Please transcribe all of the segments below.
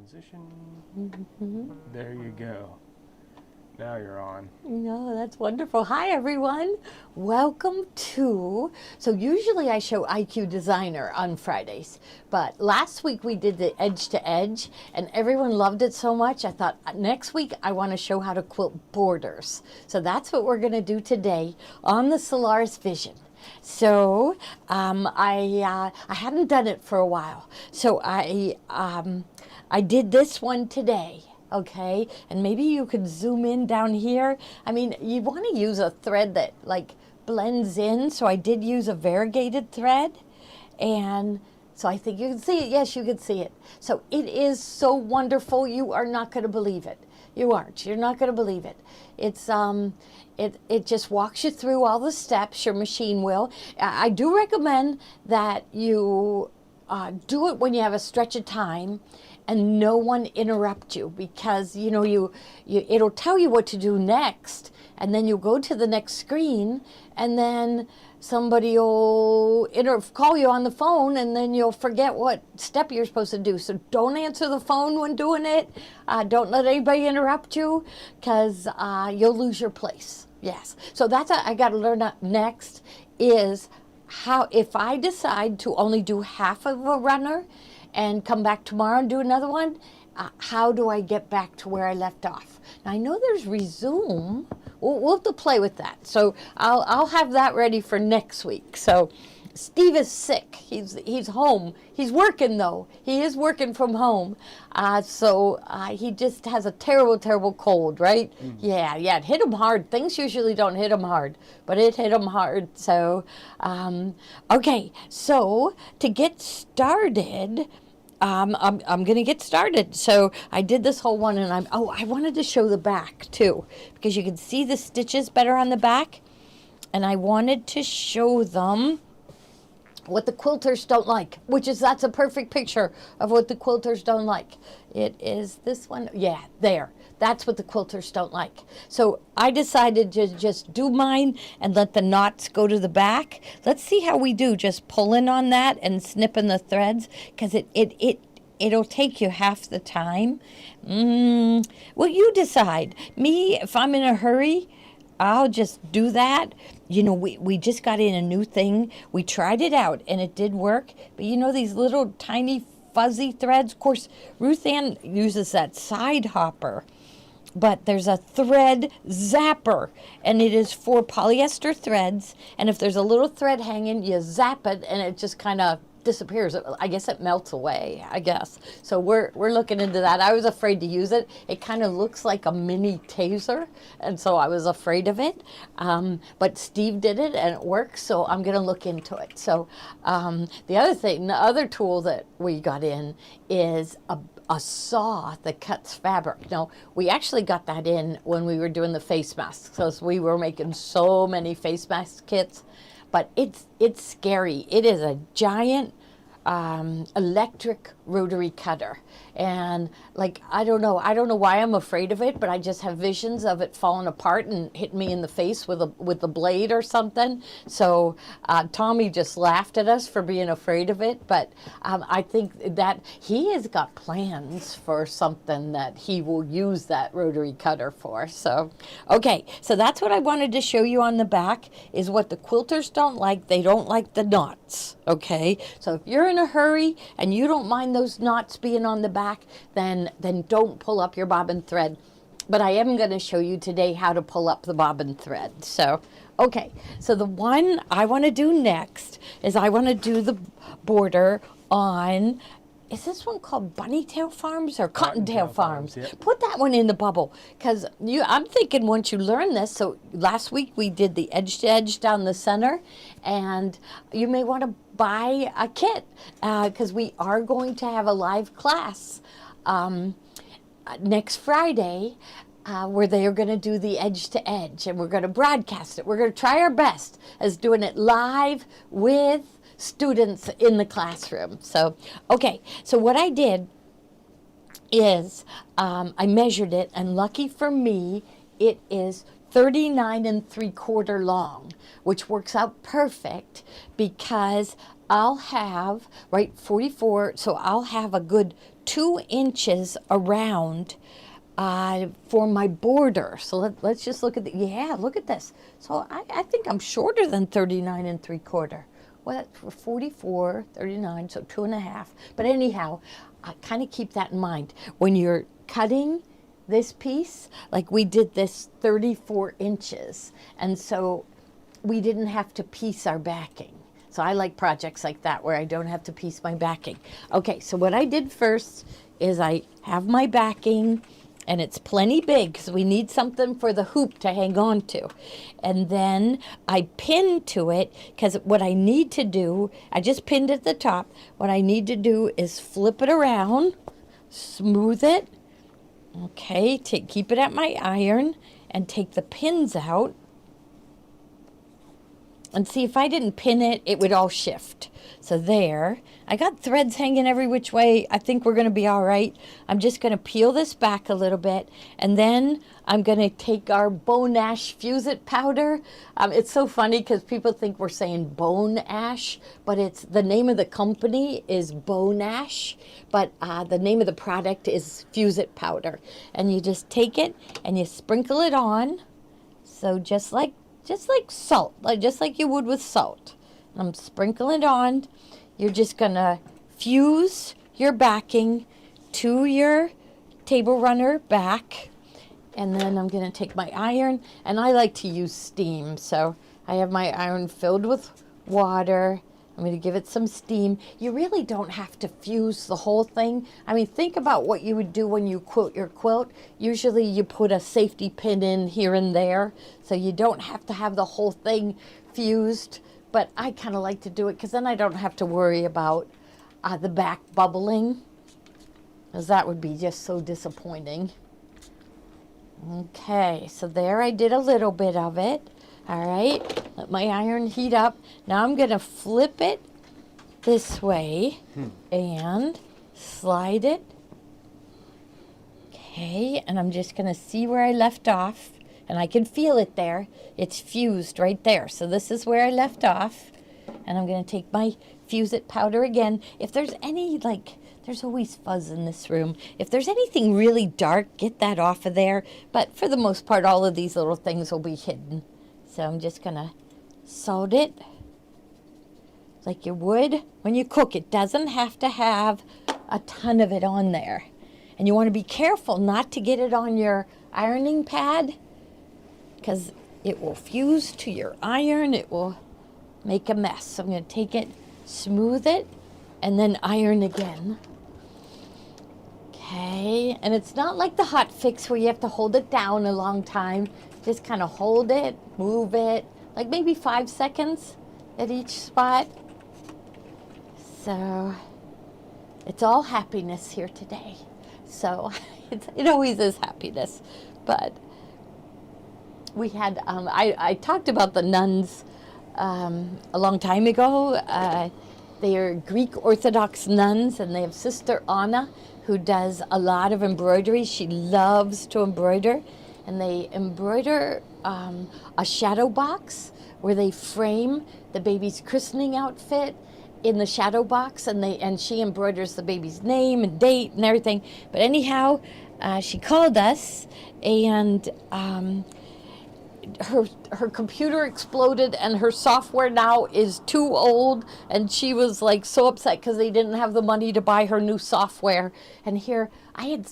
Transition. Mm-hmm. There you go. Now you're on. No, that's wonderful. Hi, everyone. Welcome to. So, usually I show IQ Designer on Fridays, but last week we did the edge to edge, and everyone loved it so much. I thought next week I want to show how to quilt borders. So, that's what we're going to do today on the Solaris Vision. So I hadn't done it for a while. So I did this one today. Okay, and maybe you could zoom in down here. I mean, you want to use a thread that like blends in. So I did use a variegated thread, and so I think you can see it. Yes, you can see it. So it is so wonderful. You are not going to believe it. You aren't. You're not going to believe it. It's it just walks you through all the steps. Your machine will. I do recommend that you do it when you have a stretch of time and no one interrupt you, because you it'll tell you what to do next, and then you'll go to the next screen, and then somebody will call you on the phone, and then you'll forget what step you're supposed to do. So don't answer the phone when doing it. Don't let anybody interrupt you, because you'll lose your place. Yes. So that's what I got to learn next, is how, if I decide to only do half of a runner and come back tomorrow and do another one, how do I get back to where I left off? Now, I know there's resume. We'll have to play with that. So I'll have that ready for next week. So Steve is sick. He's home. He's working, though. He is working from home. So he just has a terrible, terrible cold, right? Mm. Yeah, it hit him hard. Things usually don't hit him hard, but it hit him hard. So, okay. So to get started, I'm going to get started. So I did this whole one, and I wanted to show the back too, because you can see the stitches better on the back. And I wanted to show them what the quilters don't like, that's a perfect picture of what the quilters don't like. It is this one. Yeah, there. That's what the quilters don't like. So I decided to just do mine and let the knots go to the back. Let's see how we do, just pulling on that and snipping the threads, because it'll take you half the time. Well, you decide. Me, if I'm in a hurry, I'll just do that. We just got in a new thing. We tried it out, and it did work. But these little tiny fuzzy threads, of course, Ruth Ann uses that side hopper. But there's a thread zapper, and it is for polyester threads. And if there's a little thread hanging, you zap it, and it just kind of disappears. I guess it melts away, I guess. So we're looking into that. I was afraid to use it. It kind of looks like a mini taser, and so I was afraid of it. But Steve did it, and it works, so I'm going to look into it. So the other tool that we got in is a saw that cuts fabric. Now, we actually got that in when we were doing the face masks, because we were making so many face mask kits. But it's scary. It is a giant electric rotary cutter, and I don't know why I'm afraid of it, but I just have visions of it falling apart and hitting me in the face with a blade or something. So Tommy just laughed at us for being afraid of it, but I think that he has got plans for something that he will use that rotary cutter for. So okay, so that's what I wanted to show you on the back, is what the quilters don't like. They don't like the knots. Okay, so if you're in a hurry and you don't mind those knots being on the back, then don't pull up your bobbin thread. But I am going to show you today how to pull up the bobbin thread. So, okay, so the one I want to do next is I want to do the border on, is this one called Bunnytail Farms or Cottontail Farms? Yep. Put that one in the bubble, because I'm thinking once you learn this, so last week we did the edge to edge down the center, and you may want to buy a kit, because we are going to have a live class next Friday, where they are going to do the edge to edge, and we're going to broadcast it. We're going to try our best as doing it live with students in the classroom. So, okay, so what I did is I measured it, and lucky for me, it is 39 3/4 long, which works out perfect, because I'll have, right, 44, so I'll have a good 2 inches around for my border. So let's just look at yeah, look at this. So I think I'm shorter than 39 3/4. Well, that's 44, 39, so 2.5. But anyhow, I kind of keep that in mind. When you're cutting this piece, like we did this 34 inches, and so we didn't have to piece our backing. So I like projects like that where I don't have to piece my backing. Okay, so what I did first is I have my backing, and it's plenty big because we need something for the hoop to hang on to. And then I pinned to it because what I need to do, I just pinned at the top. What I need to do is flip it around, smooth it, okay, keep it at my iron, and take the pins out. And see, if I didn't pin it, it would all shift. So there, I got threads hanging every which way. I think we're going to be all right. I'm just going to peel this back a little bit, and then I'm going to take our bone ash fuse it powder. It's so funny because people think we're saying bone ash, but it's the name of the company is Bone Ash, but the name of the product is fuse it powder. And you just take it and you sprinkle it on. So just like salt, just like you would with salt. I'm sprinkling it on. You're just gonna fuse your backing to your table runner back, and then I'm gonna take my iron, and I like to use steam, so I have my iron filled with water. I'm going to give it some steam. You really don't have to fuse the whole thing. I mean, think about what you would do when you quilt your quilt. Usually you put a safety pin in here and there, so you don't have to have the whole thing fused. But I kind of like to do it because then I don't have to worry about the back bubbling, because that would be just so disappointing. Okay, so there I did a little bit of it. All right, let my iron heat up. Now I'm going to flip it this way and slide it. Okay, and I'm just going to see where I left off, and I can feel it there. It's fused right there. So this is where I left off, and I'm going to take my fuse it powder again. If there's any, there's always fuzz in this room. If there's anything really dark, get that off of there. But for the most part, all of these little things will be hidden. So I'm just going to salt it like you would when you cook. It doesn't have to have a ton of it on there. And you want to be careful not to get it on your ironing pad, because it will fuse to your iron. It will make a mess. So I'm going to take it, smooth it, and then iron again. Okay, and it's not like the hot fix where you have to hold it down a long time. Just kind of hold it, move it, like maybe 5 seconds at each spot. So it's all happiness here today. So it always is happiness. But we had, I talked about the nuns a long time ago. They are Greek Orthodox nuns, and they have Sister Anna, who does a lot of embroidery. She loves to embroider. And they embroider a shadow box where they frame the baby's christening outfit in the shadow box, and she embroiders the baby's name and date and everything. But anyhow, she called us, and her computer exploded, and her software now is too old, and she was like so upset because they didn't have the money to buy her new software. And here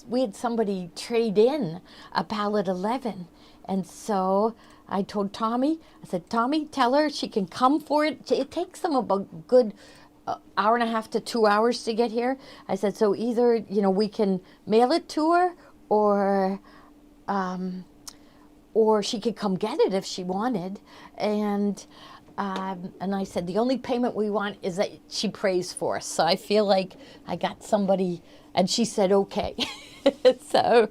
we had somebody trade in a palette 11, and so I told Tommy, I said, Tommy, tell her she can come for it. It takes them about a good hour and a half to 2 hours to get here. I said, so either we can mail it to her, or she could come get it if she wanted. And I said, the only payment we want is that she prays for us. So I feel like I got somebody, and she said, okay. so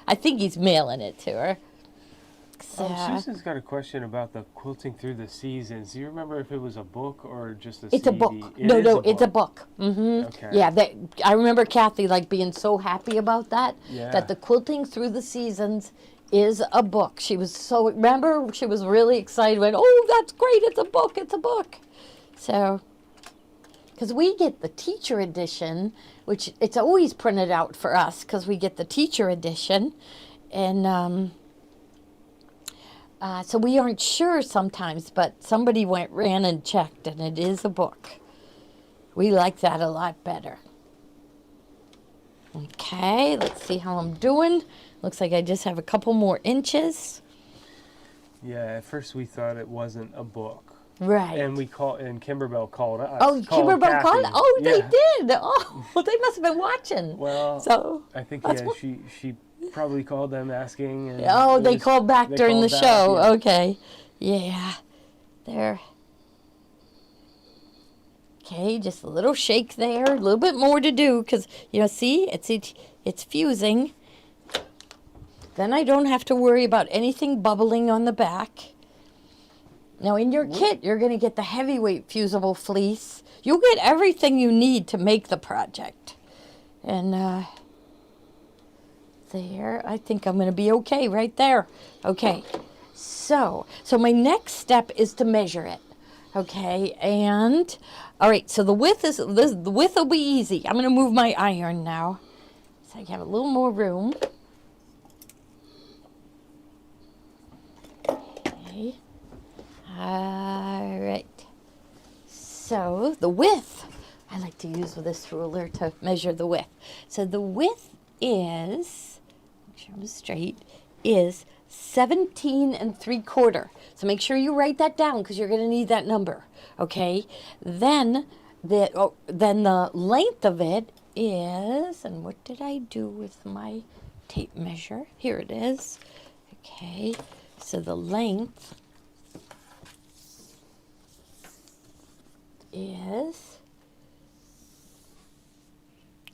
I think he's mailing it to her. So, Susan's got a question about the Quilting Through the Seasons. Do you remember if it was a book or just a it's CD? a book. It's a book. Mm-hmm. Okay. Yeah, I remember Kathy being so happy about that, Yeah. that the Quilting Through the Seasons is a book. She was she was really excited, went, oh, that's great, it's a book. So because we get the teacher edition, which it's always printed out for us because we get the teacher edition. And so we aren't sure sometimes, but somebody ran and checked, and it is a book. We like that a lot better. Okay, let's see how I'm doing. Looks like I just have a couple more inches. Yeah, at first we thought it wasn't a book. Right. And Kimberbell called us. Oh, Kimberbell called? Oh, Yeah. they did. Oh, well, they must have been watching. Well, so I think, that's she probably called them asking. And oh, they called back during the show. Yeah. Okay. Yeah. There. Okay, just a little shake there. A little bit more to do because, see, it's fusing. Then I don't have to worry about anything bubbling on the back. Now, in your kit, you're going to get the heavyweight fusible fleece. You'll get everything you need to make the project. And there, I think I'm going to be okay right there. Okay, so my next step is to measure it. Okay, and all right, so the width will be easy. I'm going to move my iron now, so I have a little more room. Okay, all right. So the width, I like to use this ruler to measure the width. So the width is, make sure I'm straight, is 17 3/4. So make sure you write that down because you're going to need that number. Okay. Then the length of it is, and what did I do with my tape measure? Here it is. Okay. So the length is,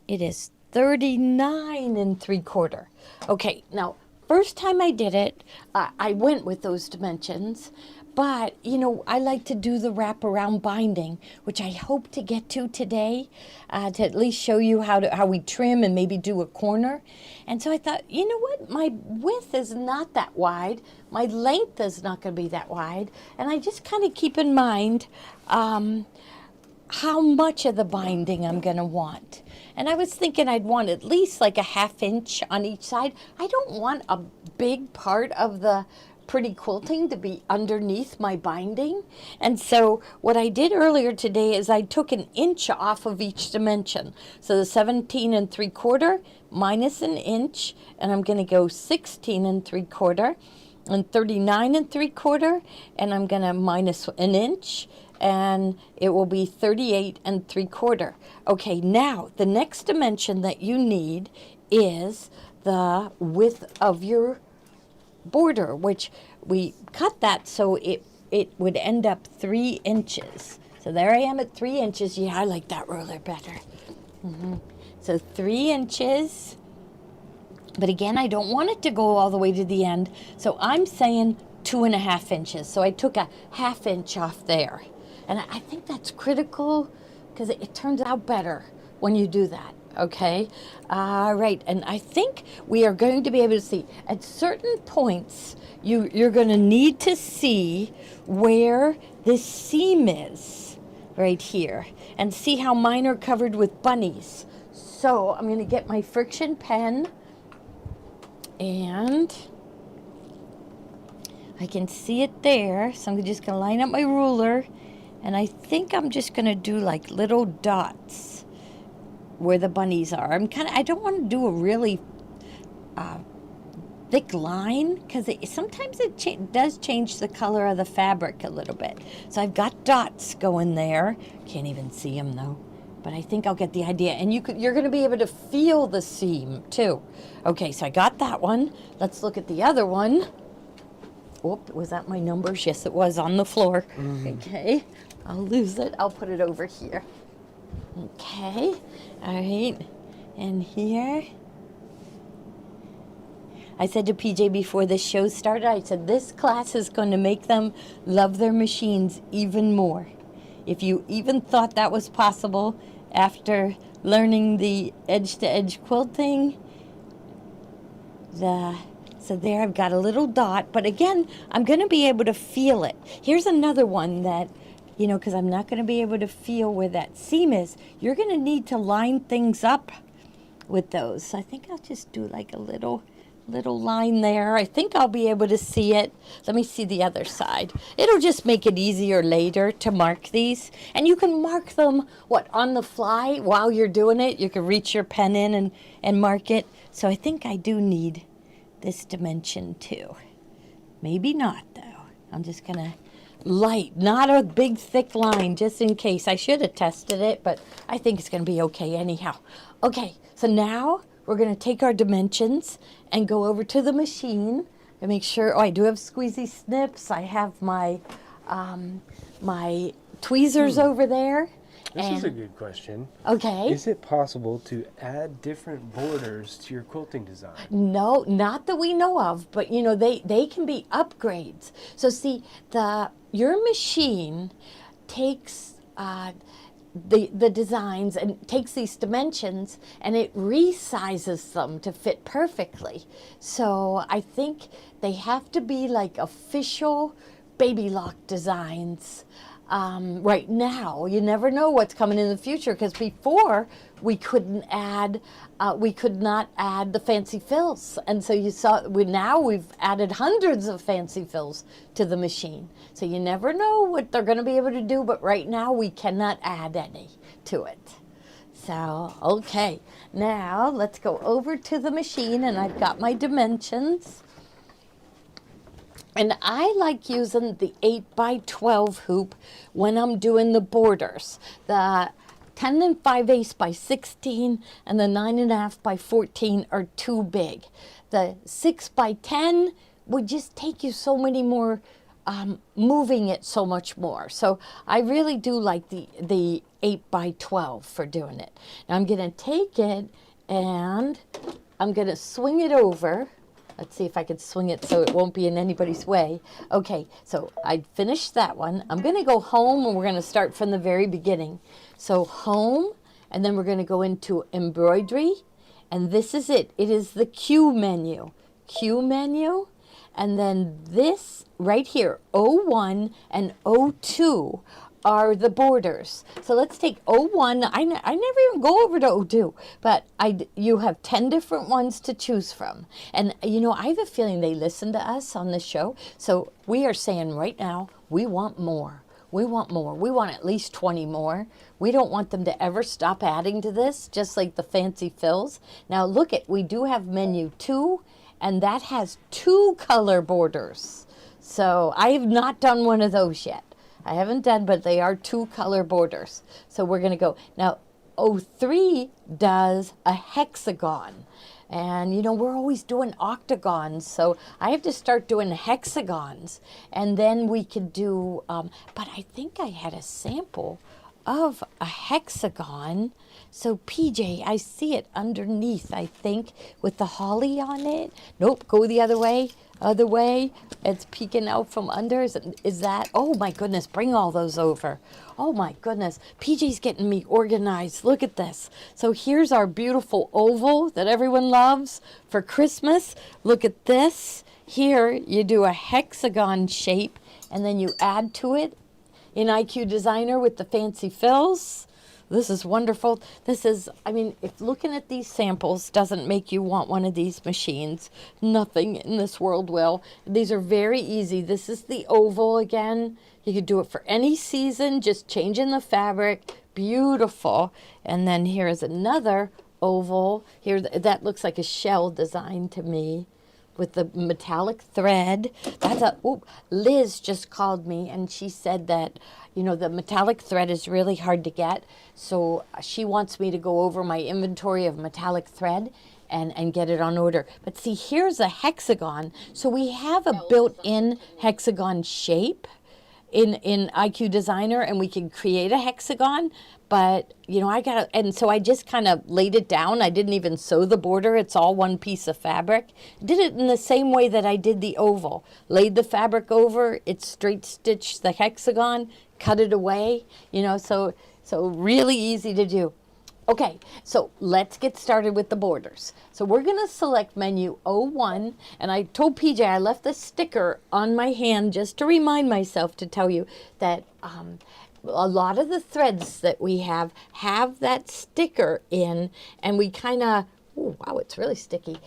it is 39 3/4. Okay. Now, first time I did it, I went with those dimensions, but, I like to do the wraparound binding, which I hope to get to today, to at least show you how we trim and maybe do a corner. And so I thought, you know what, my width is not that wide, my length is not going to be that wide, and I just kind of keep in mind how much of the binding I'm going to want. And I was thinking I'd want at least like a 1/2 inch on each side. I don't want a big part of the pretty quilting to be underneath my binding. And so what I did earlier today is I took 1 inch off of each dimension. So the 17 3/4 minus 1 inch, and I'm going to go 16 3/4 and 39 3/4, and I'm going to minus 1 inch, and it will be 38 3/4. Okay, now the next dimension that you need is the width of your border, which we cut that so it would end up 3 inches. So there I am at 3 inches. Yeah, I like that ruler better. So 3 inches. But again, I don't want it to go all the way to the end. So I'm saying 2.5 inches. So I took a 1/2 inch off there. And I think that's critical because it turns out better when you do that. Okay. All right. And I think we are going to be able to see at certain points, you're going to need to see where this seam is right here and see how mine are covered with bunnies. So I'm going to get my friction pen, and I can see it there. So I'm just going to line up my ruler, and I think I'm just going to do like little dots where the bunnies are. I don't want to do a really thick line because sometimes it does change the color of the fabric a little bit. So I've got dots going there. Can't even see them though, but I think I'll get the idea. And you're going to be able to feel the seam too. Okay, so I got that one. Let's look at the other one. Whoop, was that my numbers? Yes, it was on the floor. Okay, I'll lose it. I'll put it over here. Okay, all right, and here. I said to PJ before the show started, I said, this class is going to make them love their machines even more. If you even thought that was possible after learning the edge-to-edge quilting, so there I've got a little dot, but again, I'm going to be able to feel it. Here's another one that you know, because I'm not going to be able to feel where that seam is, you're going to need to line things up with those. So I think I'll just do like a little line there. I think I'll be able to see it. Let me see the other side. It'll just make it easier later to mark these. And you can mark them, on the fly while you're doing it. You can reach your pen in and mark it. So I think I do need this dimension too. Maybe not though. I'm just gonna light, not a big thick line, just in case. I should have tested it, but I think it's gonna be okay anyhow. Okay, so now we're going to take our dimensions and go over to the machine and make sure, I do have squeezy snips. I have my my tweezers over there. This is a good question. Okay. Is it possible to add different borders to your quilting design? No, not that we know of, but you know, they can be upgrades. So see, your machine takes the designs and takes these dimensions and it resizes them to fit perfectly. So I think they have to be like official baby lock designs right now. You never know what's coming in the future, because before we could not add the fancy fills, and so you saw now we've added hundreds of fancy fills to the machine. So you never know what they're going to be able to do, but right now we cannot add any to it. So okay, now let's go over to the machine, and I've got my dimensions. And I like using the 8x12 hoop when I'm doing the borders. The 10 5/8 by 16 and the 9 1/2 by 14 are too big. The 6 by 10 would just take you so many more, moving it so much more. So I really do like the 8x12 for doing it. Now I'm going to take it and I'm going to swing it over. Let's see if I can swing it so it won't be in anybody's way. Okay, so I finished that one. I'm going to go home and we're going to start from the very beginning. So home, and then we're going to go into embroidery, and this is it. It is the Q menu. Q menu, and then this right here, O1 and O2 are the borders. So let's take O1. I never even go over to O2, but you have 10 different ones to choose from. And you know, I have a feeling they listen to us on the show. So we are saying right now, we want more. We want more. We want at least 20 more. We don't want them to ever stop adding to this, just like the fancy fills. Now look we do have menu 2, and that has 2 color borders. So I have not done one of those yet. I haven't done, but they are 2 color borders. So we're going to go. Now, O3 does a hexagon. And, you know, we're always doing octagons. So I have to start doing hexagons. And then we could do, but I think I had a sample of a hexagon. So PJ, I see it underneath, I think, with the holly on it. Nope, go the other way. Other way, it's peeking out from under. Is that, oh my goodness, bring all those over. Oh my goodness, PJ's getting me organized. Look at this. So here's our beautiful oval that everyone loves for Christmas. Look at this. Here you do a hexagon shape and then you add to it in IQ Designer with the fancy fills. This is wonderful. This is, I mean, if looking at these samples doesn't make you want one of these machines, nothing in this world will. These are very easy. This is the oval again. You could do it for any season, just changing the fabric. Beautiful. And then here is another oval. Here, that looks like a shell design to me, with the metallic thread. Liz just called me and she said that, you know, the metallic thread is really hard to get. So she wants me to go over my inventory of metallic thread and get it on order. But see, here's a hexagon. So we have a built-in hexagon shape in IQ Designer, and we can create a hexagon. But, you know, and so I just kind of laid it down. I didn't even sew the border. It's all one piece of fabric. Did it in the same way that I did the oval. Laid the fabric over, it straight stitched the hexagon, cut it away, you know, so really easy to do. Okay, so let's get started with the borders. So we're going to select menu O1, and I told PJ I left the sticker on my hand just to remind myself to tell you that a lot of the threads that we have that sticker in, and we kind of, oh wow, it's really sticky.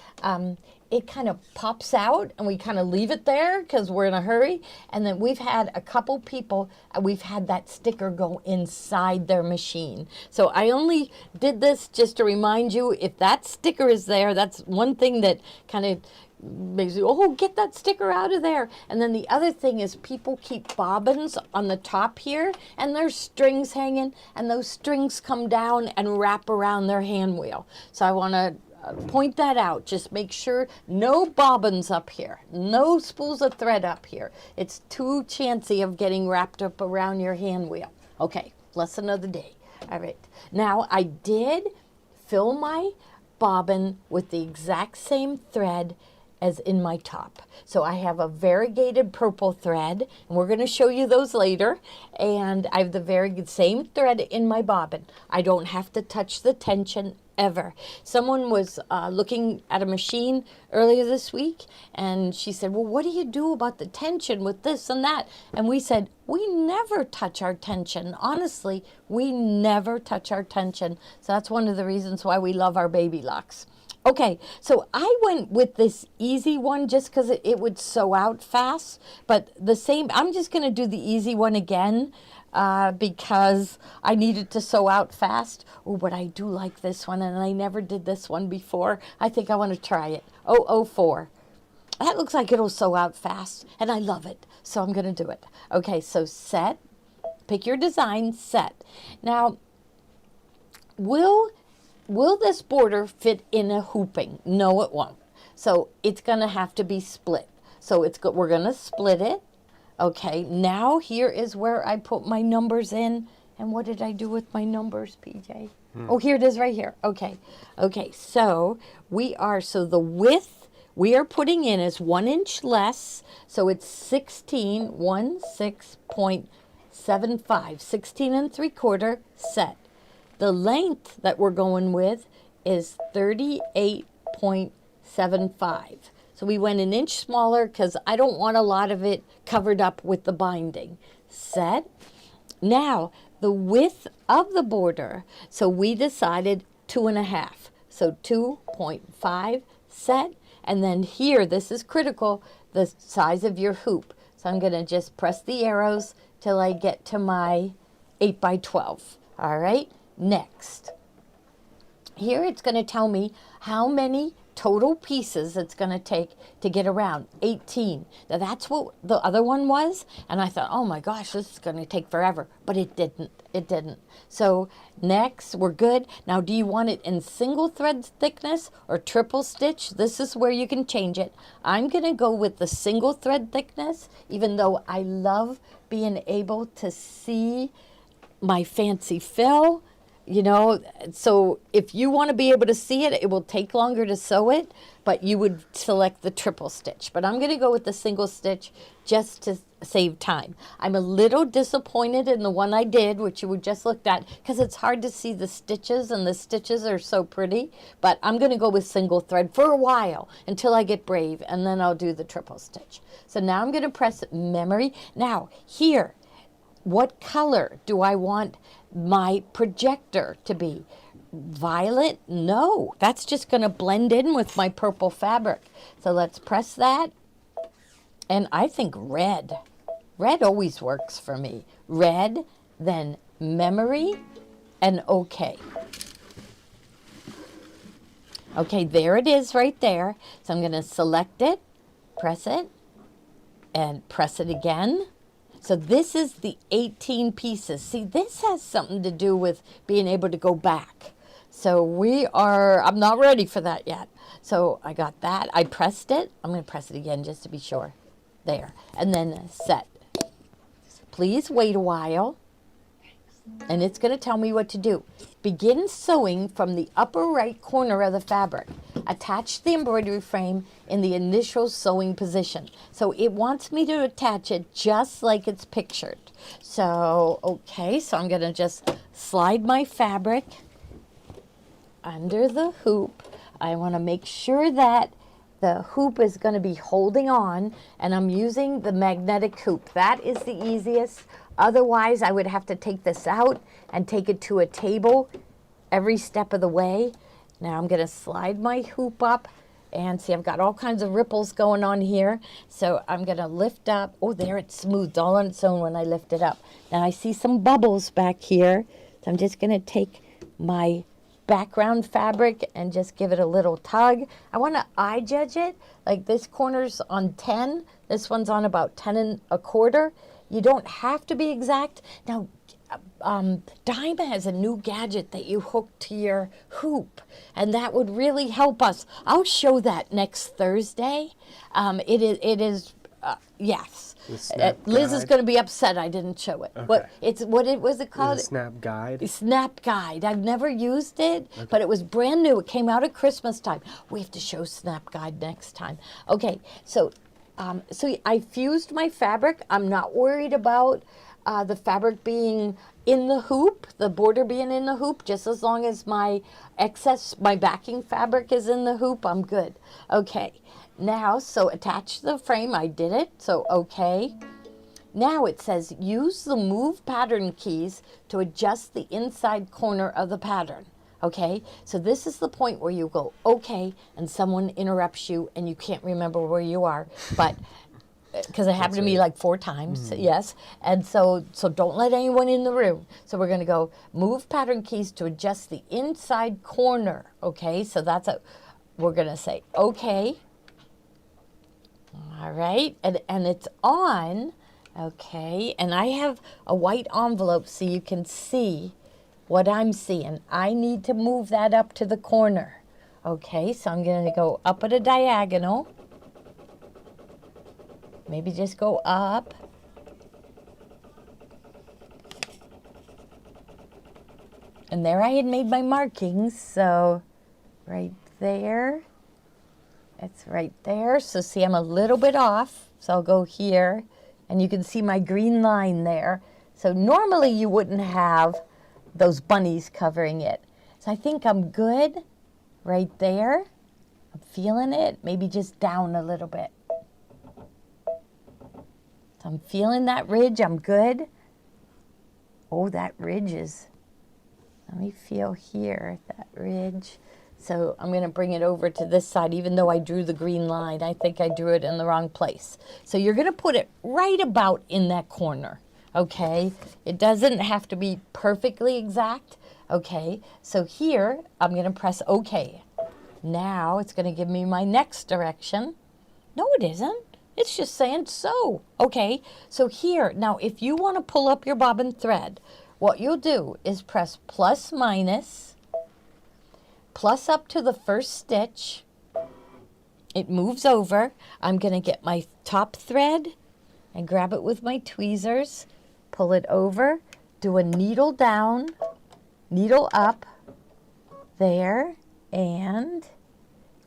It kind of pops out and we kind of leave it there because we're in a hurry. And then we've had a couple people, we've had that sticker go inside their machine. So I only did this just to remind you, if that sticker is there, that's one thing that kind of makes you, oh, get that sticker out of there. And then the other thing is people keep bobbins on the top here, and there's strings hanging, and those strings come down and wrap around their hand wheel. So I want to point that out. Just make sure no bobbins up here, no spools of thread up here. It's too chancy of getting wrapped up around your hand wheel. Okay, lesson of the day. All right, now I did fill my bobbin with the exact same thread as in my top. So I have a variegated purple thread, and we're going to show you those later. And I have the very same thread in my bobbin. I don't have to touch the tension ever. Someone was looking at a machine earlier this week, and she said, well, what do you do about the tension with this and that? And we said, we never touch our tension. Honestly, we never touch our tension. So that's one of the reasons why we love our baby locks. Okay, so I went with this easy one just because it would sew out fast, but the same, I'm just going to do the easy one again because I needed to sew out fast. Oh, but I do like this one, and I never did this one before. I think I want to try it. 004. That looks like it'll sew out fast, and I love it, so I'm going to do it. Okay, so set, pick your design, set. Now, Will this border fit in a hooping? No, it won't. So it's going to have to be split. So we're going to split it. Okay, now here is where I put my numbers in. And what did I do with my numbers, PJ? Oh, here it is right here. Okay. Okay, so the width we are putting in is 1 inch less. So it's 16.75, 16 3/4 set. The length that we're going with is 38.75. So we went an inch smaller because I don't want a lot of it covered up with the binding. Set. Now, the width of the border, so we decided 2.5. So 2.5 set. And then here, this is critical, the size of your hoop. So I'm going to just press the arrows till I get to my 8 by 12. All right. Next, here it's going to tell me how many total pieces it's going to take to get around. 18. Now that's what the other one was, and I thought, oh my gosh, this is going to take forever, but it didn't. It didn't. So next, we're good. Now, do you want it in single thread thickness or triple stitch? This is where you can change it. I'm going to go with the single thread thickness, even though I love being able to see my fancy fill. You know, so if you want to be able to see it, it will take longer to sew it, but you would select the triple stitch. But I'm going to go with the single stitch just to save time. I'm a little disappointed in the one I did, which you just looked at, because it's hard to see the stitches, and the stitches are so pretty. But I'm going to go with single thread for a while until I get brave, and then I'll do the triple stitch. So now I'm going to press memory. Now, here, what color do I want my projector to be? Violet? No, that's just going to blend in with my purple fabric. So let's press that. And I think red. Red always works for me. Red, then memory, and OK. Okay, there it is right there. So I'm going to select it, press it, and press it again. So this is the 18 pieces. See, this has something to do with being able to go back. So I'm not ready for that yet. So I got that. I pressed it. I'm going to press it again just to be sure. There. And then set. Please wait a while. And it's going to tell me what to do. Begin sewing from the upper right corner of the fabric. Attach the embroidery frame in the initial sewing position. So it wants me to attach it just like it's pictured. So, okay, so I'm going to just slide my fabric under the hoop. I want to make sure that the hoop is going to be holding on, and I'm using the magnetic hoop. That is the easiest. Otherwise, I would have to take this out and take it to a table every step of the way. Now I'm going to slide my hoop up, and see, I've got all kinds of ripples going on here. So I'm going to lift up. Oh, there, it's smoothed all on its own when I lift it up. Now I see some bubbles back here. So I'm just going to take my background fabric and just give it a little tug. I want to eye judge it. Like this corner's on 10. This one's on about 10 1/4. You don't have to be exact. Now, Dyma has a new gadget that you hook to your hoop, and that would really help us. I'll show that next Thursday. It is yes. Liz is going to be upset I didn't show it. Okay. What was it called? Is it Snap Guide? Snap Guide. I've never used it, but it was brand new. It came out at Christmas time. We have to show Snap Guide next time. Okay, so I fused my fabric. I'm not worried about the fabric being in the hoop, the border being in the hoop, just as long as my backing fabric is in the hoop, I'm good. Okay, now, so attach the frame, I did it, so okay. Now it says use the move pattern keys to adjust the inside corner of the pattern. Okay, so this is the point where you go okay, and someone interrupts you and you can't remember where you are, but because it happened to me like 4 times, yes. And so don't let anyone in the room. So we're going to go move pattern keys to adjust the inside corner. Okay, so we're going to say okay. All right, and it's on. Okay, and I have a white envelope so you can see what I'm seeing. I need to move that up to the corner. Okay, so I'm going to go up at a diagonal. Maybe just go up. And there I had made my markings, so right there. It's right there. So see, I'm a little bit off. So I'll go here, and you can see my green line there. So normally you wouldn't have those bunnies covering it. So I think I'm good right there. I'm feeling it. Maybe just down a little bit. So I'm feeling that ridge. I'm good. Oh, that ridge is, let me feel here, that ridge. So I'm going to bring it over to this side, even though I drew the green line. I think I drew it in the wrong place. So you're going to put it right about in that corner, okay? It doesn't have to be perfectly exact, okay? So here, I'm going to press OK. Now it's going to give me my next direction. No, it isn't. It's just saying so. Okay, so here, now if you want to pull up your bobbin thread, what you'll do is press plus minus, plus up to the first stitch. It moves over. I'm going to get my top thread and grab it with my tweezers, pull it over, do a needle down, needle up, there, and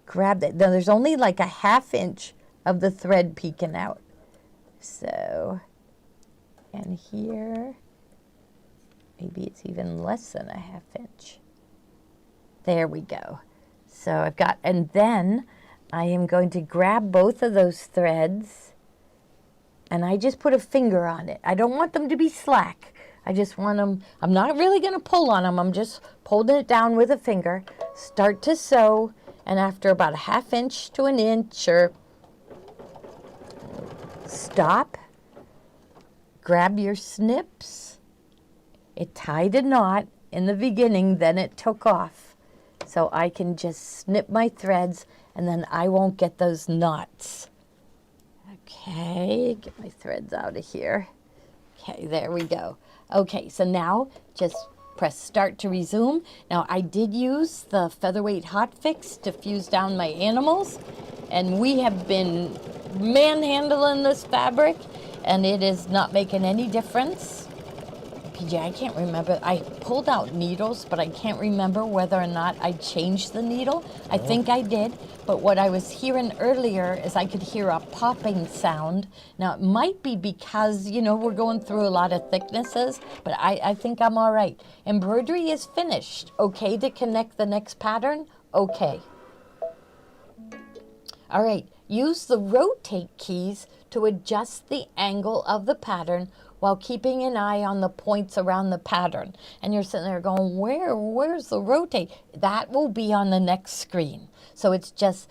grab that. Now there's only like a 1/2 inch of the thread peeking out. So, and here, maybe it's even less than a 1/2 inch. There we go. So I've got, and then I am going to grab both of those threads, and I just put a finger on it. I don't want them to be slack. I just want them, I'm not really going to pull on them. I'm just holding it down with a finger. Start to sew, and after about a 1/2 inch to an inch, or stop, grab your snips. It tied a knot in the beginning, then it took off. So I can just snip my threads, and then I won't get those knots. Okay, get my threads out of here. Okay, there we go. Okay, so now just press start to resume. Now I did use the Featherweight Hot Fix to fuse down my animals, and we have been manhandling this fabric, and it is not making any difference. PJ, I can't remember. I pulled out needles, but I can't remember whether or not I changed the needle. I think I did, but what I was hearing earlier is I could hear a popping sound. Now, it might be because, you know, we're going through a lot of thicknesses, but I think I'm all right. Embroidery is finished. Okay to connect the next pattern? Okay. All right, use the rotate keys to adjust the angle of the pattern while keeping an eye on the points around the pattern. And you're sitting there going, where's the rotate? That will be on the next screen. So it's just,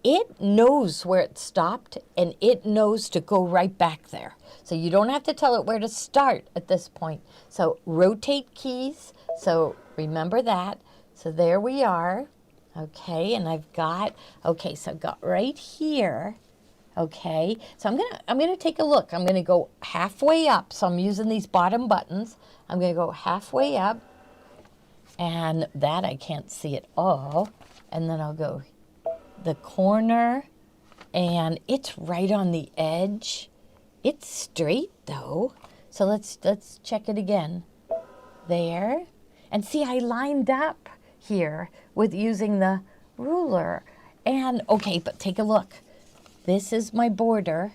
it knows where it stopped and it knows to go right back there. So you don't have to tell it where to start at this point. So rotate keys, so remember that. So there we are. Okay, and I've got, okay, so I've got right here. Okay, so I'm gonna take a look. I'm gonna go halfway up. So I'm using these bottom buttons. I'm gonna go halfway up, and that I can't see at all. And then I'll go the corner, and it's right on the edge. It's straight though. So let's check it again. There, and see, I lined up here with using the ruler. And okay, but take a look. This is my border.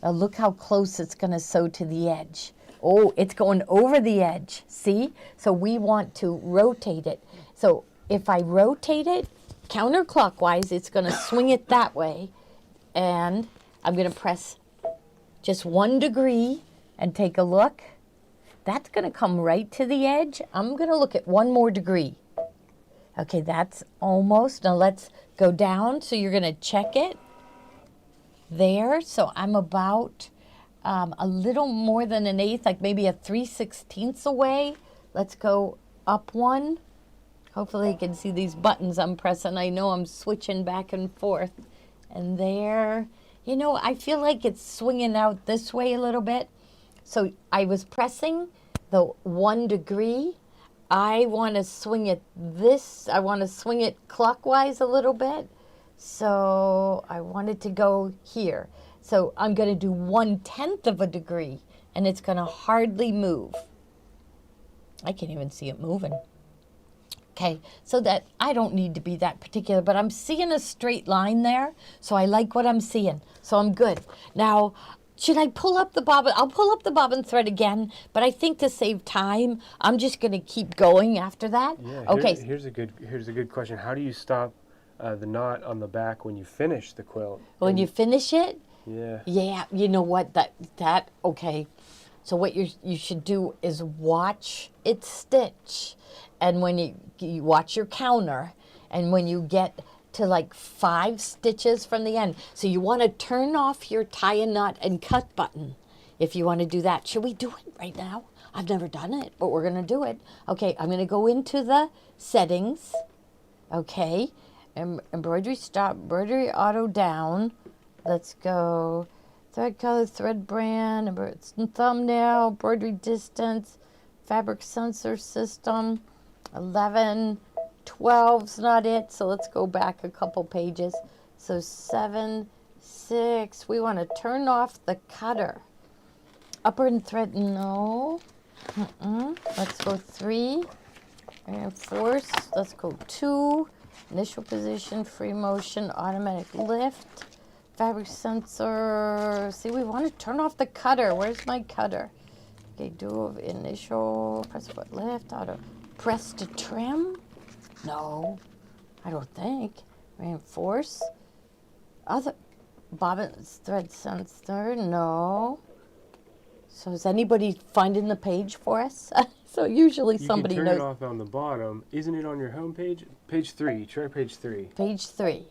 Now look how close it's going to sew to the edge. Oh, it's going over the edge. See? So we want to rotate it. So if I rotate it counterclockwise, it's going to swing it that way. And I'm going to press just 1 degree and take a look. That's going to come right to the edge. I'm going to look at 1 more degree. Okay, that's almost. Now let's go down. So you're going to check it. There, so I'm about a little more than an eighth, like maybe a 3/16 away. Let's go up 1. Hopefully you can see these buttons I'm pressing. I know I'm switching back and forth. And there, you know, I feel like it's swinging out this way a little bit. So I was pressing the 1 degree. I want to swing it I want to swing it clockwise a little bit. So I wanted to go here. So I'm going to do 1/10 of a degree, and it's going to hardly move. I can't even see it moving. Okay, so that I don't need to be that particular, but I'm seeing a straight line there, so I like what I'm seeing. So I'm good. Now, should I pull up the bobbin? I'll pull up the bobbin thread again, but I think to save time, I'm just going to keep going after that. Yeah. Okay. Here's a good question. How do you stop the knot on the back when you finish the quilt? When you finish it? Yeah. Yeah, you know what, okay. So what you should do is watch it stitch. And when you watch your counter, and when you get to like 5 stitches from the end, so you want to turn off your tie a knot and cut button if you want to do that. Should we do it right now? I've never done it, but we're going to do it. Okay, I'm going to go into the settings. Okay, embroidery stop, embroidery auto down. Let's go thread color, thread brand, thumbnail, embroidery distance, fabric sensor system, 11, 12's not it, so let's go back a couple pages. So 7, 6, we want to turn off the cutter. Upper and thread, no. Let's go 3, reinforce, let's go 2, initial position, free motion, automatic lift. Fabric sensor. See, we want to turn off the cutter. Where's my cutter? Okay, do initial, press foot lift, auto. Press to trim? No, I don't think. Reinforce. Other bobbin thread sensor? No. So is anybody finding the page for us? So usually somebody knows. You knows. can turn it off on the bottom. Isn't it on your home page? Page 3. Try page 3. Page 3.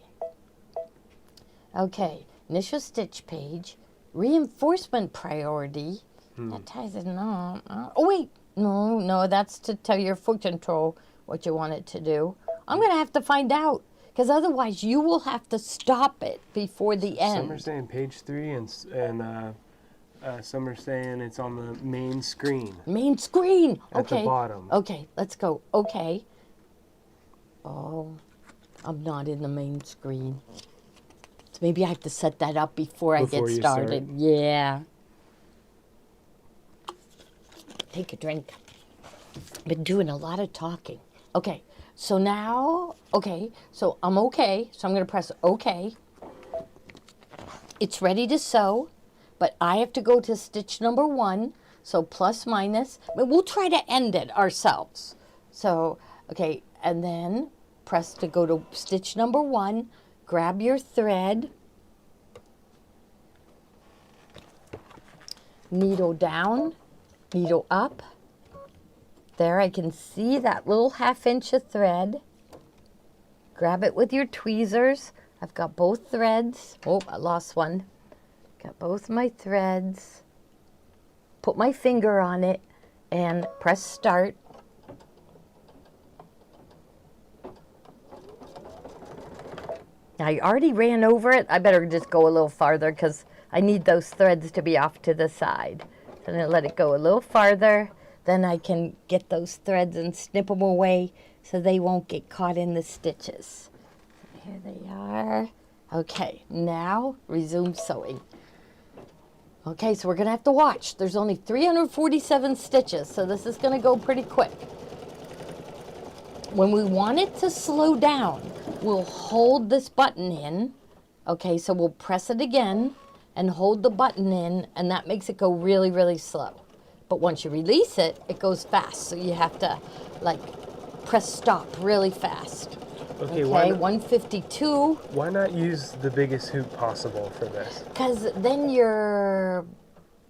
Okay, initial stitch page, reinforcement priority. That ties it on. Oh wait, no, that's to tell your foot control what you want it to do. I'm gonna have to find out, because otherwise you will have to stop it before the end. Some are saying page 3, and some are saying it's on the main screen. Main screen. At the bottom. Okay, let's go. Okay. Oh, I'm not in the main screen. Maybe I have to set that up before I get started. Yeah. Take a drink. Been doing a lot of talking. Okay, so now, so I'm okay. So I'm going to press OK. It's ready to sew, but I have to go to stitch number 1. So plus minus. But we'll try to end it ourselves. So, okay, and then press to go to stitch number 1. Grab your thread. needle down, needle up. There, I can see that little 1/2 inch of thread. Grab it with your tweezers. I've got both threads. Oh, I lost one. Got both my threads. Put my finger on it and press start. Now, I already ran over it. I better just go a little farther because I need those threads to be off to the side. So I'm going to let it go a little farther. Then I can get those threads and snip them away so they won't get caught in the stitches. Here they are. Okay, now resume sewing. Okay, so we're going to have to watch. There's only 347 stitches, so this is going to go pretty quick. When we want it to slow down, we'll hold this button in. Okay, so we'll press it again and hold the button in, and that makes it go really, really slow. But once you release it, it goes fast, so you have to, like, press stop really fast. Okay, Okay, 152. Why not use the biggest hoop possible for this? Because then you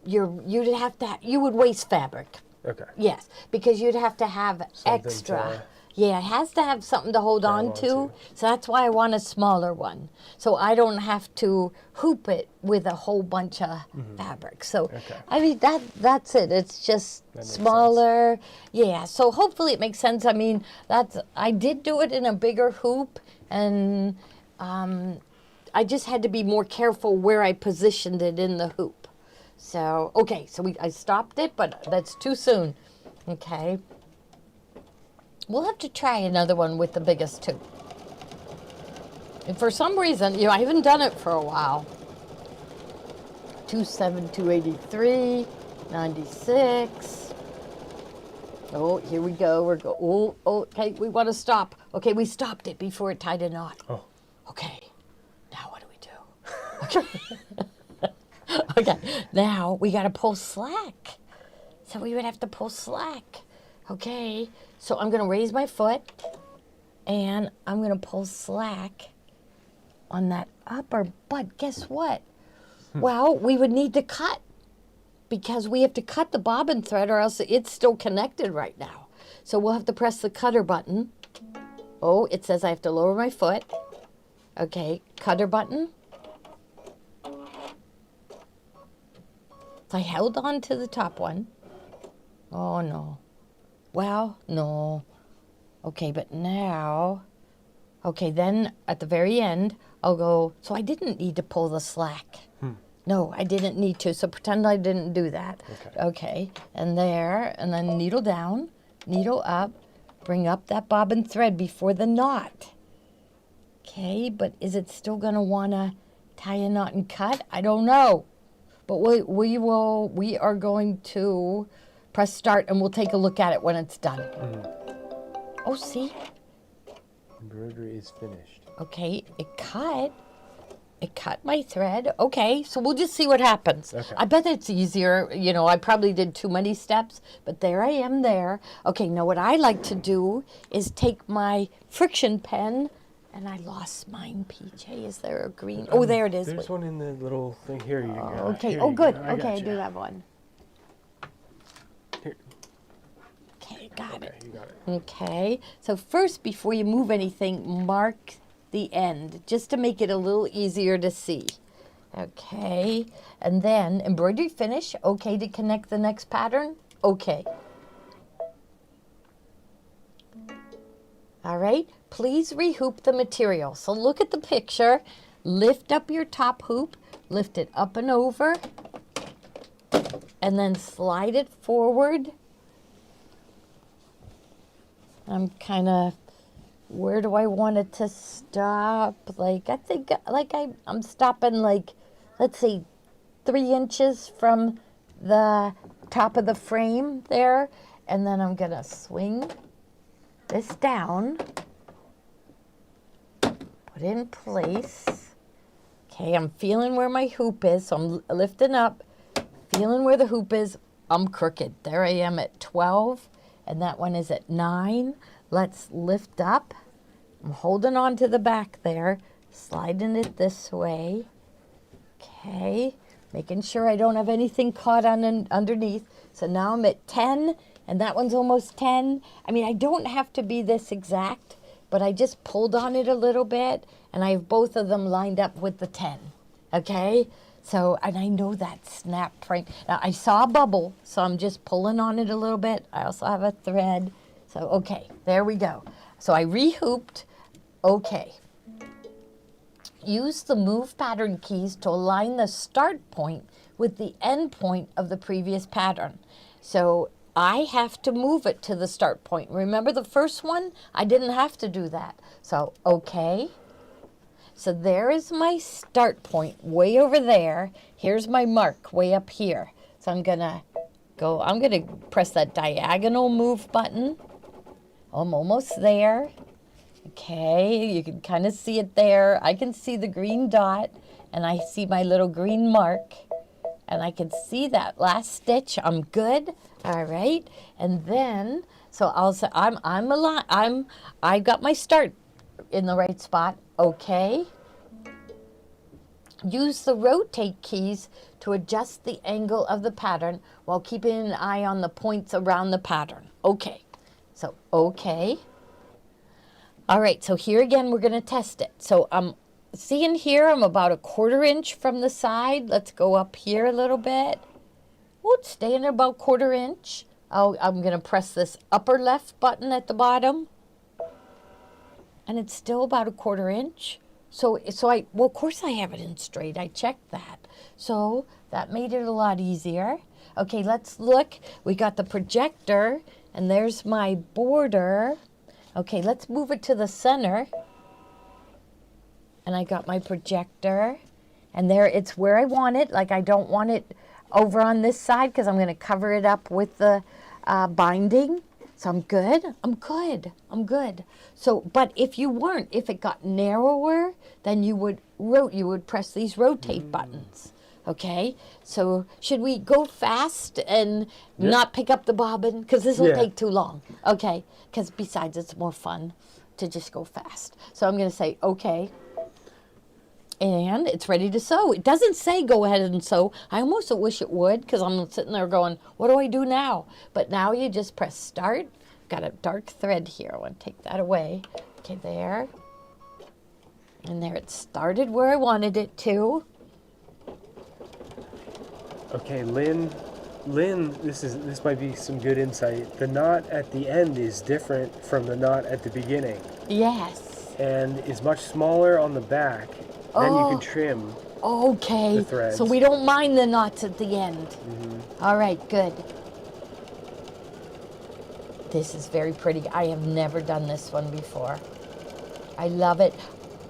would waste fabric. Okay. Yes, because you'd have to have Something extra. to Yeah, it has to have something to hold on to. So that's why I want a smaller one. So I don't have to hoop it with a whole bunch of fabric. So, Okay. I mean, that's it. It's just makes smaller. Yeah, so hopefully it makes sense. I mean, I did do it in a bigger hoop, and I just had to be more careful where I positioned it in the hoop. So, okay, so I stopped it, but that's too soon. Okay. We'll have to try another one with the biggest hoop. And for some reason, I haven't done it for a while. 28283, 96. Oh, here we go. Oh, okay, we want to stop. Okay, we stopped it before it tied a knot. Oh. Okay, now what do we do? Okay, now we got to pull slack. So we would have to pull slack. Okay, so I'm going to raise my foot, and I'm going to pull slack on that upper, but guess what? Well, we would need to cut, because we have to cut the bobbin thread, or else it's still connected right now. So we'll have to press the cutter button. Oh, it says I have to lower my foot. Okay, cutter button. So I held on to the top one. Oh, no. Well, no. Okay, but now, okay, then at the very end, I'll go, so I didn't need to pull the slack. No, I didn't need to, so pretend I didn't do that. Okay, and there, and then needle down, needle up, bring up that bobbin thread before the knot. Okay, but is it still gonna wanna tie a knot and cut? I don't know. But we are going to press start, and we'll take a look at it when it's done. Oh, see? Embroidery is finished. Okay, it cut my thread. Okay, so we'll just see what happens. Okay. I bet it's easier. I probably did too many steps, but there I am there. Okay, now what I like to do is take my friction pen, and I lost mine, PJ. Is there a green? Oh, there it is. There's one in the little thing here. You got. Okay, Here oh, you good. go. Okay, I gotcha. do have one. Here. Okay, got it. Okay, you got it. Okay, so first, before you move anything, mark the end, just to make it a little easier to see. Okay, and then embroidery finish. Okay, to connect the next pattern. Okay. All right, please rehoop the material. So look at the picture, lift up your top hoop, lift it up and over, and then slide it forward. I'm kind of, where do I want it to stop? Like, I think, like I'm stopping, like, let's say 3 inches from the top of the frame there. And then I'm gonna swing this down, put it in place. Okay, I'm feeling where my hoop is, so I'm lifting up, feeling where the hoop is. I'm crooked. There I am at 12, and that one is at 9. Let's lift up. I'm holding on to the back there, sliding it this way. Okay, making sure I don't have anything caught on underneath. So now I'm at 10, and that one's almost 10. I mean, I don't have to be this exact, but I just pulled on it a little bit, and I have both of them lined up with the 10, okay? So, and I know that snap frame. Now, I saw a bubble, so I'm just pulling on it a little bit. I also have a thread. So, okay, there we go. So I rehooped, okay. Use the move pattern keys to align the start point with the end point of the previous pattern. So I have to move it to the start point. Remember the first one? I didn't have to do that. So, okay. So there is my start point way over there. Here's my mark way up here. So I'm gonna press that diagonal move button. I'm almost there. Okay, you can kind of see it there. I can see the green dot, and I see my little green mark, and I can see that last stitch. I'm good. All right, and then so I'll say I got my start in the right spot. Okay. Use the rotate keys to adjust the angle of the pattern while keeping an eye on the points around the pattern. Okay. So okay. All right, so here again, we're going to test it. So I'm seeing here, I'm about 1/4 inch from the side. Let's go up here a little bit. Oh, it's staying at about 1/4 inch. Oh, I'm going to press this upper left button at the bottom. And it's still about 1/4 inch. Well, of course I have it in straight. I checked that. So that made it a lot easier. Okay, let's look. We got the projector, and there's my border. Okay, let's move it to the center. And I got my projector. And there, it's where I want it. Like, I don't want it over on this side because I'm going to cover it up with the binding. So I'm good. I'm good. I'm good. So, but if it got narrower, then you would press these rotate buttons. Okay, so should we go fast and not pick up the bobbin? Because this will take too long. Okay, because besides it's more fun to just go fast. So I'm going to say, okay. And it's ready to sew. It doesn't say go ahead and sew. I almost wish it would because I'm sitting there going, what do I do now? But now you just press start. Got a dark thread here. I want to take that away. Okay, there. And there it started where I wanted it to. Okay, Lynn, this might be some good insight. The knot at the end is different from the knot at the beginning. Yes. And is much smaller on the back. Then you can trim the threads. So we don't mind the knots at the end. All right, good. This is very pretty. I have never done this one before. I love it.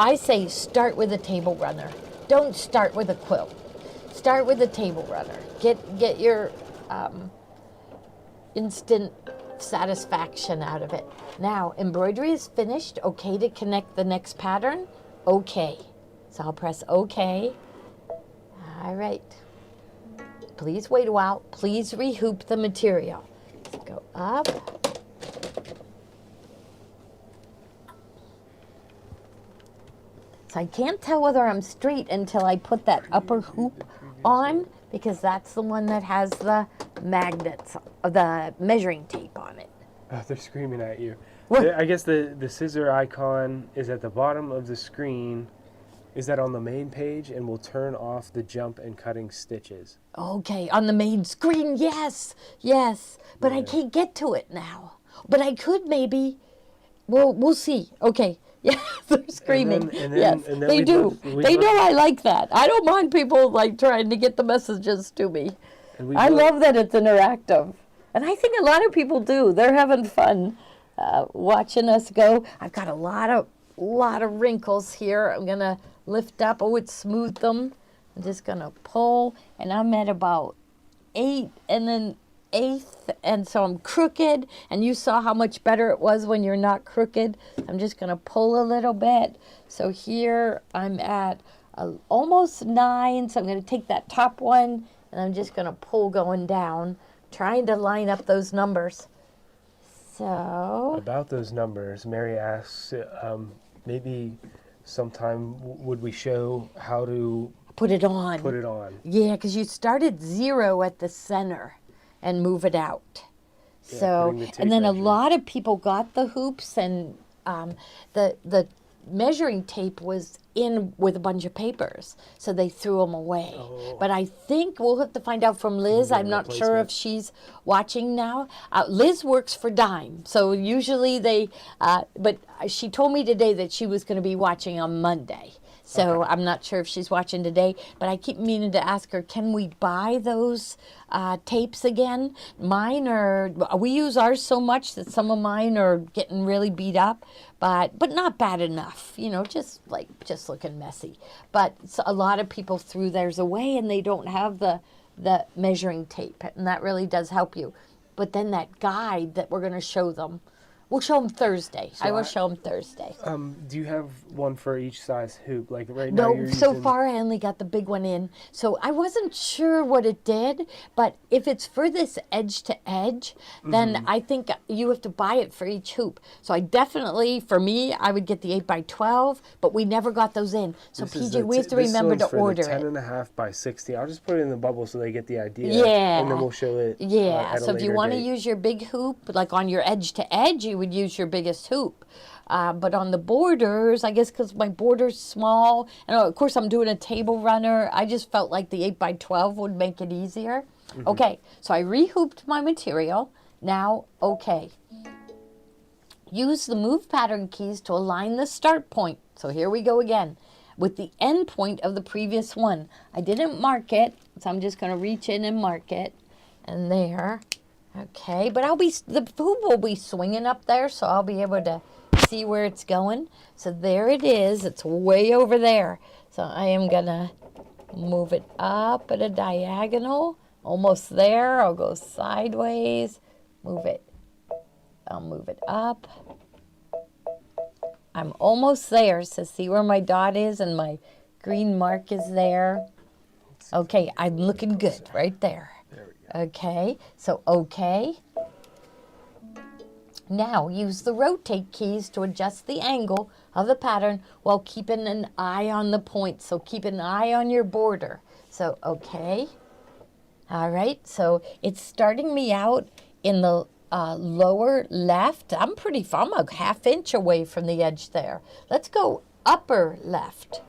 I say start with a table runner. Don't start with a quilt. Start with a table runner. Get your instant satisfaction out of it. Now, embroidery is finished. Okay to connect the next pattern? Okay. So I'll press OK. All right. Please wait a while. Please rehoop the material. Let's go up. So I can't tell whether I'm straight until I put that upper hoop on, because that's the one that has the magnets, the measuring tape on it. Oh, they're screaming at you. What? I guess the scissor icon is at the bottom of the screen. Is that on the main page? And we'll turn off the jump and cutting stitches. Okay, on the main screen, yes. But I can't get to it now. But I could maybe. Well, we'll see. Okay. Yeah, they're screaming. Yes, they do. They know I like that. I don't mind people like trying to get the messages to me. I love that it's interactive. And I think a lot of people do. They're having fun watching us go. I've got a lot of wrinkles here. I'm going to lift up. Oh, it smoothed them. I'm just going to pull. And I'm at about 8 and then 1/8, and so I'm crooked, and you saw how much better it was when you're not crooked. I'm just going to pull a little bit. So here I'm at almost 9, so I'm going to take that top one, and I'm just going to pull going down, trying to line up those numbers. So about those numbers, Mary asks, maybe sometime would we show how to put it on. Put it on. Yeah, because you start at 0 at the center and move it out. Yeah, So, putting the tape and then a measure. lot of people got the hoops, and the measuring tape was in with a bunch of papers, so they threw them away. Oh. But I think we'll have to find out from Liz. Get a I'm not sure if replacement. she's watching now. Liz works for Dime, so usually they, but she told me today that she was going to be watching on Monday. So I'm not sure if she's watching today, but I keep meaning to ask her, can we buy those tapes again? We use ours so much that some of mine are getting really beat up, but not bad enough, just looking messy. But a lot of people threw theirs away and they don't have the measuring tape, and that really does help you. But then that guide that we're going to show them, we'll show them Thursday. I will show them Thursday. Do you have one for each size hoop? Like right now No, you're so using... far I only got the big one in. So I wasn't sure what it did, but if it's for this edge to edge, then I think you have to buy it for each hoop. So I definitely, for me, I would get the 8x12, but we never got those in. So PJ, we have to remember to order the 10 it. and a half by 60. I'll just put it in the bubble so they get the idea. Yeah. And then we'll show it Yeah, at a so if you later want to date. use your big hoop, like on your edge to edge, you would use your biggest hoop. But on the borders, I guess because my border's small, and of course I'm doing a table runner, I just felt like the 8x12 would make it easier. Okay, so I rehooped my material. Now, okay. Use the move pattern keys to align the start point. So here we go again with the end point of the previous one. I didn't mark it, so I'm just going to reach in and mark it. And there. Okay, but the hoop will be swinging up there, so I'll be able to see where it's going. So there it is. It's way over there. So I am going to move it up at a diagonal. Almost there. I'll go sideways. Move it. I'll move it up. I'm almost there. So see where my dot is and my green mark is there. Okay, I'm looking good right there. There we go. Okay, so okay. Now use the rotate keys to adjust the angle of the pattern while keeping an eye on the point. So keep an eye on your border. So okay. All right, so it's starting me out in the lower left. I'm a half inch away from the edge there. Let's go upper left.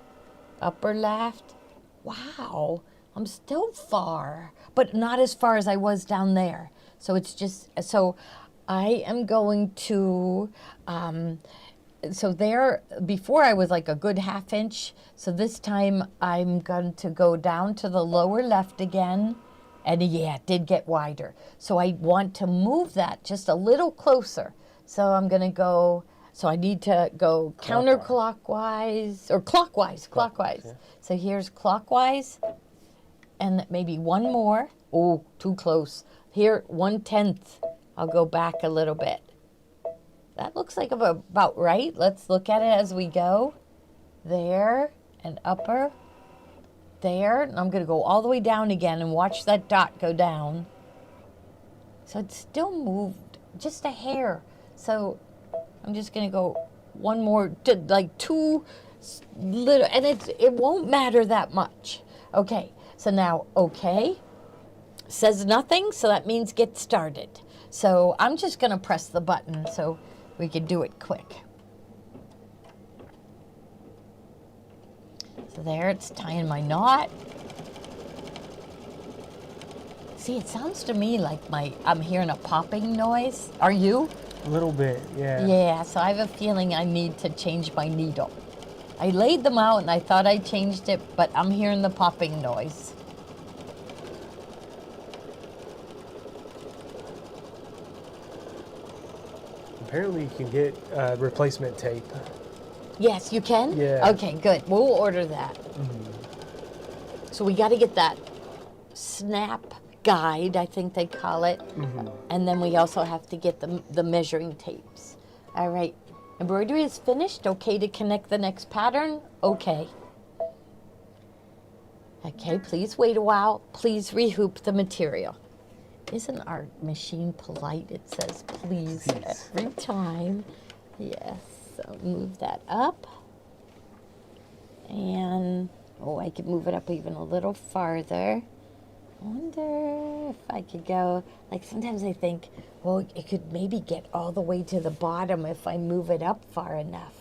Upper left. Wow, I'm still far, but not as far as I was down there. So it's just, so I am going to, so there, before I was like a good half inch. So this time I'm going to go down to the lower left again. And yeah, it did get wider. So I want to move that just a little closer. So I'm going to go, so I need to go counterclockwise, or clockwise. Yeah. So here's clockwise, and maybe one more. Oh, too close. Here, 1/10. I'll go back a little bit. That looks like about right. Let's look at it as we go. There, and upper. There, and I'm going to go all the way down again and watch that dot go down. So it still moved just a hair. So I'm just going to go one more, like two little, and it won't matter that much. Okay, so now, okay, says nothing, so that means get started. So I'm just going to press the button so we can do it quick. So there, it's tying my knot. See, it sounds to me like I'm hearing a popping noise. Are you? A little bit, yeah. Yeah, so I have a feeling I need to change my needle. I laid them out and I thought I changed it, but I'm hearing the popping noise. Apparently you can get replacement tape. Yes, you can? Yeah. Okay, good. We'll order that. So we got to get that snap guide, I think they call it. And then we also have to get the measuring tapes. All right. Embroidery is finished. Okay to connect the next pattern? Okay. Okay, please wait a while. Please rehoop the material. Isn't our machine polite? It says please every time. Yes. So move that up. And Oh, I could move it up even a little farther. I wonder if I could go, like sometimes I think, well, it could maybe get all the way to the bottom if I move it up far enough.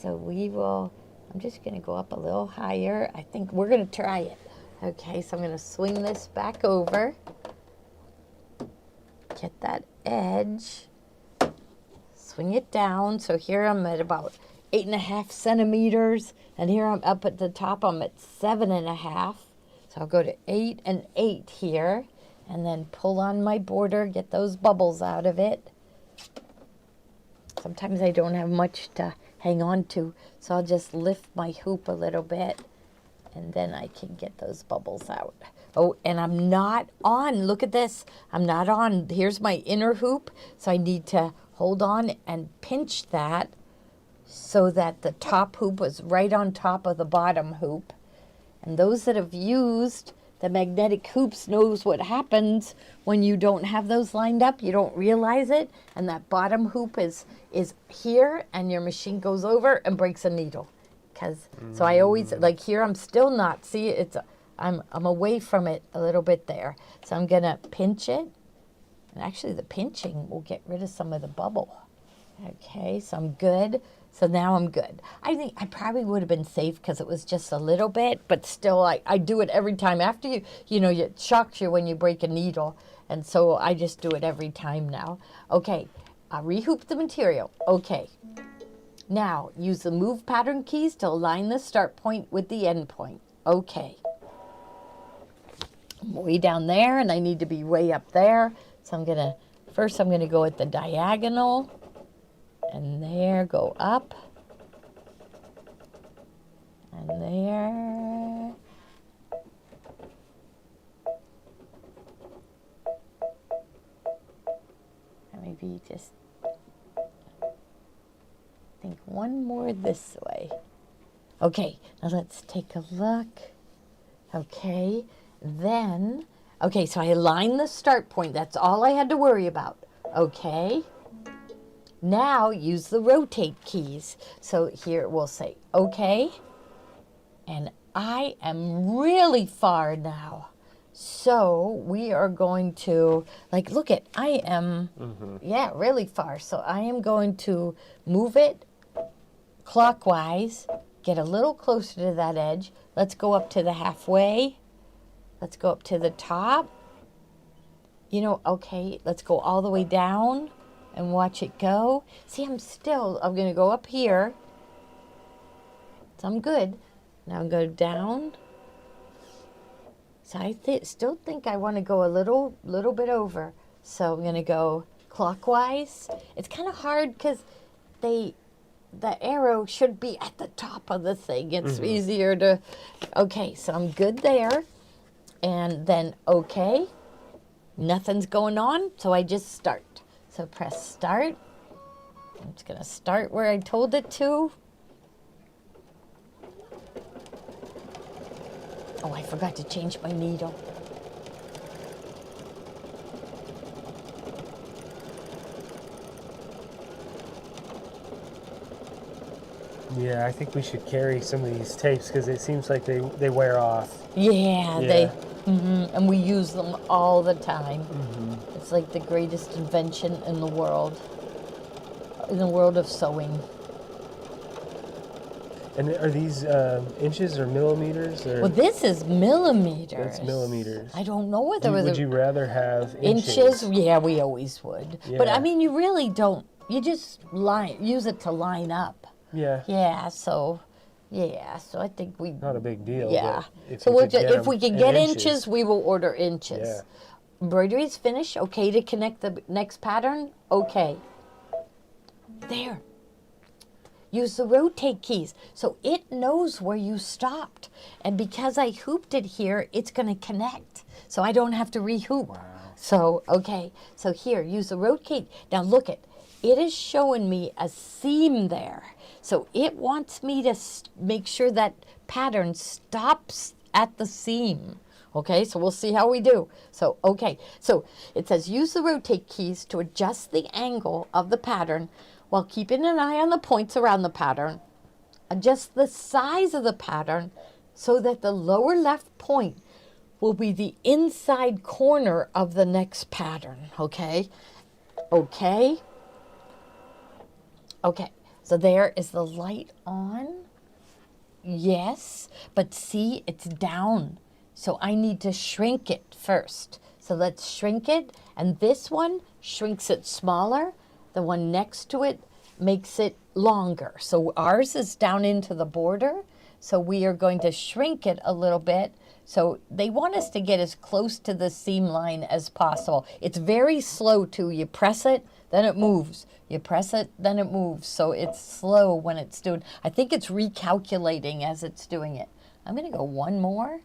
So I'm just going to go up a little higher. I think we're going to try it. Okay, so I'm going to swing this back over. Get that edge. Swing it down. So here I'm at about 8.5 centimeters. And here I'm up at the top, I'm at 7.5. So I'll go to 8 and 8 here, and then pull on my border, get those bubbles out of it. Sometimes I don't have much to hang on to, so I'll just lift my hoop a little bit, and then I can get those bubbles out. Oh, and I'm not on, look at this, I'm not on, here's my inner hoop, so I need to hold on and pinch that so that the top hoop was right on top of the bottom hoop. And those that have used the magnetic hoops knows what happens when you don't have those lined up. You don't realize it, and that bottom hoop is here, and your machine goes over and breaks a needle. So I always, like here, I'm still not, see, I'm away from it a little bit there. So I'm gonna pinch it, and actually the pinching will get rid of some of the bubble. Okay, so I'm good. So now I'm good. I think I probably would have been safe because it was just a little bit, but still I do it every time. After it shocks you when you break a needle. And so I just do it every time now. Okay, I rehoop the material. Okay, now use the move pattern keys to align the start point with the end point. Okay. I'm way down there and I need to be way up there. So first I'm gonna go at the diagonal. And there, go up. And there. And maybe just think one more this way. Okay, now let's take a look. Okay, then, okay, so I aligned the start point. That's all I had to worry about. Okay. Now use the rotate keys. So here we'll say, okay, and I am really far now. So we are going to, like, look at, I am, yeah, really far. So I am going to move it clockwise, get a little closer to that edge. Let's go up to the halfway. Let's go up to the top. Okay, let's go all the way down. And watch it go. See, I'm going to go up here. So I'm good. Now I'm going to go down. So I still think I want to go a little bit over. So I'm going to go clockwise. It's kind of hard because the arrow should be at the top of the thing. It's easier to, okay, so I'm good there. And then, okay, nothing's going on, so I just start. So press start. I'm just going to start where I told it to. Oh, I forgot to change my needle. Yeah, I think we should carry some of these tapes because it seems like they wear off. Yeah. And we use them all the time. It's like the greatest invention in the world of sewing. And are these inches or millimeters? Or? Well, this is millimeters. It's millimeters. I don't know whether would you rather have inches? Yeah, we always would. Yeah. But I mean, you really don't. You just use it to line up. Yeah. Yeah. So I think we. Not a big deal. Yeah. If so if we can get inches, we will order inches. Yeah. Embroidery is finished. Okay, to connect the next pattern. Okay. There. Use the rotate keys so it knows where you stopped. And because I hooped it here, it's going to connect. So I don't have to rehoop. Wow. So, okay. So here, use the rotate. Now look it is showing me a seam there. So it wants me to make sure that pattern stops at the seam. Okay, so we'll see how we do. So, okay. So it says use the rotate keys to adjust the angle of the pattern while keeping an eye on the points around the pattern. Adjust the size of the pattern so that the lower left point will be the inside corner of the next pattern, okay? Okay? Okay, so there is the light on. Yes, but see, it's down. So I need to shrink it first. So let's shrink it, and this one shrinks it smaller. The one next to it makes it longer. So ours is down into the border, so we are going to shrink it a little bit. So they want us to get as close to the seam line as possible. It's very slow too. You press it, then it moves. You press it, then it moves. So it's slow when it's doing. I think it's recalculating as it's doing it. I'm going to go one more.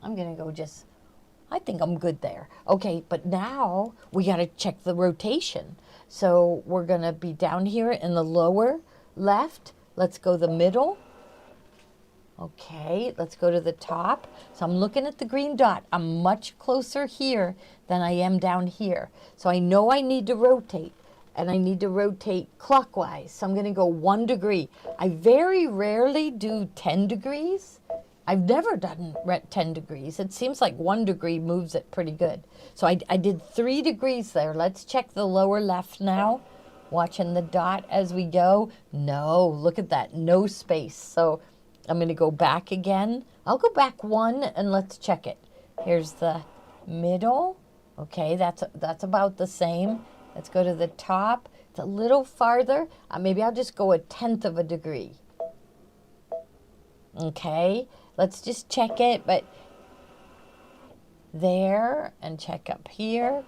I'm going to go just, I think I'm good there. Okay, but now we got to check the rotation. So we're going to be down here in the lower left. Let's go the middle. Okay, let's go to the top. So I'm looking at the green dot. I'm much closer here than I am down here. So I know I need to rotate, and I need to rotate clockwise. So I'm going to go 1 degree. I very rarely do 10 degrees. I've never done 10 degrees. It seems like 1 degree moves it pretty good. So I did 3 degrees there. Let's check the lower left now. Watching the dot as we go. No, look at that, no space. So I'm going to go back again. I'll go back 1 and let's check it. Here's the middle. Okay, that's about the same. Let's go to the top. It's a little farther. Maybe I'll just go 1/10 of a degree. Okay, let's just check it. But there, and check up here.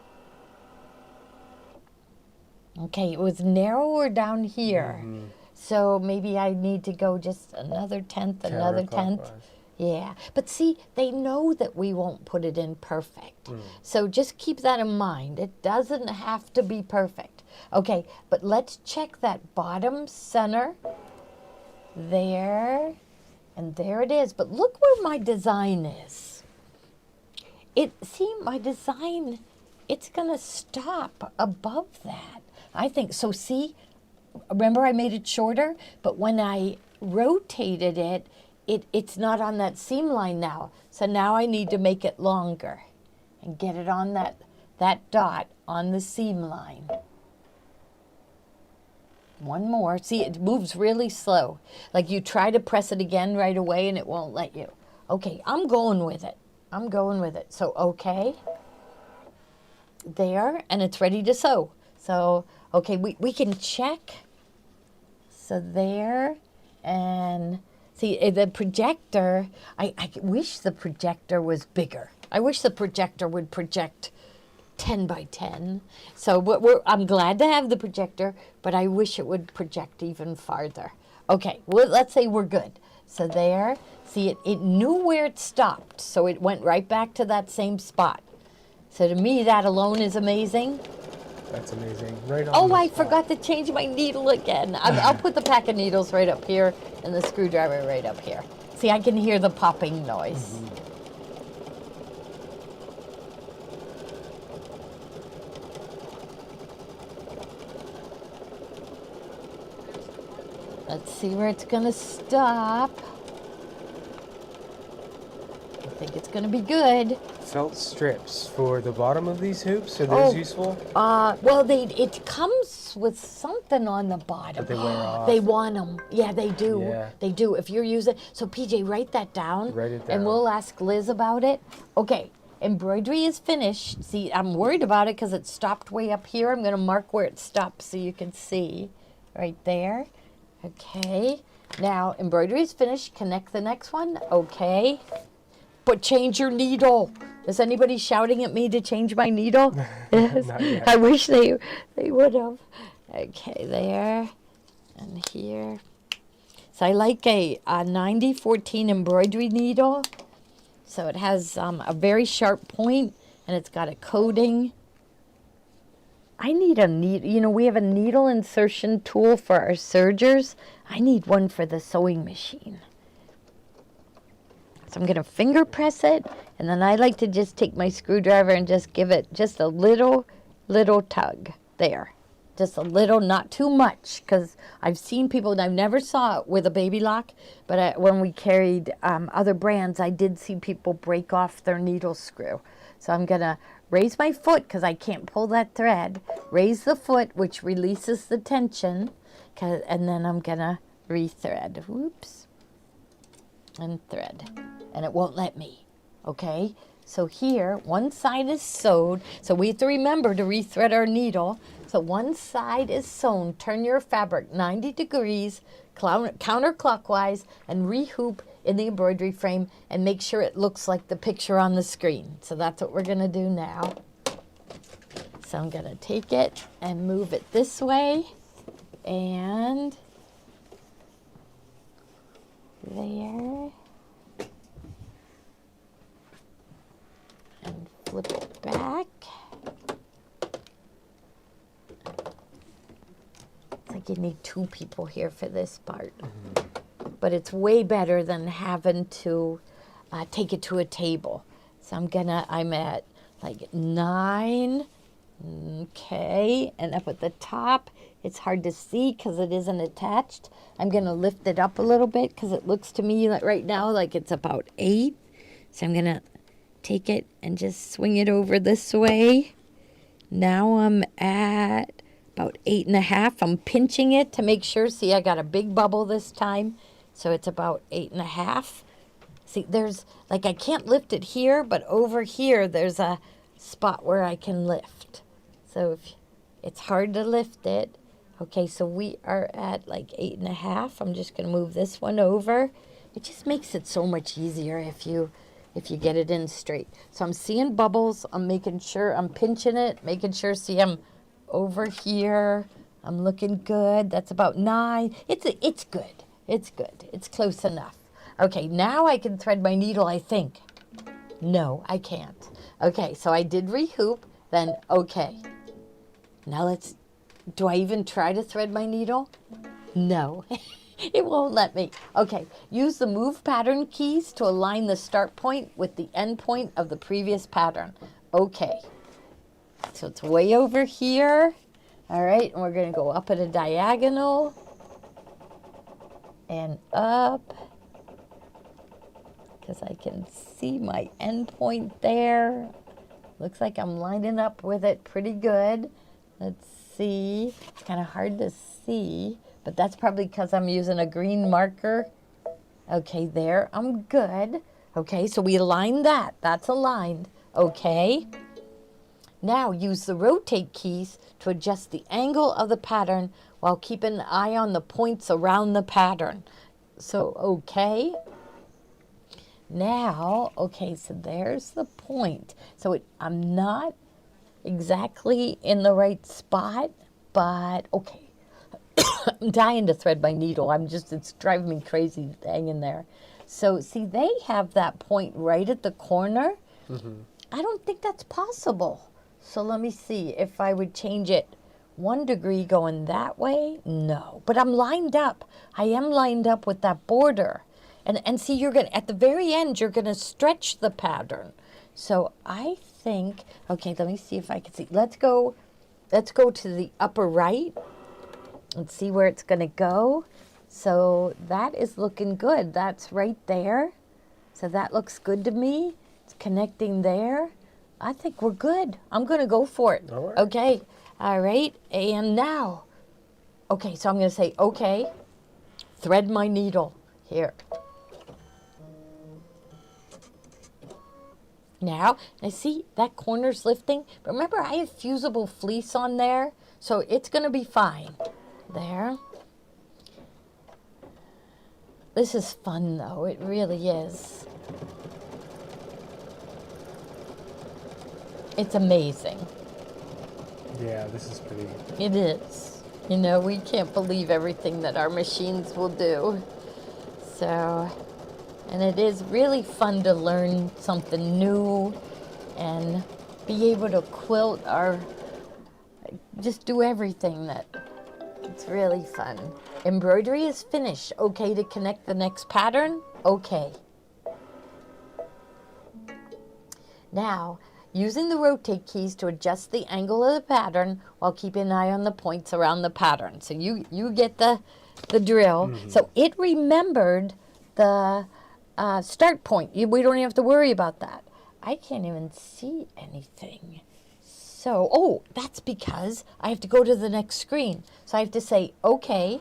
Okay, it was narrower down here. Mm-hmm. So maybe I need to go just another 1/10, another 1/10. Yeah, but see, they know that we won't put it in perfect. So just keep that in mind. It doesn't have to be perfect. Okay, but let's check that bottom center. There, and there it is. But look where my design is. See, my design, it's going to stop above that. I think, so see, remember I made it shorter, but when I rotated it, it's not on that seam line now. So now I need to make it longer and get it on that dot on the seam line. One more. See, it moves really slow. Like you try to press it again right away and it won't let you. Okay, I'm going with it. I'm going with it. So, okay. There, and it's ready to sew. So, okay, we can check. So there, and see, the projector, I wish the projector was bigger. I wish the projector would project 10 by 10. So I'm glad to have the projector, but I wish it would project even farther. Okay, well, let's say we're good. So there, see, it knew where it stopped, so it went right back to that same spot. So to me, that alone is amazing. That's amazing. Right on. Oh, I forgot to change my needle again. I'll put the pack of needles right up here and the screwdriver right up here. See, I can hear the popping noise. Mm-hmm. Let's see where it's going to stop. I think it's going to be good. Felt strips for the bottom of these hoops? Are those useful? Well, it comes with something on the bottom. But they wear off. They want them. Yeah, they do. Yeah. They do. If you're using, so PJ, write that down. Write it down. And we'll ask Liz about it. Okay, embroidery is finished. See, I'm worried about it because it stopped way up here. I'm going to mark where it stopped so you can see right there. Okay. Now, embroidery is finished. Connect the next one. Okay. But change your needle. Is anybody shouting at me to change my needle? Yes. Not yet. I wish they would have. Okay, there and here. So I like a 9014 embroidery needle. So it has a very sharp point and it's got a coating. I need a needle. You know, we have a needle insertion tool for our sergers. I need one for the sewing machine. So I'm going to finger press it, and then I like to just take my screwdriver and just give it just a little tug. There. just a little, not too much, because I've seen people, and I've never saw it with a baby lock, but when we carried other brands, I did see people break off their needle screw. So I'm going to raise my foot, because I can't pull that thread, raise the foot, which releases the tension, and then I'm going to rethread. Whoops. And thread. And it won't let me. Okay? So here, one side is sewed. So we have to remember to rethread our needle. So one side is sewn. Turn your fabric 90 degrees, counterclockwise, and rehoop in the embroidery frame and make sure it looks like the picture on the screen. So that's what we're going to do now. So I'm going to take it and move it this way. And there. And flip it back. It's like you need two people here for this part. But it's way better than having to take it to a table. So I'm at like 9. Okay, and up at the top, it's hard to see because it isn't attached. I'm gonna lift it up a little bit because it looks to me like right now like it's about 8. So I'm gonna take it and just swing it over this way. Now I'm at about 8.5. I'm pinching it to make sure. See, I got a big bubble this time. So it's about 8.5. See, there's, like I can't lift it here, but over here there's a spot where I can lift. So if it's hard to lift it. Okay, so we are at like 8.5. I'm just gonna move this one over. It just makes it so much easier if you get it in straight. So I'm seeing bubbles. I'm making sure I'm pinching it, making sure, see, I'm over here. I'm looking good. That's about 9. It's good. It's good. It's close enough. Okay, now I can thread my needle, I think. No, I can't. Okay, so I did rehoop, then okay. Now do I even try to thread my needle? No. It won't let me. Okay, use the move pattern keys to align the start point with the end point of the previous pattern. Okay, so it's way over here. All right, and we're going to go up at a diagonal and up because I can see my end point there. Looks like I'm lining up with it pretty good. Let's see. It's kind of hard to see. But that's probably because I'm using a green marker. Okay, there, I'm good. Okay, so we aligned that. That's aligned. Okay. Now use the rotate keys to adjust the angle of the pattern while keeping an eye on the points around the pattern. So, okay. Now, okay, so there's the point. So I'm not exactly in the right spot, but okay. I'm dying to thread my needle. It's driving me crazy hanging there. So see, they have that point right at the corner. I don't think that's possible. So let me see if I would change it 1 degree going that way. No, but I'm lined up. I am lined up with that border. And see, at the very end, you're gonna stretch the pattern. So I think, okay, let me see if I can see. Let's go to the upper right. Let's see where it's going to go. So that is looking good. That's right there. So that looks good to me. It's connecting there. I think we're good. I'm going to go for it. All right. Okay. All right. And now, okay, so I'm going to say, okay, thread my needle here. Now, I see that corner's lifting. But remember, I have fusible fleece on there, so it's going to be fine. There. This is fun, though. It really is. It's amazing. Yeah, this is pretty. It is. You know, we can't believe everything that our machines will do. So, and it is really fun to learn something new and be able to quilt or just do everything that. It's really fun. Embroidery is finished. Okay to connect the next pattern? Okay. Now, using the rotate keys to adjust the angle of the pattern while keeping an eye on the points around the pattern. So you get the drill. So it remembered the start point. We don't even have to worry about that. I can't even see anything. So, oh, that's because I have to go to the next screen. So I have to say, okay,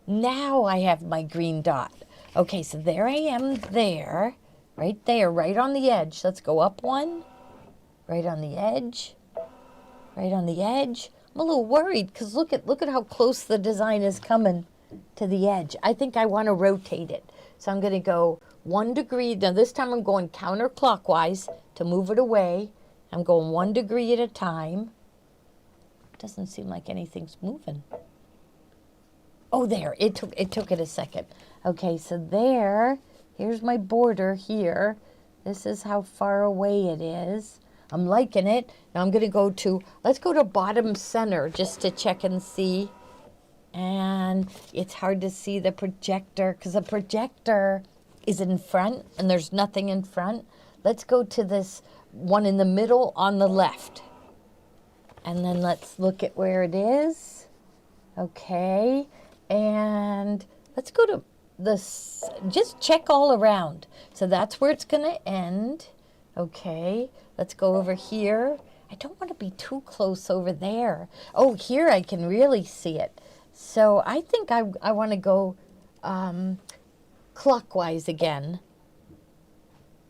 now I have my green dot. Okay, so there I am there, right on the edge. Let's go up one, right on the edge, right on the edge. I'm a little worried because look at how close the design is coming to the edge. I think I want to rotate it. So I'm going to go 1 degree. Now this time I'm going counterclockwise to move it away. I'm going 1 degree at a time. Doesn't seem like anything's moving. Oh, there. It took it a second. Okay, so here's my border here. This is how far away it is. I'm liking it. Now I'm going to let's go to bottom center just to check and see. And it's hard to see the projector because the projector is in front and there's nothing in front. Let's go to this one in the middle on the left. And then let's look at where it is. Okay. And let's go to this, just check all around. So that's where it's going to end. Okay. Let's go over here. I don't want to be too close over there. Oh, here I can really see it. So I think I want to go clockwise again.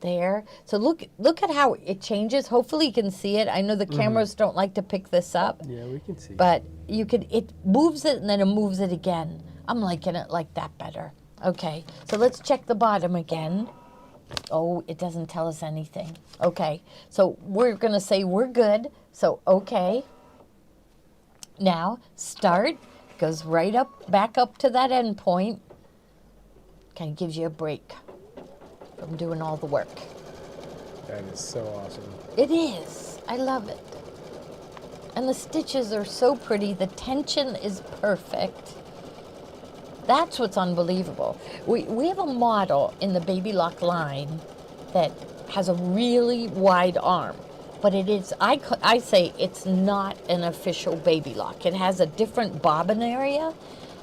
There. So look at how it changes. Hopefully you can see it. I know the cameras don't like to pick this up. Yeah, we can see. But it moves it and then it moves it again. I'm liking it like that better. Okay. So let's check the bottom again. Oh, it doesn't tell us anything. Okay. So we're going to say we're good. So okay. Now start. Goes right up, back up to that end point. Kind of gives you a break from doing all the work. That is so awesome. It is. I love it. And the stitches are so pretty. The tension is perfect. That's what's unbelievable. We have a model in the Baby Lock line that has a really wide arm. But it is, I say it's not an official Baby Lock. It has a different bobbin area,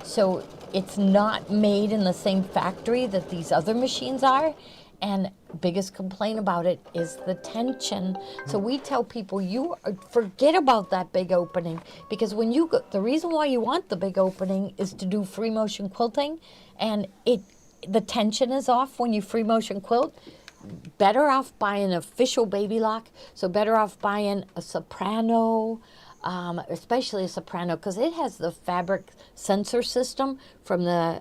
so it's not made in the same factory that these other machines are. And biggest complaint about it is the tension. So we tell people, you forget about that big opening, because when you go, the reason why you want the big opening is to do free motion quilting, and the tension is off when you free motion quilt. Better off buying an official Baby Lock. So better off buying a soprano, especially a soprano, because it has the fabric sensor system from the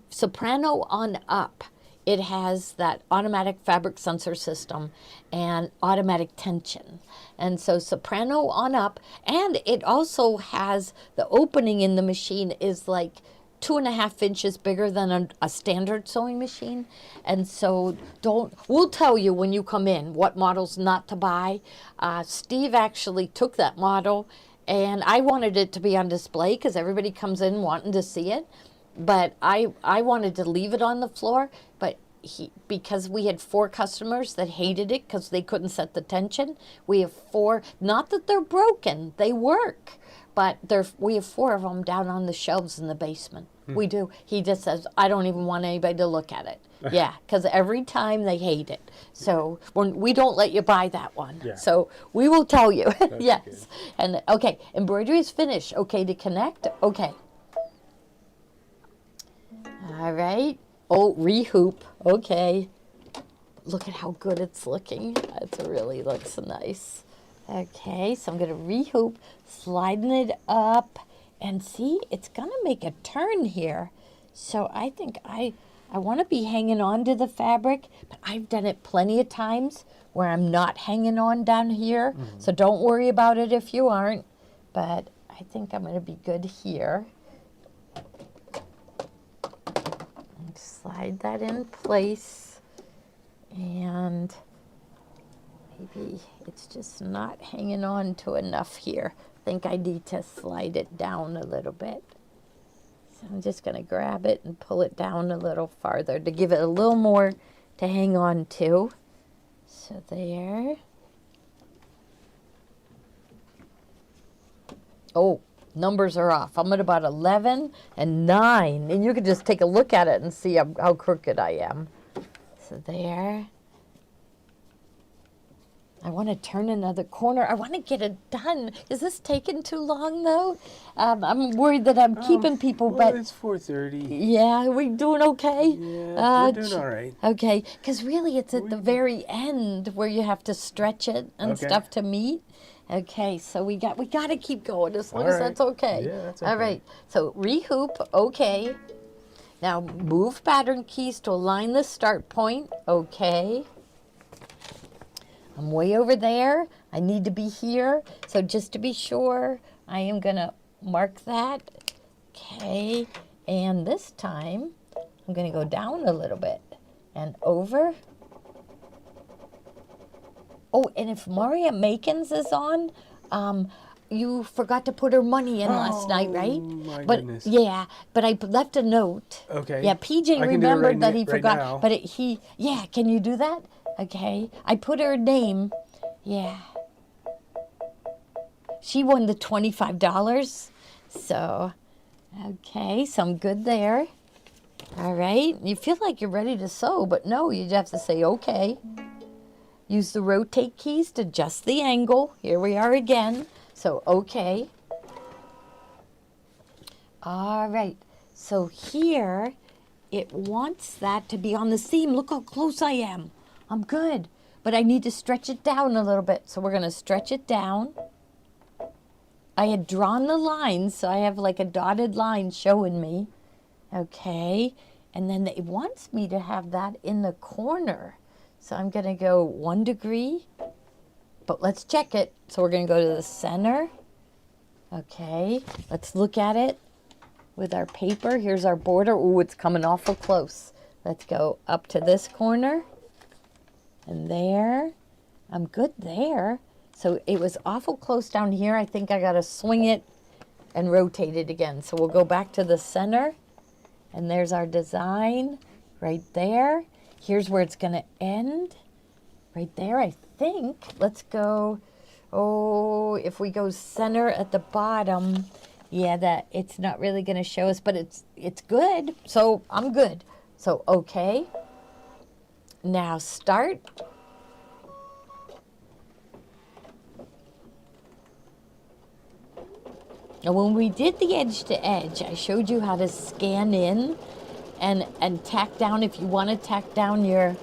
soprano on up. It has that automatic fabric sensor system and automatic tension. And so soprano on up, and it also has the opening in the machine is like 2.5 inches bigger than a standard sewing machine. And so we'll tell you when you come in what models not to buy. Steve actually took that model, and I wanted it to be on display because everybody comes in wanting to see it. But I wanted to leave it on the floor, but because we had 4 customers that hated it because they couldn't set the tension. We have 4, not that they're broken, they work. But we have 4 of them down on the shelves in the basement. We do. He just says, I don't even want anybody to look at it. Yeah, because every time they hate it. So we don't let you buy that one. Yeah. So we will tell you. Yes. Good. And okay, embroidery is finished. Okay, to connect. Okay. All right. Oh, rehoop. Okay. Look at how good it's looking. It really looks nice. Okay, so I'm going to rehoop, sliding it up, and see, it's going to make a turn here. So I think I want to be hanging on to the fabric, but I've done it plenty of times where I'm not hanging on down here. So don't worry about it if you aren't, but I think I'm going to be good here. And slide that in place, and maybe it's just not hanging on to enough here. I think I need to slide it down a little bit. So I'm just going to grab it and pull it down a little farther to give it a little more to hang on to. So there. Oh, numbers are off. I'm at about 11 and 9. And you can just take a look at it and see how crooked I am. So there. I want to turn another corner. I want to get it done. Is this taking too long, though? I'm worried that I'm keeping people, well, but... it's 4:30. Yeah, are we doing okay? Yeah, we're doing all right. Okay, because really it's at the very end where you have to stretch it and Okay. stuff to meet. Okay, so we got to keep going as long All as right. that's okay. Yeah, that's All okay. right, so rehoop, okay. Now move pattern keys to align the start point, okay. I'm way over there. I need to be here. So just to be sure, I am going to mark that. Okay, and this time I'm going to go down a little bit and over. Oh, and if Maria Makins is on, you forgot to put her money in last night, right? My But goodness. yeah, but I left a note. Okay. Yeah, PJ I can do it remembered right that he right forgot, now. but yeah, can you do that? Okay, I put her name. Yeah. She won the $25. So, okay, so I'm good there. All right, you feel like you're ready to sew, but no, you just have to say okay. Use the rotate keys to adjust the angle. Here we are again. So, okay. All right, so here it wants that to be on the seam. Look how close I am. I'm good, but I need to stretch it down a little bit. So we're going to stretch it down. I had drawn the lines, so I have like a dotted line showing me. Okay, and then it wants me to have that in the corner. So I'm going to go 1 degree, but let's check it. So we're going to go to the center. Okay, let's look at it with our paper. Here's our border. Ooh, it's coming awful close. Let's go up to this corner. And there. I'm good there. So it was awful close down here. I think I got to swing it and rotate it again. So we'll go back to the center. And there's our design right there. Here's where it's going to end. Right there, I think. Let's go. Oh, if we go center at the bottom, yeah, that it's not really going to show us, but it's good. So I'm good. So okay. Now start. Now when we did the edge to edge, I showed you how to scan in and tack down if you want to tack down your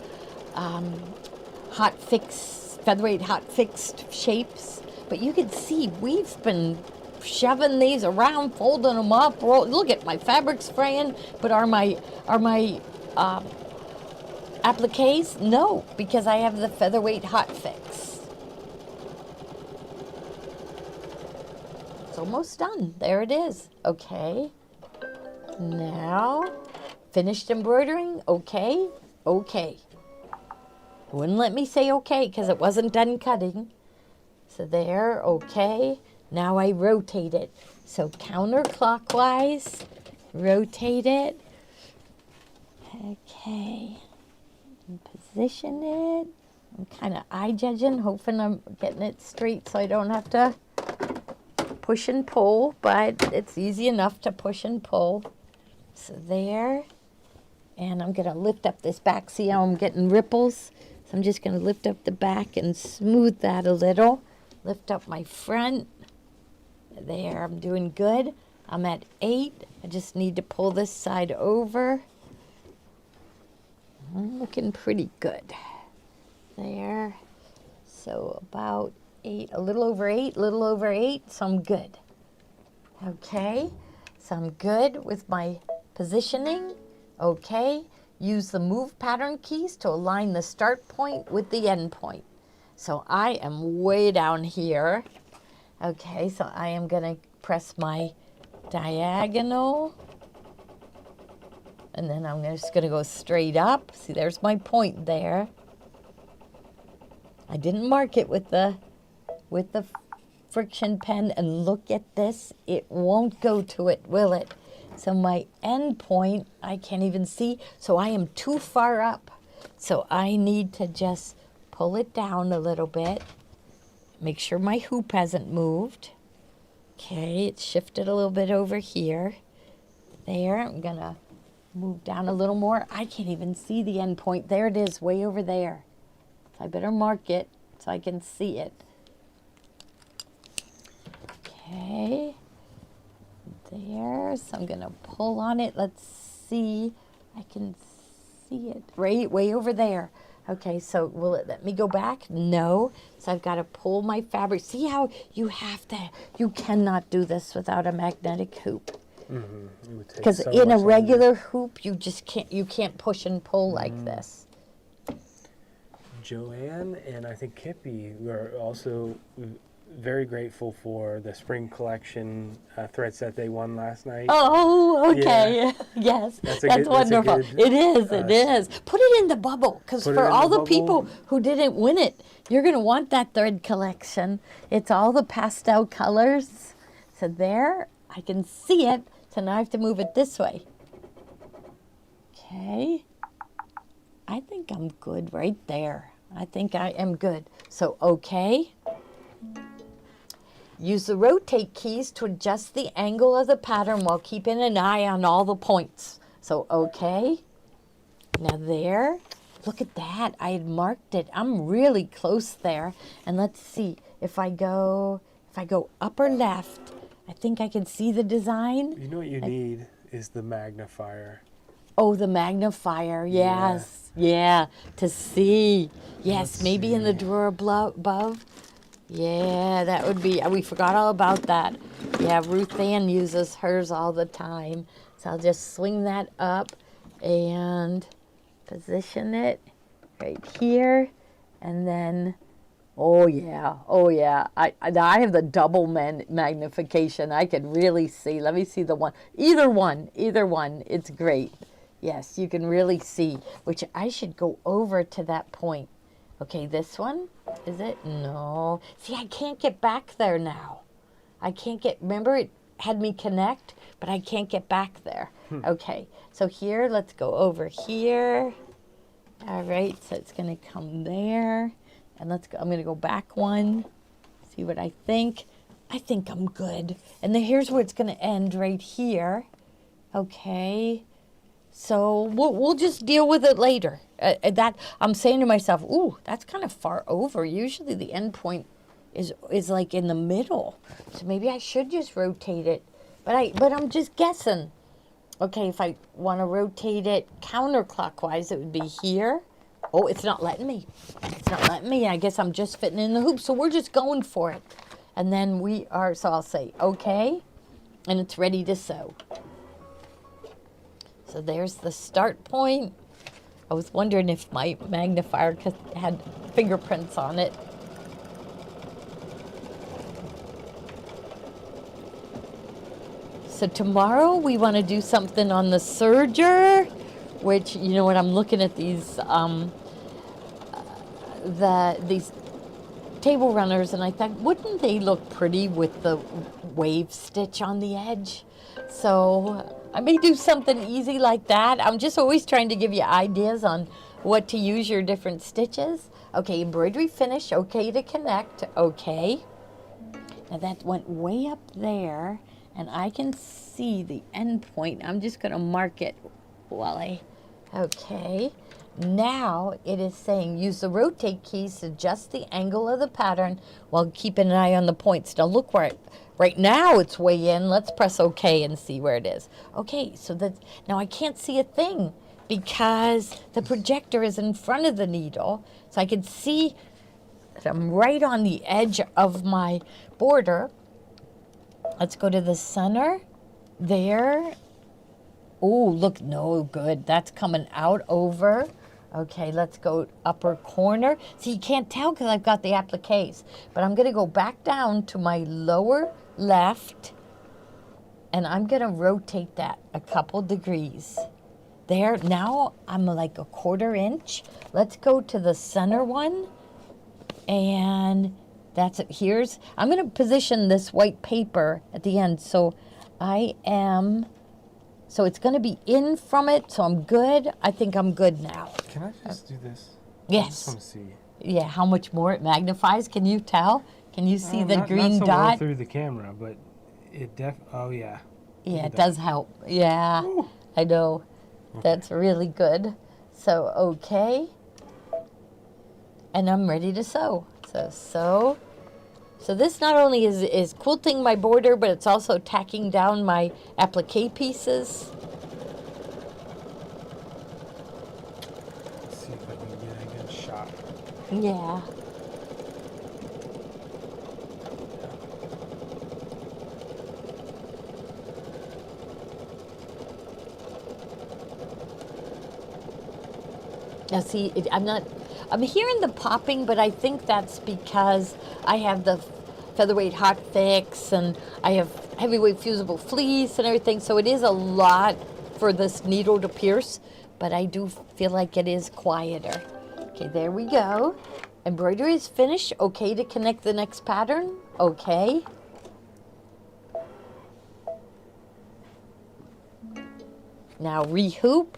featherweight hot fixed shapes. But you can see we've been shoving these around, folding them up. Look at my fabric's fraying, but are my appliques? No, because I have the featherweight hot fix. It's almost done. There it is. Okay. Now, finished embroidering. Okay. Okay. Wouldn't let me say okay because it wasn't done cutting. So there. Okay. Now I rotate it. So counterclockwise. Rotate it. Okay. And position it. I'm kind of eye judging, hoping I'm getting it straight so I don't have to push and pull, but it's easy enough to push and pull. So there. And I'm going to lift up this back. See how I'm getting ripples? So I'm just going to lift up the back and smooth that a little. Lift up my front. There, I'm doing good. I'm at 8. I just need to pull this side over. I'm looking pretty good. There. So about 8, a little over 8, so I'm good. Okay, so I'm good with my positioning. Okay, use the move pattern keys to align the start point with the end point. So I am way down here. Okay, so I am going to press my diagonal. And then I'm just going to go straight up. See, there's my point there. I didn't mark it with the friction pen, and look at this. It won't go to it, will it? So my end point, I can't even see. So I am too far up. So I need to just pull it down a little bit. Make sure my hoop hasn't moved. Okay, it's shifted a little bit over here. There, I'm gonna move down a little more. I can't even see the end point. There it is, way over there. So I better mark it so I can see it. Okay, there, so I'm gonna pull on it. Let's see, I can see it right way over there. Okay, so will it let me go back? No, so I've got to pull my fabric. See how you have to, you cannot do this without a magnetic hoop. Because So in a much regular hoop, you just can't, you can't push and pull like this. Joanne and I think Kippy were also very grateful for the spring collection thread set they won last night. Oh, okay. Yeah. Yes, That's that's wonderful. good, It is, it is. Put it in the bubble, because Put it for in all the the people bubble. who didn't win it, you're going to want that thread collection. It's all the pastel colors. So there, I can see it. So now I have to move it this way. Okay. I think I'm good right there. I think I am good. So, okay. Use the rotate keys to adjust the angle of the pattern while keeping an eye on all the points. So, okay. Now there, look at that. I had marked it. I'm really close there. And let's see, if I go up or left, I think I can see the design. You know what you need is the magnifier. Oh, the magnifier, yes. Yeah, to see. Yes, Let's maybe in the see. drawer above. Yeah, that would be, we forgot all about that. Yeah, Ruth Ann uses hers all the time. So I'll just swing that up and position it right here. And then, oh yeah. I have the double magnification. I can really see. Let me see the one. Either one. It's great. Yes, you can really see, which I should go over to that point. Okay, this one, is it? No. See, I can't get back there now. I can't get, remember it had me connect, but I can't get back there. Okay, so here, let's go over here. All right, so it's gonna come there. And let's go, I'm gonna go back one, see what I think. I think I'm good. And then here's where it's gonna end, right here. Okay. So we'll just deal with it later. That I'm saying to myself, ooh, that's kind of far over. Usually the end point is like in the middle. So maybe I should just rotate it. But I'm just guessing. Okay, if I want to rotate it counterclockwise, it would be here. Oh, it's not letting me. It's not letting me. I guess I'm just fitting in the hoop. So we're just going for it. And then so I'll say, okay, and it's ready to sew. So there's the start point. I was wondering if my magnifier had fingerprints on it. So tomorrow we want to do something on the serger, which, you know what, I'm looking at these these table runners, and I thought, wouldn't they look pretty with the wave stitch on the edge? So I may do something easy like that. I'm just always trying to give you ideas on what to use your different stitches. Okay, embroidery finish, okay to connect, okay. Now that went way up there, and I can see the end point. I'm just gonna mark it while okay. Now it is saying use the rotate keys to adjust the angle of the pattern while keeping an eye on the points. Now look where right now it's way in. Let's press OK and see where it is. Okay, so now I can't see a thing because the projector is in front of the needle. So I can see that I'm right on the edge of my border. Let's go to the center. There. Oh, look, no, good. That's coming out over. Okay, let's go upper corner. See, you can't tell because I've got the appliques. But I'm going to go back down to my lower left, and I'm going to rotate that a couple degrees. There, now I'm like a 1/4 inch. Let's go to the center one, and that's it. I'm going to position this white paper at the end, so so it's going to be in from it, so I'm good. I think I'm good now. Can I just do this? Yes. I just want to see. Yeah, how much more it magnifies. Can you tell? Can you see the not green so dot? well through the camera, but Oh yeah. Yeah, it does help. Yeah, Ooh. I know. That's really good. So, okay. And I'm ready to sew. So this not only is quilting my border, but it's also tacking down my applique pieces. Let's see if I can get a good shot. Yeah. Now see, I'm hearing the popping, but I think that's because I have the featherweight hot fix and I have heavyweight fusible fleece and everything, so it is a lot for this needle to pierce, but I do feel like it is quieter. Okay, there we go. Embroidery is finished. Okay to connect the next pattern. Okay. Now rehoop.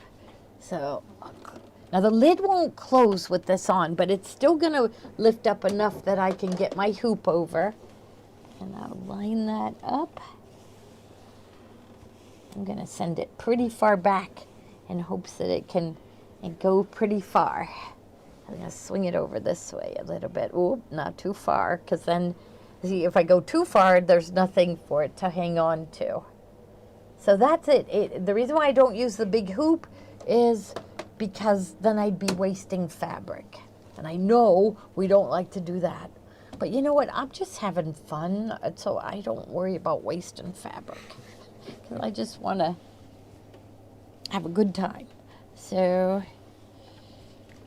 So now the lid won't close with this on, but it's still going to lift up enough that I can get my hoop over. And I'll line that up. I'm going to send it pretty far back in hopes that it can go pretty far. I'm going to swing it over this way a little bit. Ooh, not too far, because then, see, if I go too far, there's nothing for it to hang on to. So that's it. The reason why I don't use the big hoop is because then I'd be wasting fabric. And I know we don't like to do that. But you know what? I'm just having fun, so I don't worry about wasting fabric. Because I just want to have a good time. So,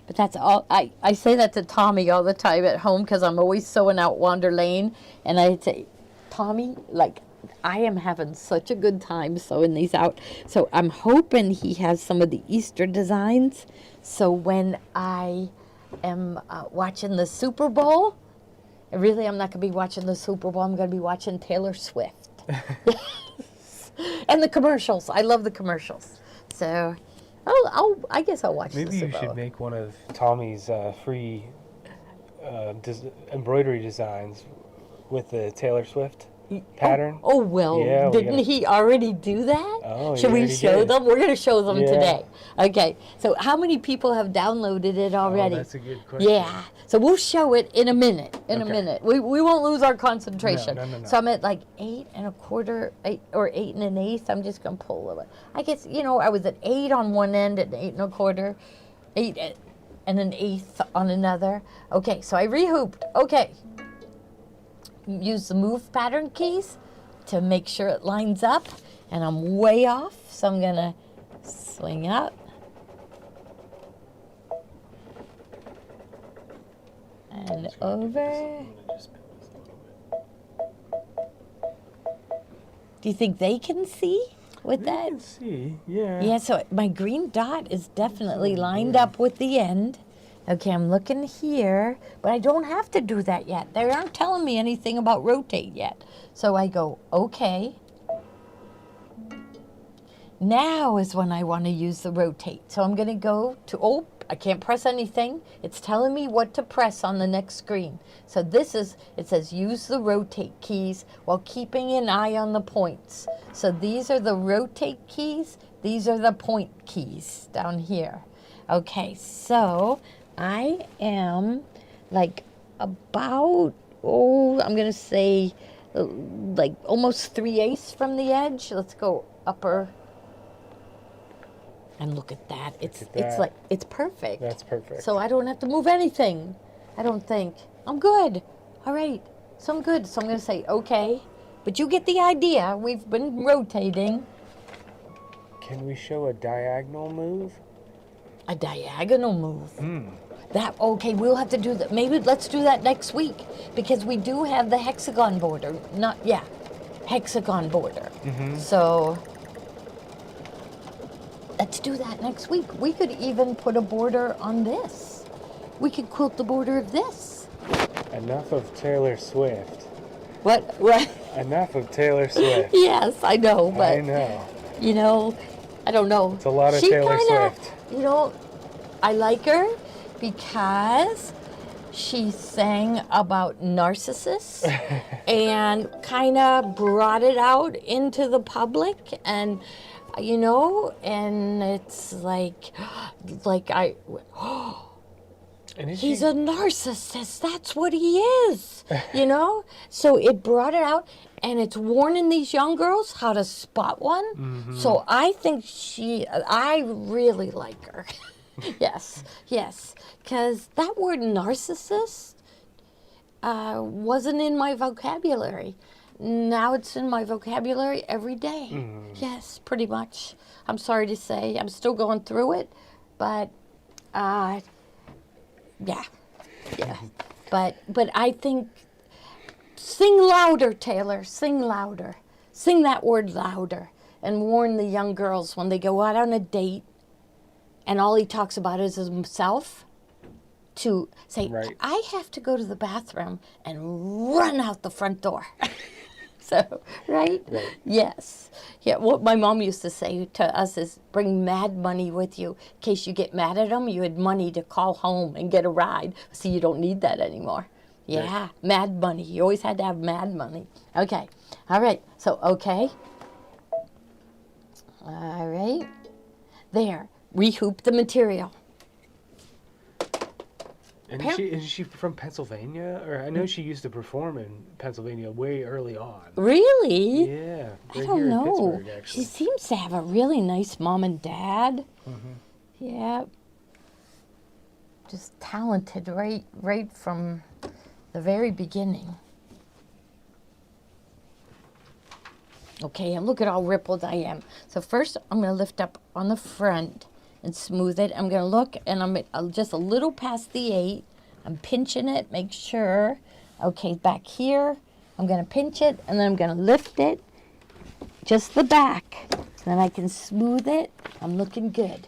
but that's all. I say that to Tommy all the time at home because I'm always sewing out Wander Lane. And I say, Tommy, like, I am having such a good time sewing these out. So I'm hoping he has some of the Easter designs. So when I am watching the Super Bowl, really I'm not going to be watching the Super Bowl. I'm going to be watching Taylor Swift. And the commercials. I love the commercials. So I guess I'll watch Maybe the Super Bowl. You should make one of Tommy's free embroidery designs with the Taylor Swift pattern. Oh well, yeah, didn't he already do that? Oh, Should we show them? We're going to show them Yeah. today. Okay, so how many people have downloaded it already? Oh, that's a good question. Yeah, so we'll show it in a minute. A Okay. minute. We won't lose our concentration. No. So I'm at like 8 1/4, 8 or 8 1/8. I'm just going to pull a little bit. I guess, I was at 8 on one end and 8 1/4, 8 and 1/8 on another. Okay, so I rehooped. Okay. Use the move pattern keys to make sure it lines up, and I'm way off, so I'm gonna swing up and over. Do you think they can see with that? You can see, yeah. Yeah, so my green dot is definitely lined up with the end. Okay, I'm looking here, but I don't have to do that yet. They aren't telling me anything about rotate yet. So I go, okay. Now is when I want to use the rotate. So I'm going to go to, I can't press anything. It's telling me what to press on the next screen. So it says use the rotate keys while keeping an eye on the points. So these are the rotate keys. These are the point keys down here. Okay, so I am like about, I'm going to say like almost 3/8 from the edge. Let's go upper. And look at that. It's like, it's perfect. That's perfect. So I don't have to move anything. I don't think. I'm good. All right. So I'm good. So I'm going to say, okay. But you get the idea. We've been rotating. Can we show a diagonal move? A diagonal move. Okay, we'll have to do that. Maybe let's do that next week because we do have the hexagon border. Hexagon border. So let's do that next week. We could even put a border on this. We could quilt the border of this. Enough of Taylor Swift. What? Enough of Taylor Swift. Yes, I know, but I know. I don't know. It's a lot of Taylor Swift. I like her because she sang about narcissists and kind of brought it out into the public, and and it's like I And is he's she, a narcissist. That's what he is, So it brought it out, and it's warning these young girls how to spot one. So I think I really like her. Yes, because that word narcissist wasn't in my vocabulary. Now it's in my vocabulary every day. Yes, pretty much. I'm sorry to say, I'm still going through it, but yeah. But I think, sing louder, Taylor, sing louder. Sing that word louder, and warn the young girls when they go out on a date and all he talks about is himself, to say, Right. I have to go to the bathroom, and run out the front door. So, right? Yes. Yeah, what my mom used to say to us is, bring mad money with you. In case you get mad at them, you had money to call home and get a ride. See, you don't need that anymore. Yeah, mad money. You always had to have mad money. Okay. All right. So, okay. All right. There. Rehoop the material. and is she from Pennsylvania? Or I know she used to perform in Pennsylvania way early on. Really? Yeah. I Right don't here in know. Pittsburgh, She actually. seems to have a really nice mom and dad. Yeah. Just talented right from the very beginning. Okay, and look at how rippled I am. So first I'm going to lift up on the front and smooth it. I'm going to look, and I'm just a little past the 8. I'm pinching it, make sure. Okay, back here, I'm going to pinch it, and then I'm going to lift it, just the back. Then I can smooth it. I'm looking good.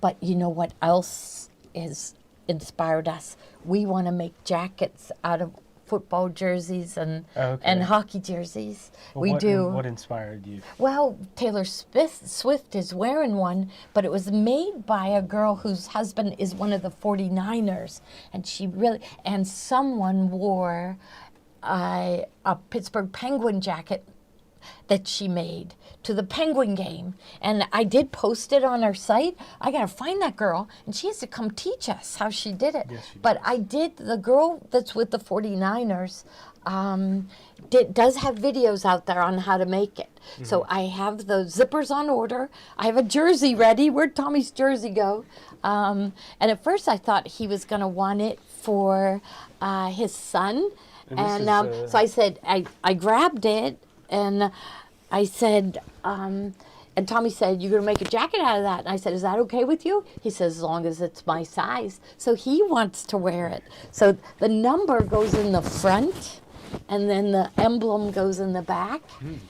But you know what else has inspired us? We want to make jackets out of football jerseys and hockey jerseys. Well, what inspired you? Well, Taylor Swift is wearing one, but it was made by a girl whose husband is one of the 49ers, and someone wore a Pittsburgh Penguin jacket that she made to the Penguin game. And I did post it on our site. I got to find that girl, and she has to come teach us how she did it. Yes, she But does. I did, the girl that's with the 49ers does have videos out there on how to make it. So I have the zippers on order. I have a jersey ready. Where'd Tommy's jersey go? And at first I thought he was going to want it for his son. And So I said, I grabbed it, and I said, and Tommy said, you're going to make a jacket out of that. And I said, is that okay with you? He says, as long as it's my size. So he wants to wear it. So the number goes in the front, and then the emblem goes in the back.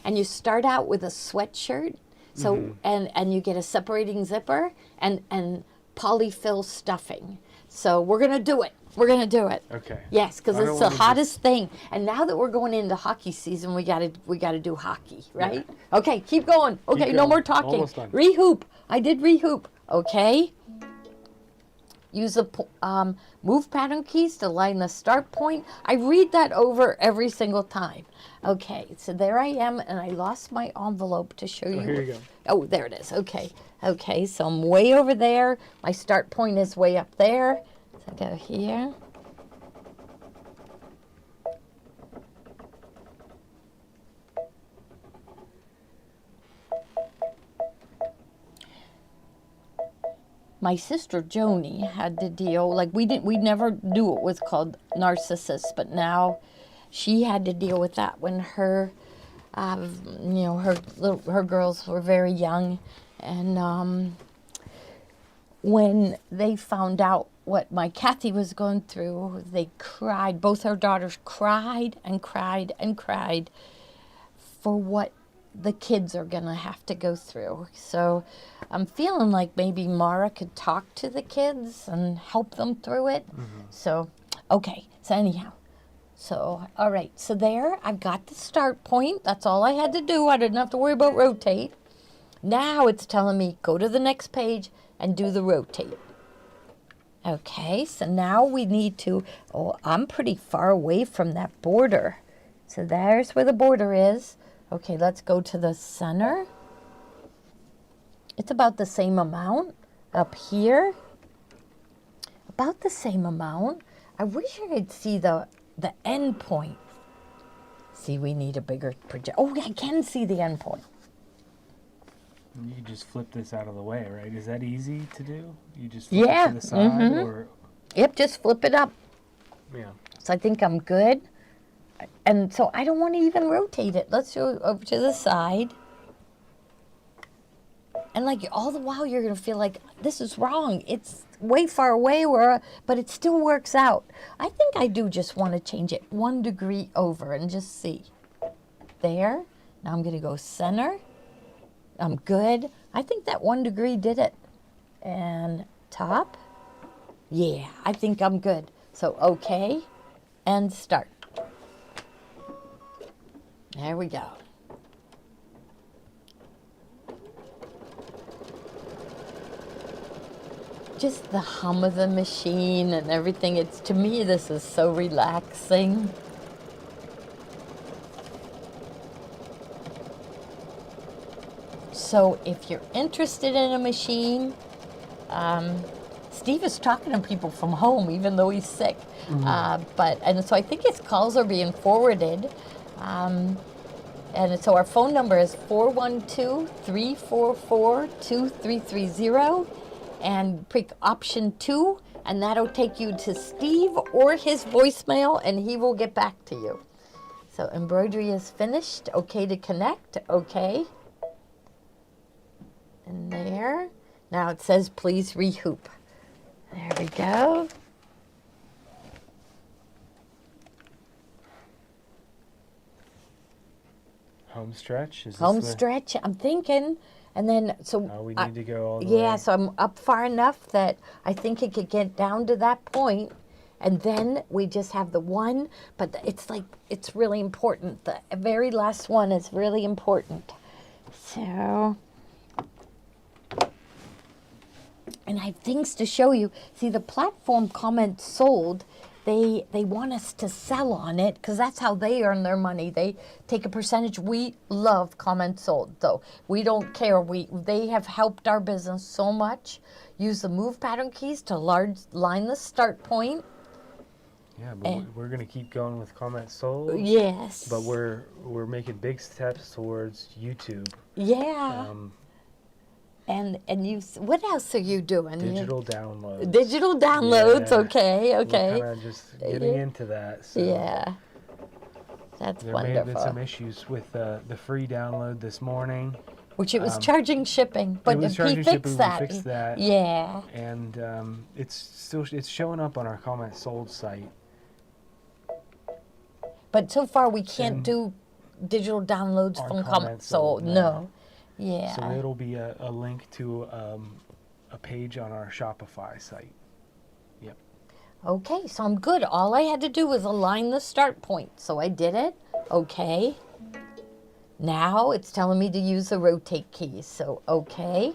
And you start out with a sweatshirt. So and you get a separating zipper and polyfill stuffing. So we're going to do it. We're going to do it. Okay. Yes, because I don't it's the wanna hottest thing. And now that we're going into hockey season, we got to do hockey, right? Okay, keep going. Okay, no going. more talking. Almost done. Rehoop. I did rehoop. Okay. Use the move pattern keys to line the start point. I read that over every single time. Okay, so there I am, and I lost my envelope to show you. Here you go. Oh, there it is. Okay. Okay, so I'm way over there. My start point is way up there. So go here. My sister Joni had to deal, like we never knew it was called narcissist, but now she had to deal with that when her, her girls were very young, and when they found out what my Kathy was going through, they cried. Both her daughters cried and cried and cried for what the kids are going to have to go through. So I'm feeling like maybe Mara could talk to the kids and help them through it. So, okay. So anyhow, so, all right. So there, I've got the start point. That's all I had to do. I didn't have to worry about rotate. Now it's telling me, go to the next page and do the rotate. Okay, so now we need to, oh, I'm pretty far away from that border. So there's where the border is. Okay, let's go to the center. It's about the same amount up here. About the same amount. I wish I could see the end point. See, we need a bigger project. Oh, I can see the end point. You just flip this out of the way, right? Is that easy to do? You just flip it to the side, or Yep, just flip it up. yeah. So I think I'm good. And so I don't want to even rotate it. Let's go over to the side. And like all the while you're going to feel like this is wrong. It's way far away, but it still works out. I think I do just want to change it 1 degree over and just see. There. Now I'm going to go center. I'm good. I think that 1 degree did it. And top. Yeah, I think I'm good. So okay, and start. There we go. Just the hum of the machine and everything. It's, to me, this is so relaxing. So if you're interested in a machine, Steve is talking to people from home, even though he's sick. And so I think his calls are being forwarded. And so our phone number is 412-344-2330, and pick option 2, and that'll take you to Steve or his voicemail, and he will get back to you. So embroidery is finished. Okay to connect. Okay. And there. Now it says please rehoop. There we go. Home stretch? Is this Home stretch, I'm thinking. And then, so. Oh, we need to go all the way. Yeah, so I'm up far enough that I think it could get down to that point. And then we just have the one, but it's like, it's really important. The very last one is really important. So. And I have things to show you. See, the platform comment sold, they want us to sell on it because that's how they earn their money. They take a percentage. We love comment sold, though. We don't care. They have helped our business so much. Use the move pattern keys to line the start point. Yeah, but we're going to keep going with comment sold. Yes. But we're making big steps towards YouTube. Yeah. And you, what else are you doing? Digital downloads. Digital downloads, Yeah. okay. We're kind of just getting into that. So Yeah, that's there wonderful. may have been some issues with the free download this morning. Which it was charging shipping, but it was he charging fixed shipping, that. we fixed that. Yeah. And it's showing up on our comment sold site. But so far we can't do digital downloads on from comment comment sold, sold. no. No. Yeah. So it'll be a link to a page on our Shopify site. Yep. Okay, so I'm good. All I had to do was align the start point. So I did it. Okay. Now it's telling me to use the rotate keys. So, okay.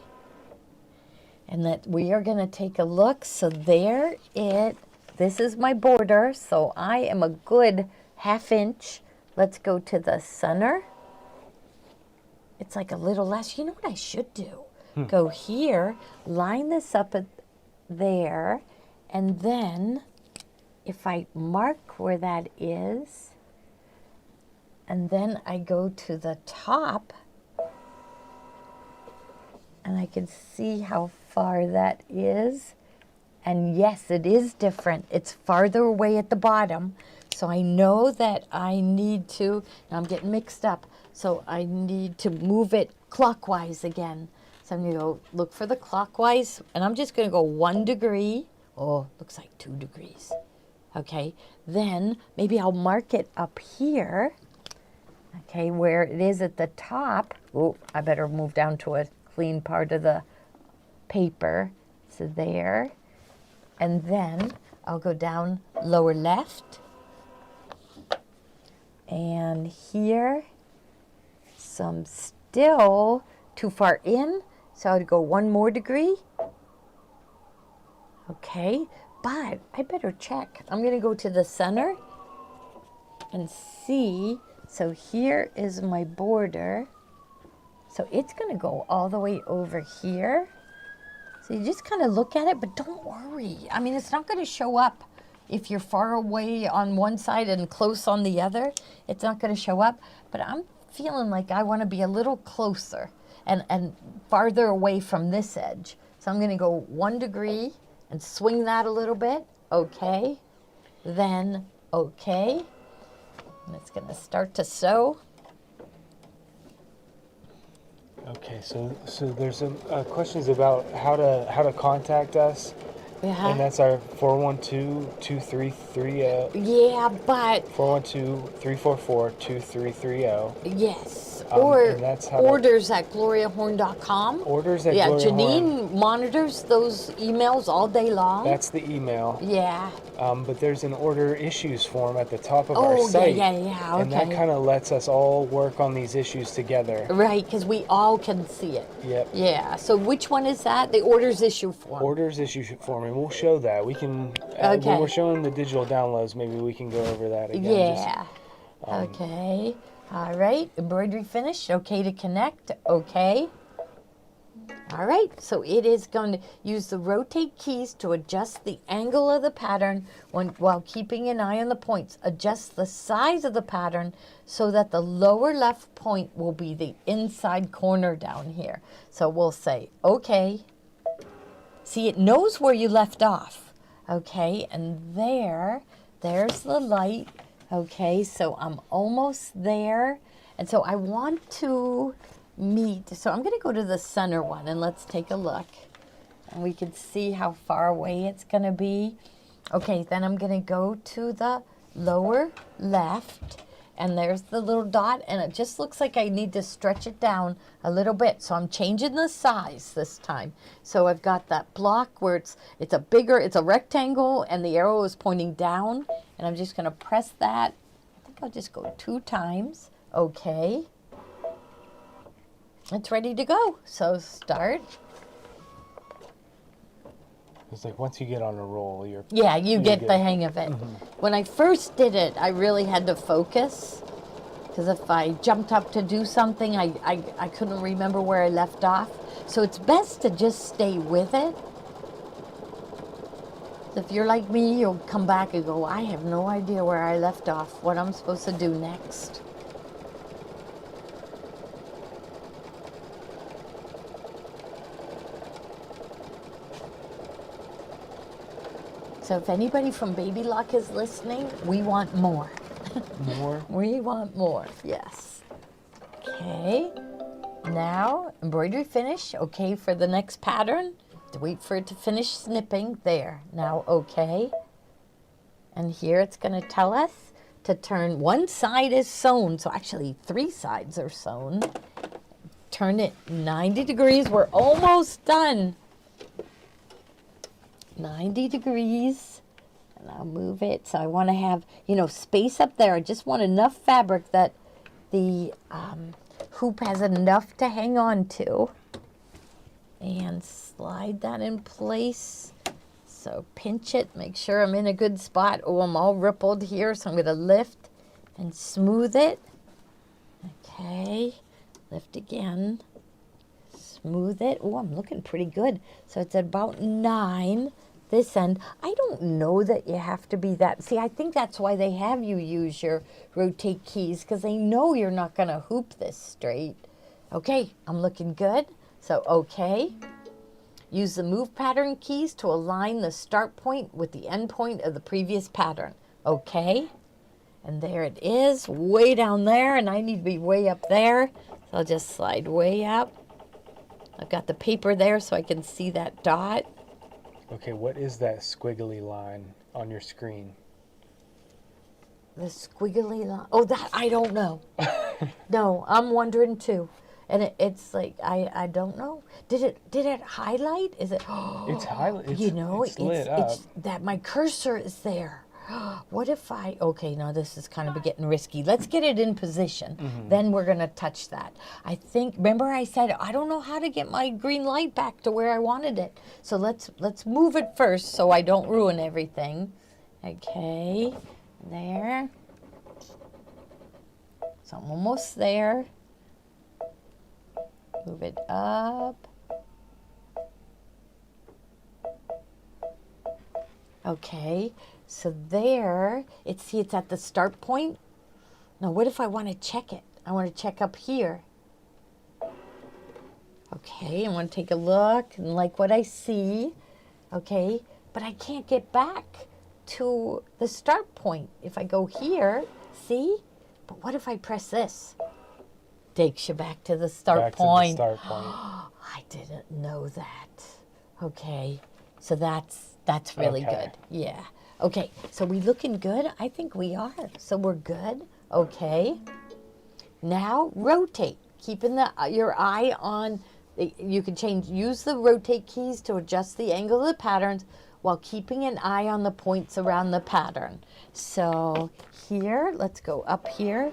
And that we are going to take a look. So this is my border. So I am a good 1/2 inch. Let's go to the center. It's like a little less. You know what I should do? Go here, line this up at there, and then if I mark where that is, and then I go to the top, and I can see how far that is. And yes, it is different. It's farther away at the bottom. So I know that I need to, now I'm getting mixed up, so I need to move it clockwise again. So I'm going to go look for the clockwise, and I'm just going to go 1 degree. Oh, looks like 2 degrees. Okay, then maybe I'll mark it up here, okay, where it is at the top. Oh, I better move down to a clean part of the paper. So there. And then I'll go down lower left. And here, so I'm still too far in, so I'd go 1 more degree. Okay, but I better check. I'm gonna go to the center and see. So here is my border. So it's gonna go all the way over here. So you just kind of look at it, but don't worry. I mean, it's not gonna show up if you're far away on one side and close on the other. It's not gonna show up, but I'm feeling like I wanna be a little closer and farther away from this edge. So I'm gonna go 1 degree and swing that a little bit. Okay, then okay. And it's gonna start to sew. Okay, so there's some questions about how to contact us, Yeah. and that's our 412-233. Yeah, but 412-344-2330. yes. Or and that's how orders at gloriahorn.com. Orders at Yeah, Gloria Janine Horn. monitors those emails all day long. That's the email. Yeah. But there's an order issues form at the top of Oh, our site. yeah, okay. And that kind of lets us all work on these issues together. Right, because we all can see it. Yep. Yeah, so which one is that? The orders issue form. Orders issue form, and we'll show that. We can, Okay. when we're showing the digital downloads, maybe we can go over that again. Yeah. Okay. All right. Embroidery finished. Okay to connect. Okay. All right. So it is going to use the rotate keys to adjust the angle of the pattern while keeping an eye on the points. Adjust the size of the pattern so that the lower left point will be the inside corner down here. So we'll say, okay. See, it knows where you left off. Okay. And there's the light. Okay, so I'm almost there. And so I want to meet, so I'm gonna go to the center one and let's take a look. And we can see how far away it's gonna be. Okay, then I'm gonna go to the lower left and there's the little dot and it just looks like I need to stretch it down a little bit. So I'm changing the size this time. So I've got that block where it's a rectangle and the arrow is pointing down and I'm just gonna press that. I think I'll just go 2 times. Okay. It's ready to go. So start. It's like once you get on a roll, you get the hang of it. When I first did it, I really had to focus because if I jumped up to do something, I couldn't remember where I left off. So it's best to just stay with it. If you're like me, you'll come back and go, I have no idea where I left off, what I'm supposed to do next. So if anybody from Baby Lock is listening, we want more. More? We want more, yes. Okay, now embroidery finish, okay for the next pattern. To wait for it to finish snipping, there, now okay. And here it's gonna tell us to turn, one side is sewn, so actually 3 sides are sewn. Turn it 90 degrees, we're almost done. 90 degrees, and I'll move it. So I want to have, space up there. I just want enough fabric that the hoop has enough to hang on to. And slide that in place. So pinch it, make sure I'm in a good spot. Oh, I'm all rippled here, so I'm going to lift and smooth it. Okay, lift again. Smooth it. Oh, I'm looking pretty good. So it's at about 9. This end. I don't know that you have to be that. See, I think that's why they have you use your rotate keys, because they know you're not going to hoop this straight. Okay, I'm looking good. So, okay. Use the move pattern keys to align the start point with the end point of the previous pattern. Okay. And there it is, way down there, and I need to be way up there. So I'll just slide way up. I've got the paper there so I can see that dot. Okay, what is that squiggly line on your screen? The squiggly line. Oh, that I don't know. No, I'm wondering too. And it's like I don't know. Did it highlight? Is it? It's highlight. It's lit up. It's that my cursor is there. What if okay, now this is kind of getting risky. Let's get it in position. Then we're going to touch that. I think, remember I said, I don't know how to get my green light back to where I wanted it. So let's move it first so I don't ruin everything. Okay, there. So I'm almost there. Move it up. Okay, so there, it's at the start point. Now what if I want to check it? I want to check up here. Okay, I want to take a look and like what I see. Okay, but I can't get back to the start point. If I go here, see? But what if I press this? Takes you back to the start point. To the start point. I didn't know that. Okay, so that's really good. Yeah. Okay, so we looking good? I think we are. So we're good. Okay. Now rotate. Keeping your eye on. You can use the rotate keys to adjust the angle of the patterns while keeping an eye on the points around the pattern. So here, let's go up here,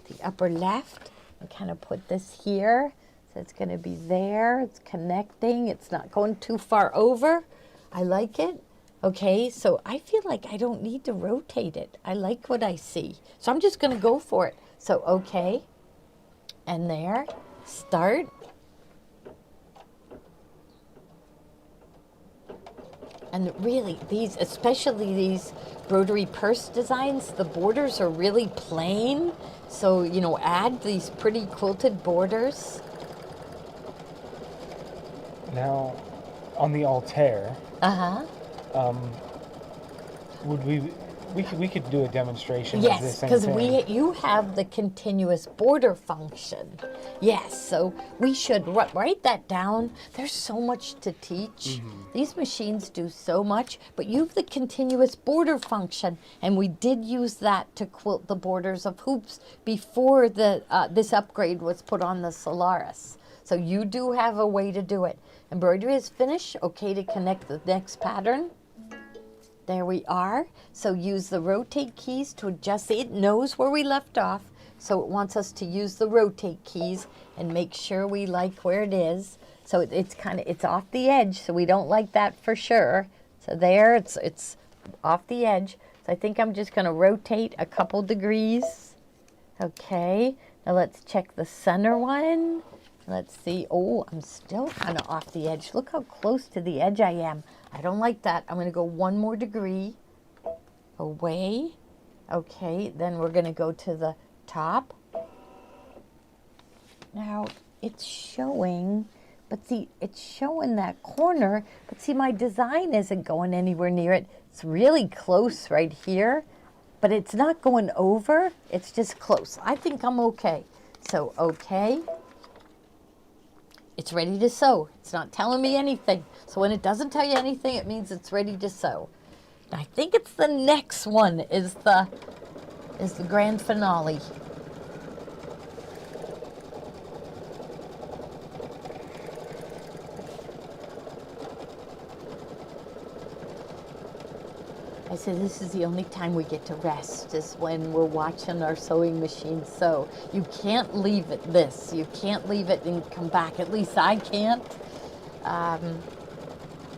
the upper left, and kind of put this here. So it's going to be there. It's connecting. It's not going too far over. I like it. Okay, so I feel like I don't need to rotate it. I like what I see. So I'm just going to go for it. So, okay, and there, start. And really, especially these embroidery purse designs, the borders are really plain. So, add these pretty quilted borders. Now, on the altar, we could do a demonstration of this same because thing. you have the continuous border function. Yes, so we should write that down. There's so much to teach. These machines do so much, but you have the continuous border function, and we did use that to quilt the borders of hoops before this upgrade was put on the Solaris. So you do have a way to do it. Embroidery is finished. Okay, to connect the next pattern. There we are. So use the rotate keys to adjust. It knows where we left off, so it wants us to use the rotate keys and make sure we like where it is. So it's off the edge, so we don't like that for sure. So there, it's off the edge. So I think I'm just going to rotate a couple degrees. Okay, now let's check the center one. Let's see. Oh, I'm still kind of off the edge. Look how close to the edge I am. I don't like that. I'm going to go one more degree away. Okay, then we're going to go to the top. Now, it's showing, but see, it's showing that corner, but see, my design isn't going anywhere near it. It's really close right here, but it's not going over. It's just close. I think I'm okay. So, okay. It's ready to sew. It's not telling me anything. So when it doesn't tell you anything, it means it's ready to sew. And I think it's the next one is the grand finale. I said this is the only time we get to rest is when we're watching our sewing machine sew. You can't leave it You can't leave it and come back. At least I can't,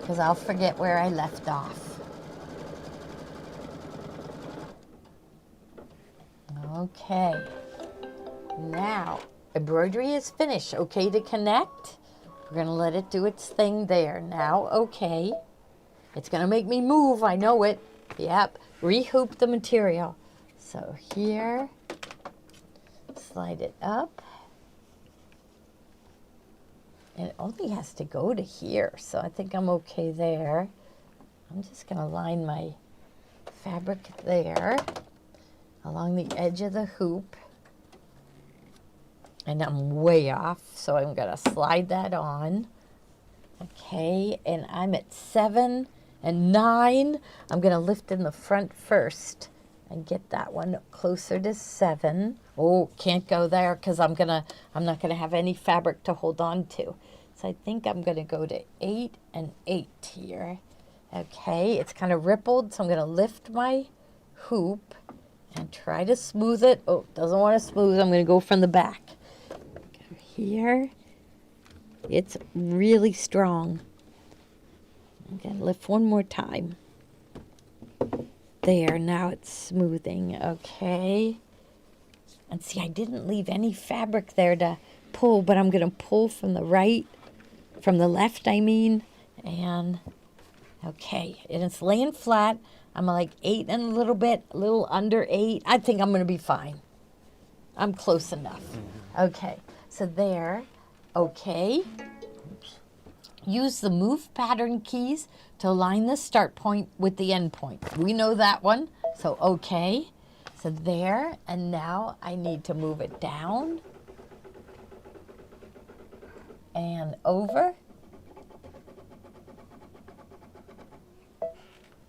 because I'll forget where I left off. Okay. Now, embroidery is finished. Okay to connect. We're going to let it do its thing there. Now, okay. It's going to make me move. I know it. Yep, rehoop the material. So here, slide it up. And it only has to go to here, so I think I'm okay there. I'm just going to line my fabric there along the edge of the hoop. And I'm way off, so I'm going to slide that on. Okay, and I'm at 7 and 9. I'm going to lift in the front first and get that one closer to 7. Oh, can't go there because I'm not going to have any fabric to hold on to. So I think I'm going to go to 8 and 8 here. Okay, it's kind of rippled, so I'm going to lift my hoop and try to smooth it. Oh, doesn't want to smooth. I'm going to go from the back. Go here. It's really strong. I'm going to lift one more time. There, now it's smoothing. Okay. And see, I didn't leave any fabric there to pull, but I'm going to pull from the right, from the left, I mean. And, okay, and it's laying flat. I'm like 8 and a little under 8. I think I'm going to be fine. I'm close enough. Okay, so there. Okay. Use the move pattern keys to align the start point with the end point. We know that one, so okay. So there, and now I need to move it down and over.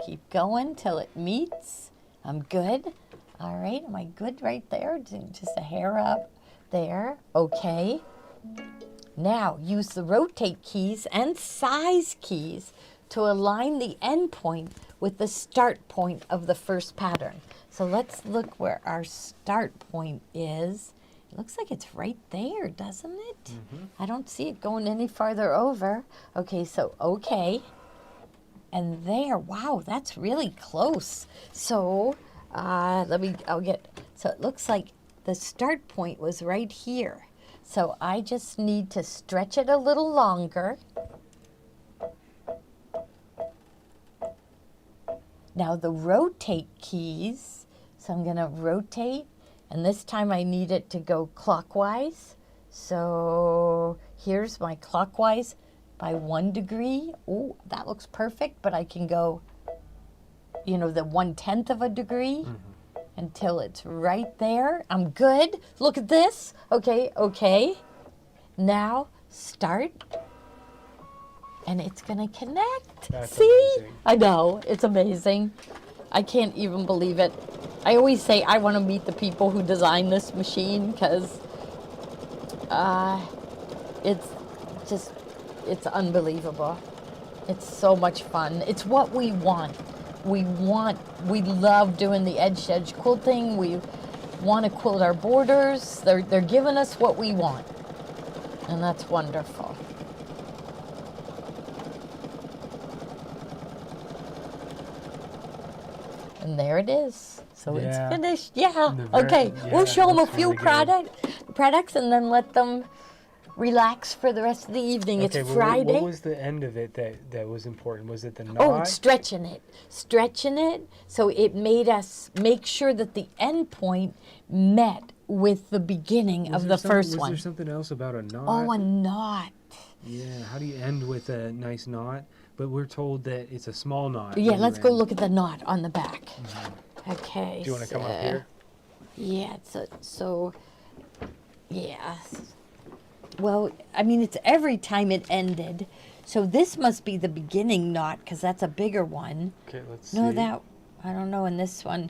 Keep going till it meets. I'm good. All right, am I good right there? Just a hair up there. Okay. Now use the rotate keys and size keys to align the end point with the start point of the first pattern. So let's look where our start point is. It looks like it's right there, doesn't it? Mm-hmm. I don't see it going any farther over. Okay, so okay. And there, wow, that's really close. So so it looks like the start point was right here. So I just need to stretch it a little longer. Now the rotate keys, so I'm gonna rotate, and this time I need it to go clockwise. So here's my clockwise by 1 degree. Oh, that looks perfect, but I can go, the 1/10 of a degree until it's right there. I'm good. Look at this. Okay. Now start. And it's going to connect. That's See? amazing. I know. It's amazing. I can't even believe it. I always say I want to meet the people who designed this machine because it's unbelievable. It's so much fun. It's what we want. We love doing the edge-to-edge quilting. We want to quilt our borders. They're giving us what we want. And that's wonderful. And there it is. So it's finished. Yeah. Okay. We'll show them a few products and then let them relax for the rest of the evening. Okay, It's Friday. What was the end of it that was important? Was it the knot? Oh, stretching it. So it made us make sure that the end point met with the beginning of the first one. Was there something else about a knot? Oh, a knot. Yeah, how do you end with a nice knot? But we're told that it's a small knot. Yeah, let's go look at the knot on the back. Okay. Do you want to come up here? Yeah, yeah. Well, I mean, it's every time it ended. So this must be the beginning knot because that's a bigger one. Okay, let's see. No, I don't know. In this one,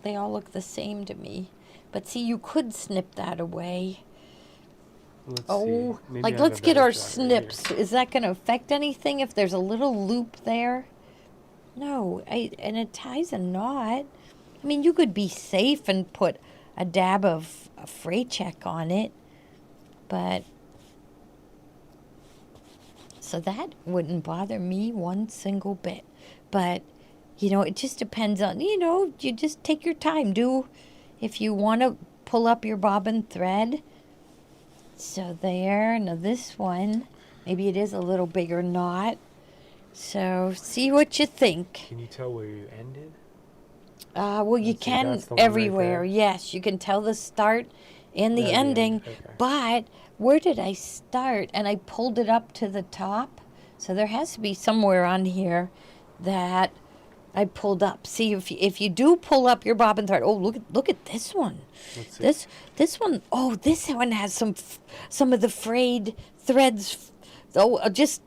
they all look the same to me. But see, you could snip that away. Let's get our snips. Is that going to affect anything if there's a little loop there? No, and it ties a knot. I mean, you could be safe and put a dab of a fray check on it, but so that wouldn't bother me one single bit. But it just depends on you just take your time. If you want to pull up your bobbin thread. So there, now this one, maybe it is a little bigger knot. So see what you think. Can you tell where you ended? Well, you can everywhere. Right, yes, you can tell the start and the ending. Okay. But where did I start? And I pulled it up to the top. So there has to be somewhere on here that I pulled up. See, if you do pull up your bobbin thread. Oh, look at this one. This one. Oh, this one has some of the frayed threads. Oh, this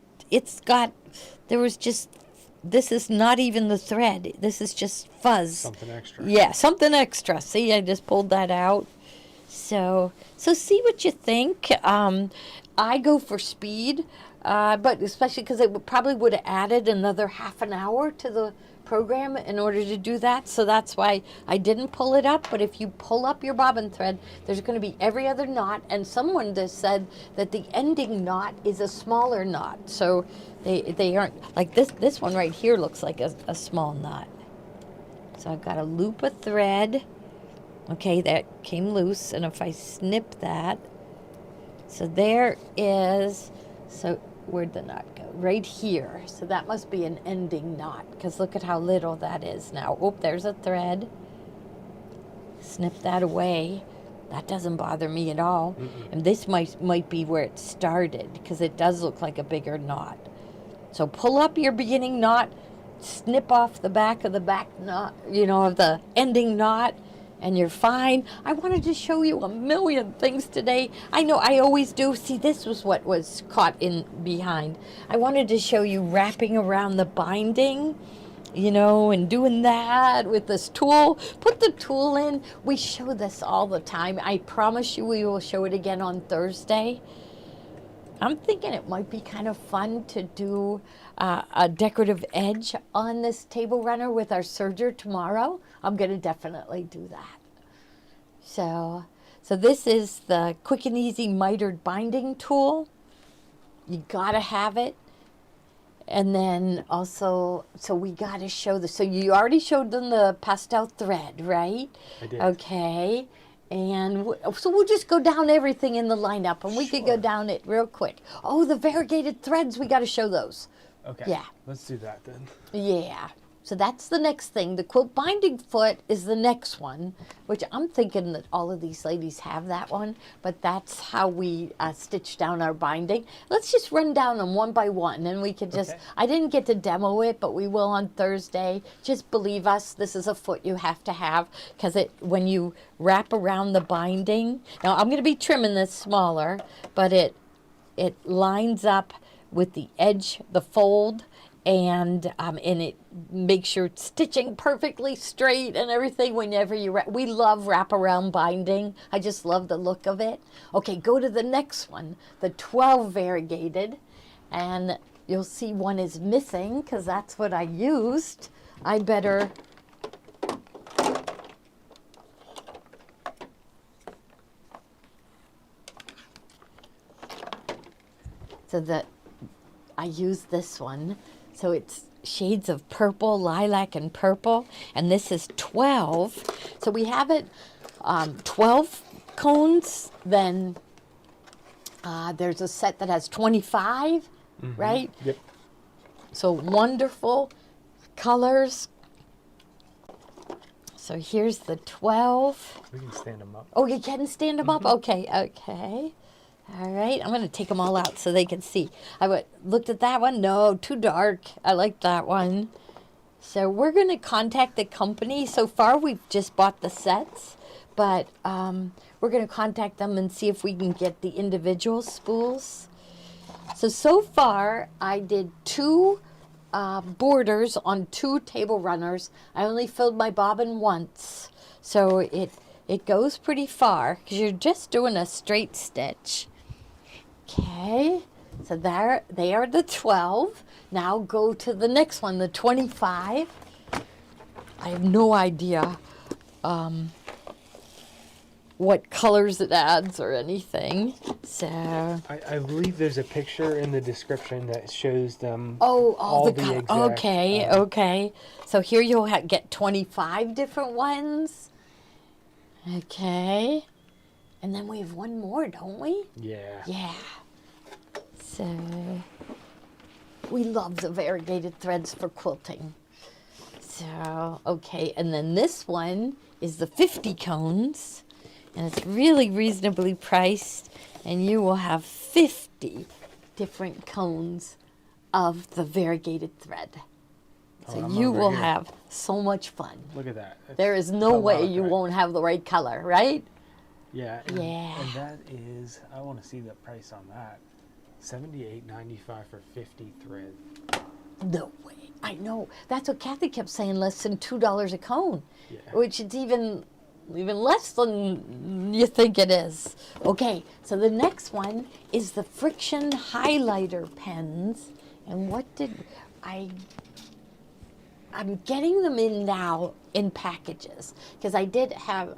is not even the thread. This is just fuzz. Something extra. Yeah, something extra. See, I just pulled that out. So see what you think. I go for speed. but especially because it probably would have added another half an hour to the program in order to do that. So that's why I didn't pull it up. But if you pull up your bobbin thread, there's going to be every other knot. And someone just said that the ending knot is a smaller knot. So they aren't, like this one right here looks like a small knot. So I've got to loop a thread. Okay, that came loose. And if I snip that, so there is, so where'd the knot go? Right here. So that must be an ending knot, because look at how little that is now. Oh, there's a thread. Snip that away. That doesn't bother me at all. And this might be where it started, because it does look like a bigger knot. So pull up your beginning knot, snip off the back of the back knot, of the ending knot, and you're fine. I wanted to show you a million things today. I know I always do. See, this was what was caught in behind. I wanted to show you wrapping around the binding, and doing that with this tool. Put the tool in. We show this all the time. I promise you we will show it again on Thursday. I'm thinking it might be kind of fun to do a decorative edge on this table runner with our serger tomorrow. I'm going to definitely do that. So this is the quick and easy mitered binding tool. You got to have it. And then also, so we got to show this. So you already showed them the pastel thread, right? I did. Okay. And so we'll just go down everything in the lineup, and we could go down it real quick. Oh, the variegated threads, we got to show those. Okay. Yeah. Let's do that then. Yeah. So that's the next thing. The quilt binding foot is the next one, which I'm thinking that all of these ladies have that one, but that's how we stitch down our binding. Let's just run down them one by one, and we could just, I didn't get to demo it, but we will on Thursday. Just believe us, this is a foot you have to have, because when you wrap around the binding, now I'm going to be trimming this smaller, but it lines up with the edge, the fold, and it makes your stitching perfectly straight and everything whenever you we love wraparound binding. I just love the look of it. Okay, go to the next one, the 12 variegated, and you'll see one is missing because that's what I used. I better I use this one. So it's shades of purple, lilac, and purple. And this is 12. So we have it 12 cones. Then there's a set that has 25, right? Yep. So wonderful colors. So here's the 12. We can stand them up. Oh, you can stand them up? Okay, okay. All right, I'm going to take them all out so they can see. I looked at that one. No, too dark. I like that one. So we're going to contact the company. So far, we've just bought the sets, but we're going to contact them and see if we can get the individual spools. So far, I did 2 borders on 2 table runners. I only filled my bobbin once, so it goes pretty far because you're just doing a straight stitch. Okay, so there they are, the 12. Now go to the next one, the 25. I have no idea what colors it adds or anything. So I believe there's a picture in the description that shows them. all the exact, okay, okay. So here you'll get 25 different ones. Okay, and then we have one more, don't we? Yeah. Yeah. So we love the variegated threads for quilting. So, okay, and then this one is the 50 cones, and it's really reasonably priced, and you will have 50 different cones of the variegated thread. So you will have so much fun. Look at that. There is no way you won't have the right color, right? Yeah. Yeah. And that is, I want to see the price on that. $78.95 for 50 thread. No way. I know. That's what Kathy kept saying, less than $2 a cone. Yeah. Which is even even less than you think it is. Okay, so the next one is the friction highlighter pens. And what did I'm getting them in now in packages, because I did have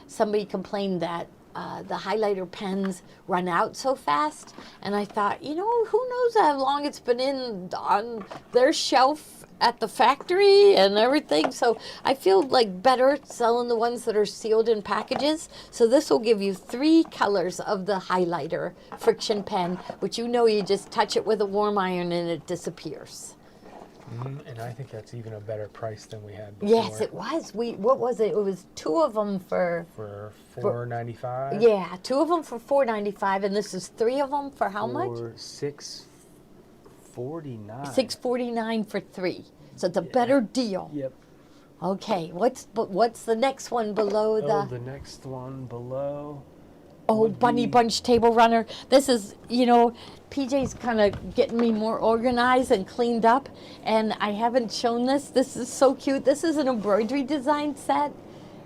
somebody complain that the highlighter pens run out so fast, and I thought, you know, who knows how long it's been in on their shelf at the factory and everything. So I feel like better selling the ones that are sealed in packages. So this will give you 3 colors of the highlighter friction pen, which you know you just touch it with a warm iron and it disappears. And I think that's even a better price than we had before. Yes, it was. What was it? It was 2 of them for $4.95. Yeah, 2 of them for $4.95, and this is 3 of them for how much? For $6.49. $6.49 for 3. So it's a better deal. Yep. Okay, what's the next one below the next one below? Bunny Bunch Table Runner. This is, you know, PJ's kind of getting me more organized and cleaned up, and I haven't shown this. This is so cute. This is an embroidery design set,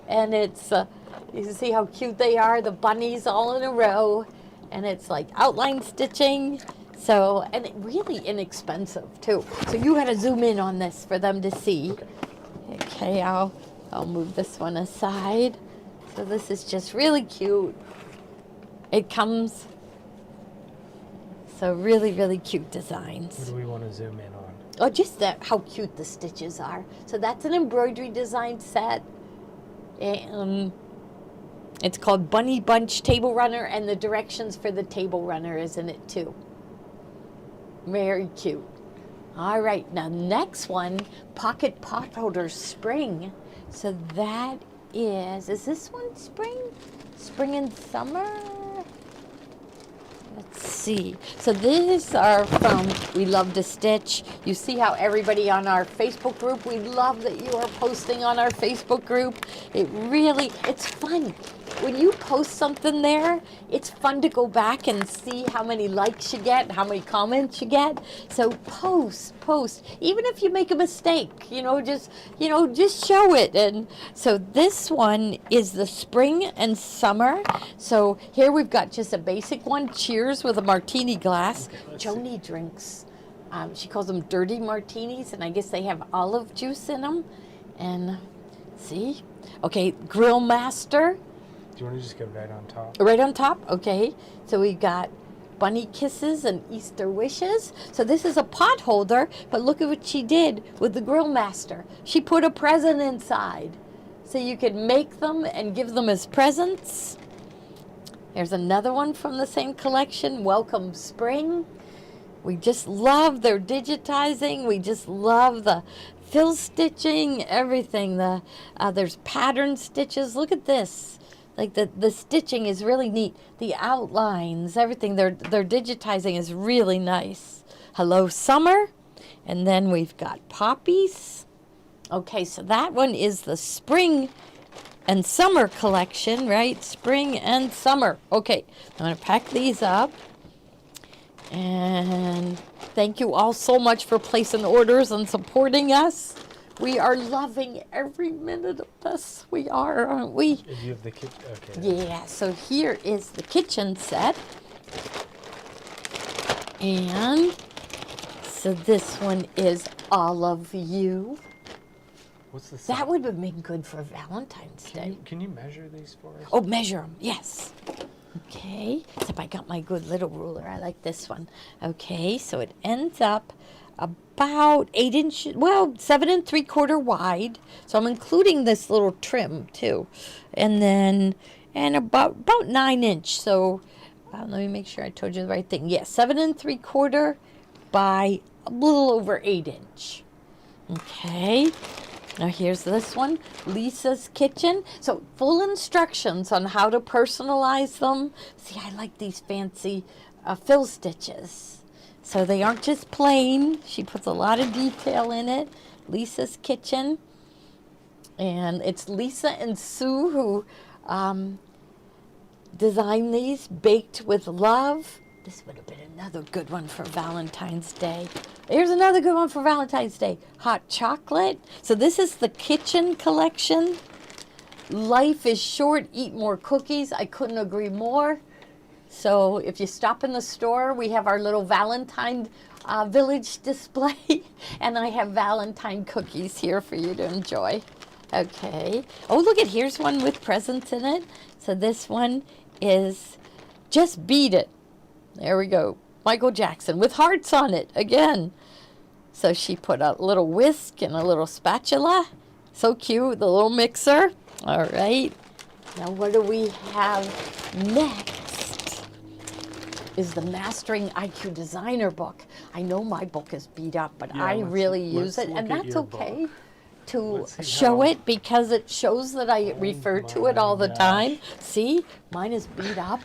and it's, you can see how cute they are, the bunnies all in a row, and it's like outline stitching. So, and really inexpensive too. So you got to zoom in on this for them to see. Okay, I'll move this one aside. So this is just really cute. It comes, so really, really cute designs. What do we want to zoom in on? Oh, just that, how cute the stitches are. So that's an embroidery design set. And it's called Bunny Bunch Table Runner, and the directions for the table runner is in it too. Very cute. All right, now next one, Pocket Pot Holder Spring. So that is this one spring? Spring and summer? Let's see. So these are from We Love to Stitch. You see how everybody on our Facebook group, we love that you are posting on our Facebook group. It's fun. When you post something there, it's fun to go back and see how many likes you get, how many comments you get. So post. Even if you make a mistake, just show it. And so this one is the spring and summer. So here we've got just a basic one, cheers with a martini glass. Joni drinks, she calls them dirty martinis, and I guess they have olive juice in them. And see? Okay, Grill Master. Do you want to just go right on top? Right on top? Okay. So we've got Bunny Kisses and Easter Wishes. So this is a pot holder, but look at what she did with the Grill Master. She put a present inside. So you could make them and give them as presents. There's another one from the same collection, Welcome Spring. We just love their digitizing. We just love the fill stitching, everything. There's pattern stitches. Look at this. Like the stitching is really neat. The outlines, everything they're digitizing is really nice. Hello Summer. And then we've got poppies. Okay, so that one is the spring and summer collection, right? Spring and summer. Okay, I'm going to pack these up. And thank you all so much for placing orders and supporting us. We are loving every minute of this. We are, aren't we? And you have the kitchen. Okay. Yeah, so here is the kitchen set. And so this one is All of You. What's the size? That would have been good for Valentine's Day. Can you measure these for us? Oh, measure them, yes. Okay, except I got my good little ruler. I like this one. Okay, so it ends up about 8 inches, well, 7 3/4 wide. So I'm including this little trim too. And about 9 inch. So let me make sure I told you the right thing. Yes, 7 3/4 by a little over 8 inch. Okay. Now here's this one, Lisa's Kitchen. So full instructions on how to personalize them. See, I like these fancy fill stitches. So they aren't just plain. She puts a lot of detail in it. Lisa's Kitchen. And it's Lisa and Sue who designed these, Baked with Love. This would have been another good one for Valentine's Day. Here's another good one for Valentine's Day. Hot chocolate. So this is the kitchen collection. life is short, eat more cookies. I couldn't agree more. So if you stop in the store, we have our little Valentine village display, and I have Valentine cookies here for you to enjoy. Okay. Oh, look at, here's one with presents in it. So this one is Just Beat It. There we go. Michael Jackson with hearts on it again. So she put a little whisk and a little spatula. So cute, the little mixer. All right. Now what do we have next? Is the Mastering IQ Designer book. I know my book is beat up, but I really use it, and that's okay to show it because it shows that I refer to it all the time. See, mine is beat up,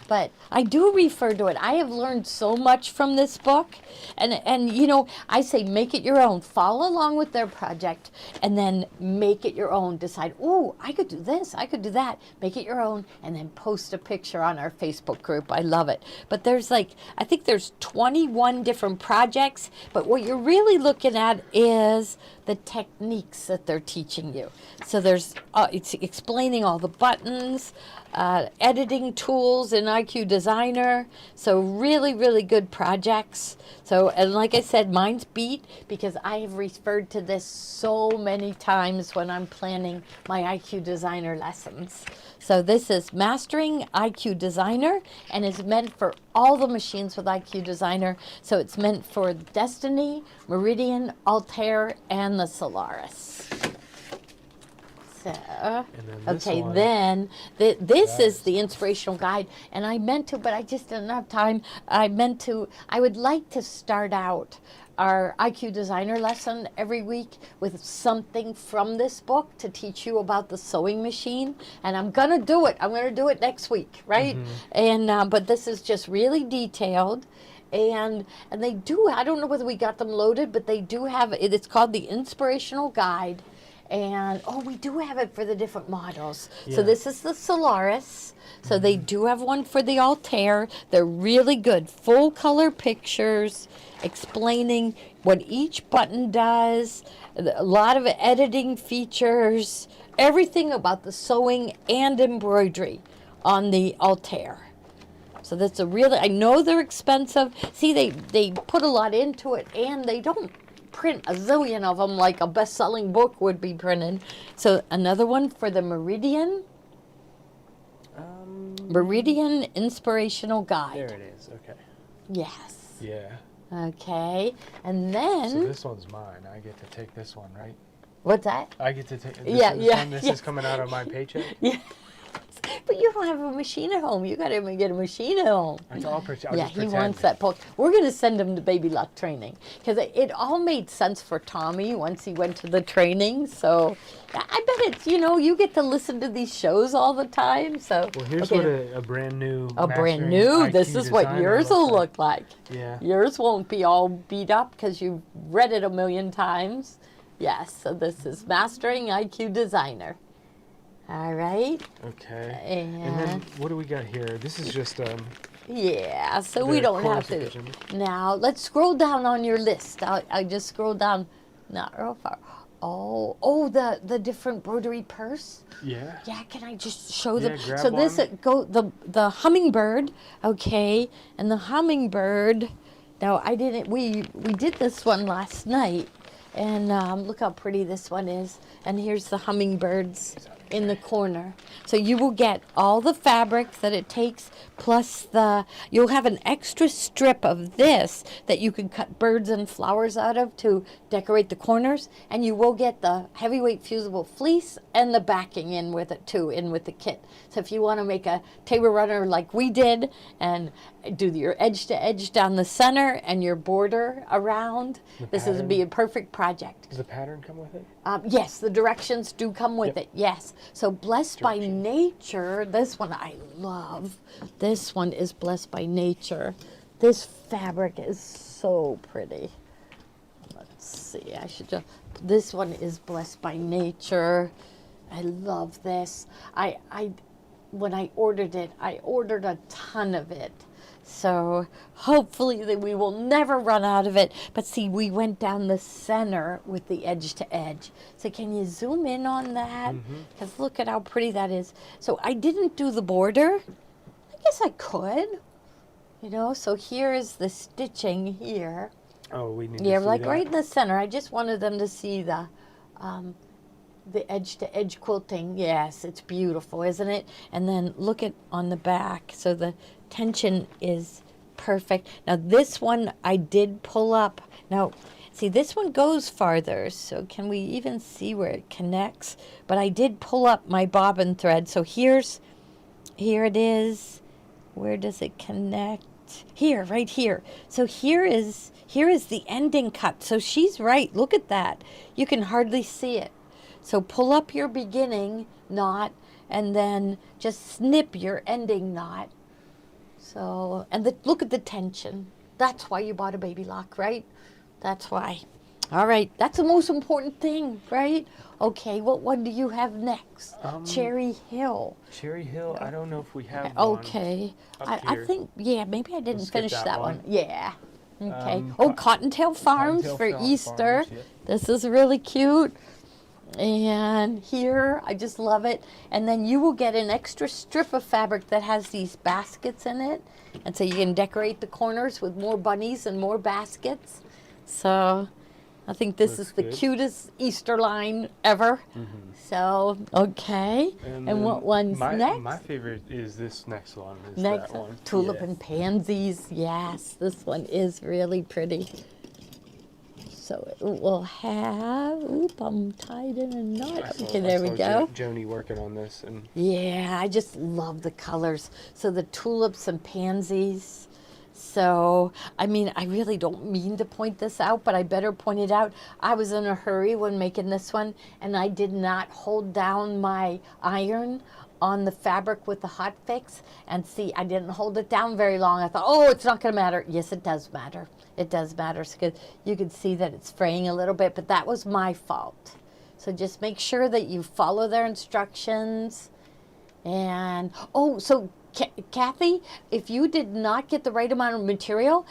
but I do refer to it. I have learned so much from this book, and you know, I say make it your own. Follow along with their project, and then make it your own. Decide, oh, I could do this, I could do that. Make it your own, and then post a picture on our Facebook group. I love it. But there's like, I think there's 21 different projects, but what you're really looking at is the techniques that they're teaching you. So there's, it's explaining all the buttons, editing tools in IQ Designer. So really, really good projects. So, and like I said, mine's beat because I have referred to this so many times when I'm planning my IQ Designer lessons. So this is Mastering IQ Designer, and it's meant for all the machines with IQ Designer. So it's meant for Destiny, Meridian, Altair, and the Solaris. So, okay, then this is the inspirational guide, and I meant to, but I just didn't have time. I would like to start out our IQ Designer lesson every week with something from this book to teach you about the sewing machine, and I'm gonna do it. I'm gonna do it next week, right? And but this is just really detailed. And they do, I don't know whether we got them loaded, but they do have it. It's called the Inspirational Guide. And, oh, we do have it for the different models. Yeah. So this is the Solaris. So they do have one for the Altair. They're really good. Full color pictures explaining what each button does. A lot of editing features. Everything about the sewing and embroidery on the Altair. So that's a really, I know they're expensive. See, they put a lot into it, and they don't print a zillion of them like a best-selling book would be printed. So another one for the Meridian. Meridian Inspirational Guide. There it is. Okay. Yes. Yeah. Okay. And then. So this one's mine. I get to take this one, right? What's that? I get to take this one. This is coming out of my paycheck? Yeah. But you don't have a machine at home. You got to get a machine at home. Yeah, he wants that book. We're going to send him to Baby Luck training because it all made sense for Tommy once he went to the training. So I bet it's, you know, you get to listen to these shows all the time. So well, here's what a brand new. This is what yours will look like. Yeah. Yours won't be all beat up because you've read it a million times. Yes. So this is Mastering IQ Designer. All right. Okay. And then what do we got here? This is just yeah, so we don't have to. Now let's scroll down on your list. I just scroll down, not real far. Oh, the different embroidery purse. Yeah. Yeah. Can I just show them? Grab so one. this the hummingbird. Okay, and the hummingbird. Now I didn't. We did this one last night, and look how pretty this one is. And here's the hummingbirds in the corner. So you will get all the fabric that it takes, plus you'll have an extra strip of this that you can cut birds and flowers out of to decorate the corners, and you will get the heavyweight fusible fleece and the backing in with it too, in with the kit. So if you want to make a table runner like we did and do your edge to edge down the center and your border around, this would be a perfect project. Does the pattern come with it? Yes, the directions do come with it, yes. So Blessed by Nature, this one I love. This one is Blessed by Nature. This fabric is so pretty. Let's see, this one is Blessed by Nature. I love this. When I ordered it, I ordered a ton of it. So hopefully that we will never run out of it. But see, we went down the center with the edge to edge. So can you zoom in on that? Because look at how pretty that is. So I didn't do the border. I guess I could. You know, so here is the stitching here. Oh, we need Yeah, to see like that. right in the center. I just wanted them to see the edge to edge quilting. Yes, it's beautiful, isn't it? And then look at on the back. So the tension is perfect. Now this one I did pull up. Now, see, this one goes farther. So can we even see where it connects? But I did pull up my bobbin thread. So here it is. Where does it connect? Here, right here. So here is the ending cut. So she's right. Look at that. You can hardly see it. So pull up your beginning knot and then just snip your ending knot. So, and look at the tension. That's why you bought a baby lock, right? That's why. All right, that's the most important thing, right? Okay, what one do you have next? Cherry Hill. Cherry Hill, I don't know if we have Okay. one I here. think, yeah, maybe I didn't skip finish that that one. one. Yeah. Okay. Cottontail Farms Cottontail for Farms, Easter. yep. This is really cute. And here, I just love it. And then you will get an extra strip of fabric that has these baskets in it. And so you can decorate the corners with more bunnies and more baskets. So I think this Looks is the good. cutest Easter line ever. So, okay. And what one's next? My favorite is this next one. Next, that one. tulip Yeah. and pansies. Yes, this one is really pretty. So it will have, oop, I'm tied in a knot. Okay, there we go. Joni working on this, and Yeah, I just love the colors. So the tulips and pansies. So, I mean, I really don't mean to point this out, but I better point it out. I was in a hurry when making this one, and I did not hold down my iron on the fabric with the hot fix. And see, I didn't hold it down very long. I thought, oh, it's not going to matter. Yes, it does matter. It does matter, because you can see that it's fraying a little bit, but that was my fault. So just make sure that you follow their instructions. And, oh, so Kathy, if you did not get the right amount of material,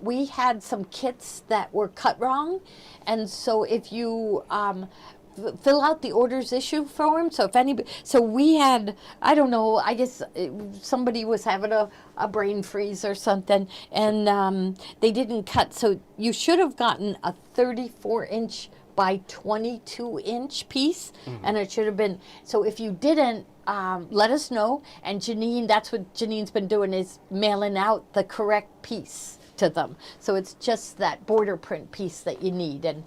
we had some kits that were cut wrong. And so if you fill out the orders issue form, so if anybody, so we had, I don't know, I guess somebody was having a brain freeze or something, and they didn't cut. So you should have gotten a 34-inch by 22-inch piece, and it should have been, so if you didn't, let us know. And Janine, that's what Janine's been doing, is mailing out the correct piece to them. So it's just that border print piece that you need. And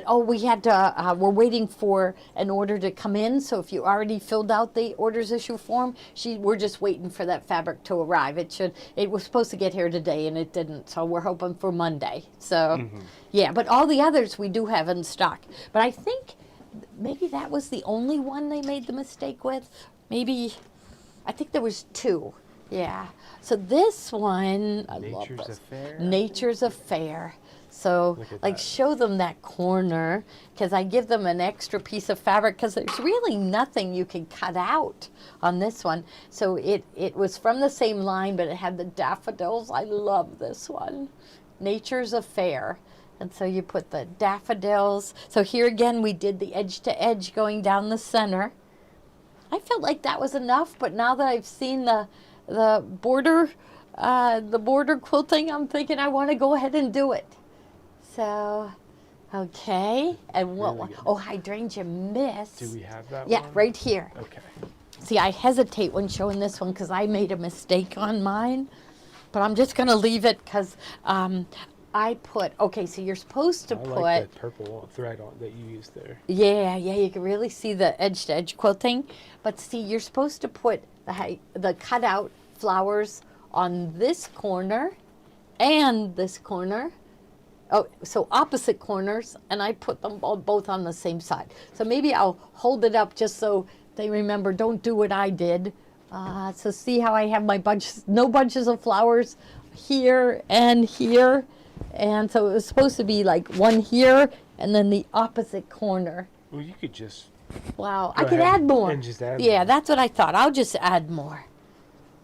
oh, we had to, we're waiting for an order to come in. So if you already filled out the orders issue form, we're just waiting for that fabric to arrive. It was supposed to get here today and it didn't. So we're hoping for Monday. So yeah, but all the others we do have in stock. But I think maybe that was the only one they made the mistake with. Maybe, I think there was two. Yeah. So this one, I love Nature's this. Affair. Nature's Affair. So, Look at like, that. show them that corner, because I give them an extra piece of fabric, because there's really nothing you can cut out on this one. So it was from the same line, but it had the daffodils. I love this one. Nature's Affair. And so you put the daffodils. So here again, we did the edge to edge going down the center. I felt like that was enough, but now that I've seen the border quilting, I'm thinking I want to go ahead and do it. So, okay. And what Really one? good. Oh, hydrangea mist. Do we have that Yeah, one? right here. Okay. See, I hesitate when showing this one because I made a mistake on mine, but I'm just going to leave it because I put, okay, so you're supposed to I put, like the purple thread on that you used there. yeah, you can really see the edge to edge quilting, but see, you're supposed to put the cutout flowers on this corner and this corner. Oh, so opposite corners, and I put them both on the same side. So maybe I'll hold it up just so they remember, don't do what I did. So see how I have my no bunches of flowers here and here. And so it was supposed to be like one here and then the opposite corner. Well, you could just Wow, Go I could ahead add more. and just add yeah, more. that's what I thought. I'll just add more.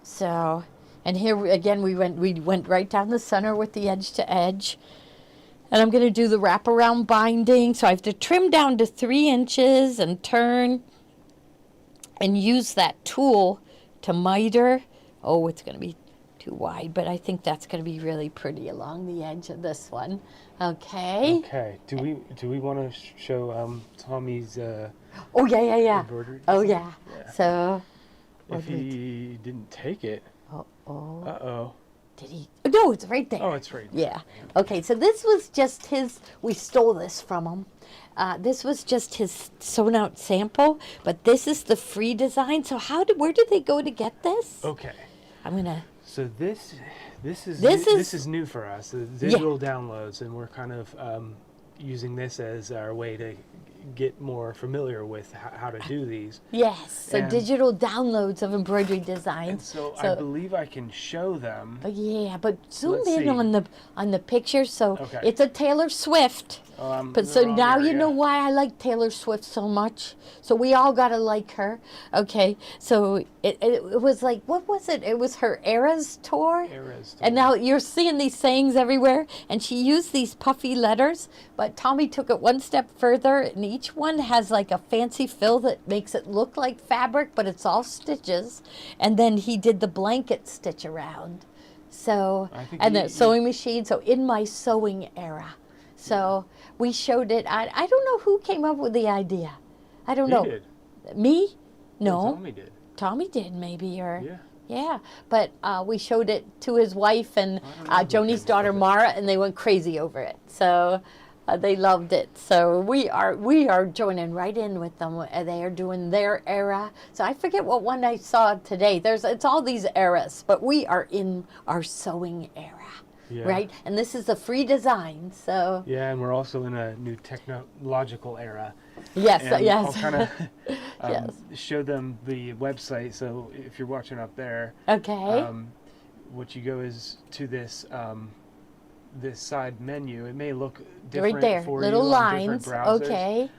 So, And here again, we went right down the center with the edge to edge. And I'm going to do the wraparound binding. So I have to trim down to 3 inches and turn and use that tool to miter. Oh, it's going to be too wide, but I think that's going to be really pretty along the edge of this one. Okay. Okay. Do we want to show Tommy's Oh yeah. embroidery? Oh yeah. So If he didn't take it. oh. Uh-oh. Did he? No, it's right there. Oh, it's right there. Yeah. Okay, so this was just his, we stole this from him. This was just his sewn out sample, but this is the free design. So where did they go to get this? Okay. I'm gonna. So this is new for us, the digital downloads, and we're kind of using this as our way to get more familiar with how to do these. Yes, so And digital downloads of embroidery designs. And so I believe I can show them. Yeah, but zoom Let's in see. on the picture. So Okay. it's a Taylor Swift. But so now you know why I like Taylor Swift so much. So we all gotta like her. Okay. So it was like, what was it? It was her Eras tour. Eras tour. And now you're seeing these sayings everywhere. And she used these puffy letters, but Tommy took it one step further, and each one has like a fancy fill that makes it look like fabric, but it's all stitches. And then he did the blanket stitch around. So and the sewing machine. So in my sewing era. So we showed it. I don't know who came up with the idea. I don't know. Did. Me? No. Tommy did. Tommy did maybe, or Yeah. But we showed it to his wife and Joni's daughter Mara, and they went crazy over it. So they loved it. So we are joining right in with them. They are doing their era. So I forget what one I saw today. It's all these eras, but we are in our sewing era. Yeah. Right, and this is a free design, so Yeah, and we're also in a new technological era. yes, And yes, I'll kind of yes. show them the website. So if you're watching up there, Okay. what you go is to this this side menu. It may look different Right there, for little you lines. on different browsers. Okay.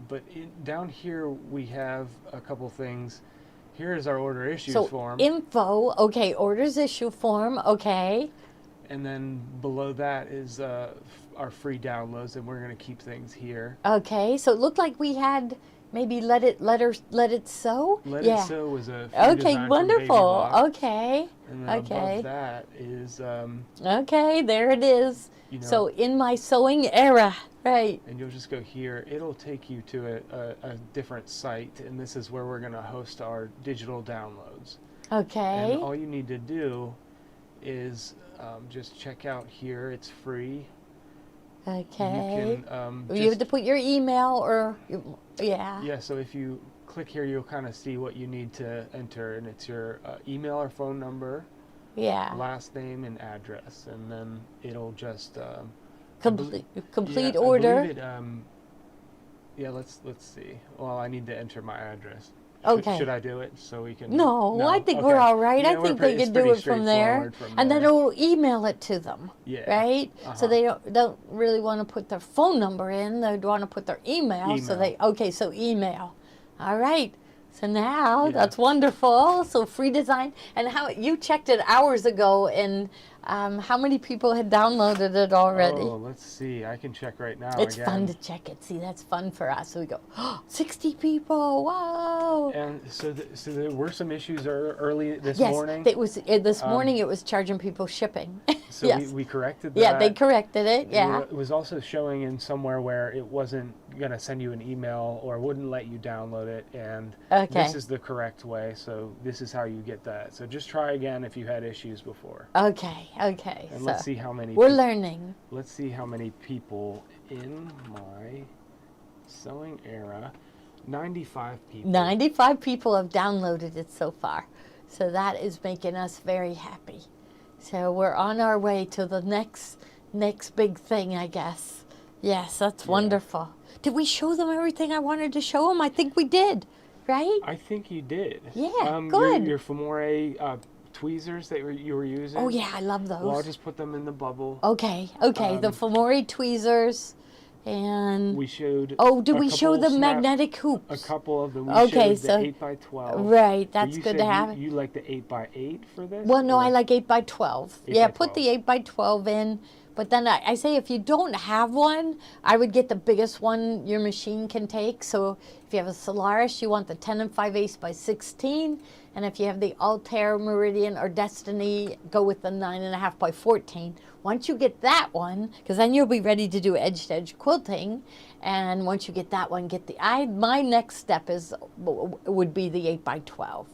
But down here we have a couple things. Here is our order issues So form. info. Okay, orders issue form. Okay. And then below that is our free downloads, and we're going to keep things here. Okay. So it looked like we had maybe let it sew. Let yeah. It Sew was a free Okay. design from Wonderful. Baby Block. Okay. And then Okay. above that is Okay. There it is. you know, So in my sewing era. Right. and you'll just go here. It'll take you to a different site, and this is where we're going to host our digital downloads. Okay. And all you need to do is just check out here. It's free. Okay. You can You have to put your email or yeah. yeah. So if you click here, you'll kind of see what you need to enter, and it's your email or phone number, Yeah. last name, and address, and then it'll just Complete I order. believe it, yeah. Let's see. Well, I need to enter my address. Okay. Should I do it so we can? No, I think we're Okay. all right. Yeah, I think they it's can do pretty it from there, straightforward and then there. it'll email it to them. Yeah. Right. So Uh-huh. they don't really want to put their phone number in. They want to put their email. So so email. All right. So now Yeah. that's wonderful. So free design, and how you checked it hours ago, and how many people had downloaded it already? Oh, let's see. I can check right now. It's again. fun to check it. See, that's fun for us. So we go, 60 people. Wow. And so there were some issues early this Yes, morning. it was this morning. It was charging people shipping. So yes. we corrected that. Yeah, they corrected it. Yeah. It was also showing in somewhere where it wasn't going to send you an email or wouldn't let you download it. And Okay. this is the correct way. So this is how you get that. So just try again if you had issues before. Okay. Okay. And So let's see how many. we're learning. Let's see how many people in my sewing era. 95 people. 95 people have downloaded it so far. So that is making us very happy. So we're on our way to the next big thing, I guess. Yes, that's wonderful. Did we show them everything I wanted to show them? I think we did, right? I think you did. Yeah, good. Your Femore tweezers that you were using. Oh yeah, I love those. Well, I'll just put them in the bubble. Okay, the Femore tweezers. And we showed. Oh, did we show the magnetic hoops? A couple of them. We Okay, showed so the 8x12. right, that's good to have. You like the 8x8 for this? Well, no, I like 8x12. 8 Yeah, by put 12. the 8x12 in. But then I say if you don't have one, I would get the biggest one your machine can take. So if you have a Solaris, you want the 10 5/8 by 16. And if you have the Altair, Meridian, or Destiny, go with the 9.5 by 14. Once you get that one, because then you'll be ready to do edge-to-edge quilting. And once you get that one, my next step would be the 8x12.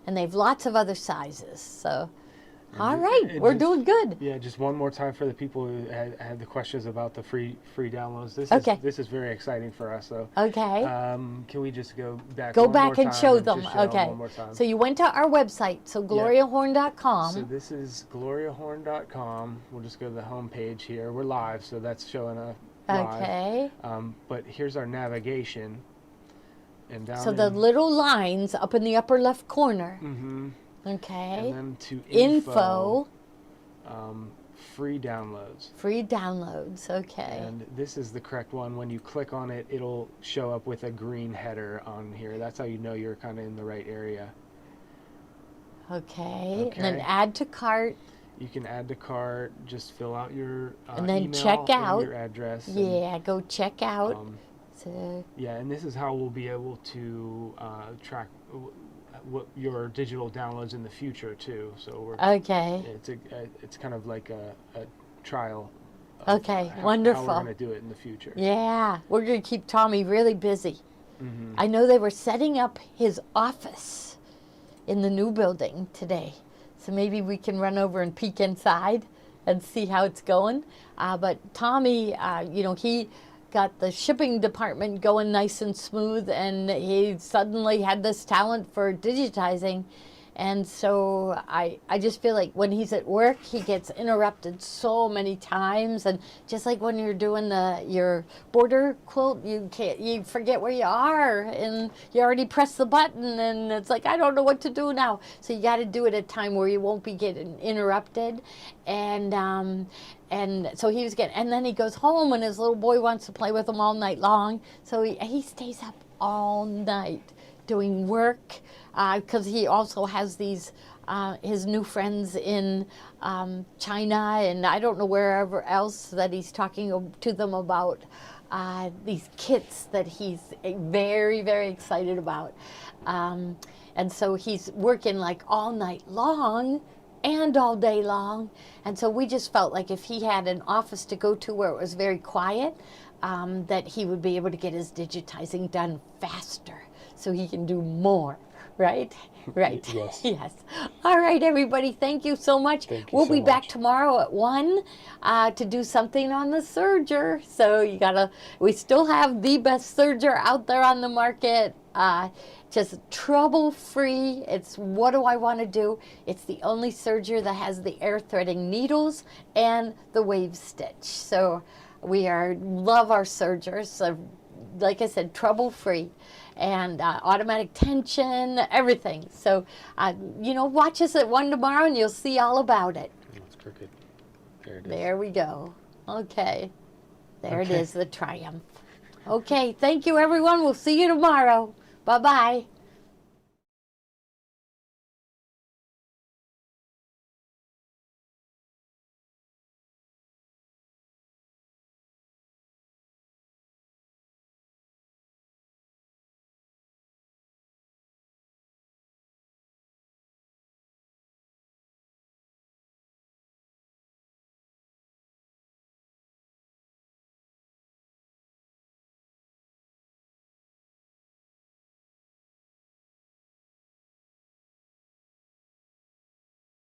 And they have lots of other sizes. So. All right, we're doing good. Yeah, just one more time for the people who had the questions about the free downloads. This is very exciting for us. So okay, can we just go back? Go back and show them. Okay. One more time. So you went to our website, so gloriahorn.com. So this is gloriahorn.com. We'll just go to the home page here. We're live, so that's showing up live. Okay. But here's our navigation, and down. So the little lines up in the upper left corner. Mm-hmm. Okay. And then to info, free downloads. Free downloads, okay. And this is the correct one. When you click on it, it'll show up with a green header on here. That's how you know you're kind of in the right area. Okay. And then add to cart. You can add to cart. Just fill out your and then email check out. and your address. Yeah, go check out. Yeah, and this is how we'll be able to track what your digital downloads in the future too. So we're okay. It's kind of like a trial. Okay, wonderful. How we're going to do it in the future. Yeah, we're going to keep Tommy really busy. Mm-hmm. I know they were setting up his office in the new building today, so maybe we can run over and peek inside and see how it's going. But Tommy, he got the shipping department going nice and smooth, and he suddenly had this talent for digitizing. And so I just feel like when he's at work, he gets interrupted so many times. And just like when you're doing your border quilt, you forget where you are, and you already press the button, and it's like, I don't know what to do now. So you got to do it at a time where you won't be getting interrupted. And so he was and then he goes home, and his little boy wants to play with him all night long. So he stays up all night doing work, because he also has these his new friends in China, and I don't know wherever else that he's talking to them about these kits that he's very, very excited about. And so he's working like all night long and all day long. And so we just felt like if he had an office to go to where it was very quiet, that he would be able to get his digitizing done faster so he can do more, right? Right. Yes. Yes. All right, everybody. Thank you so much. We'll be back tomorrow at 1 to do something on the serger. So we still have the best serger out there on the market. Just trouble-free. It's what do I want to do? It's the only serger that has the air threading needles and the wave stitch. So we love our sergers. So, like I said, trouble-free. And automatic tension, everything. So, watch us at 1 tomorrow, and you'll see all about it. Oh, it's crooked. There it is. There we go. Okay. There it is, the Triumph. Okay, thank you, everyone. We'll see you tomorrow. Bye-bye.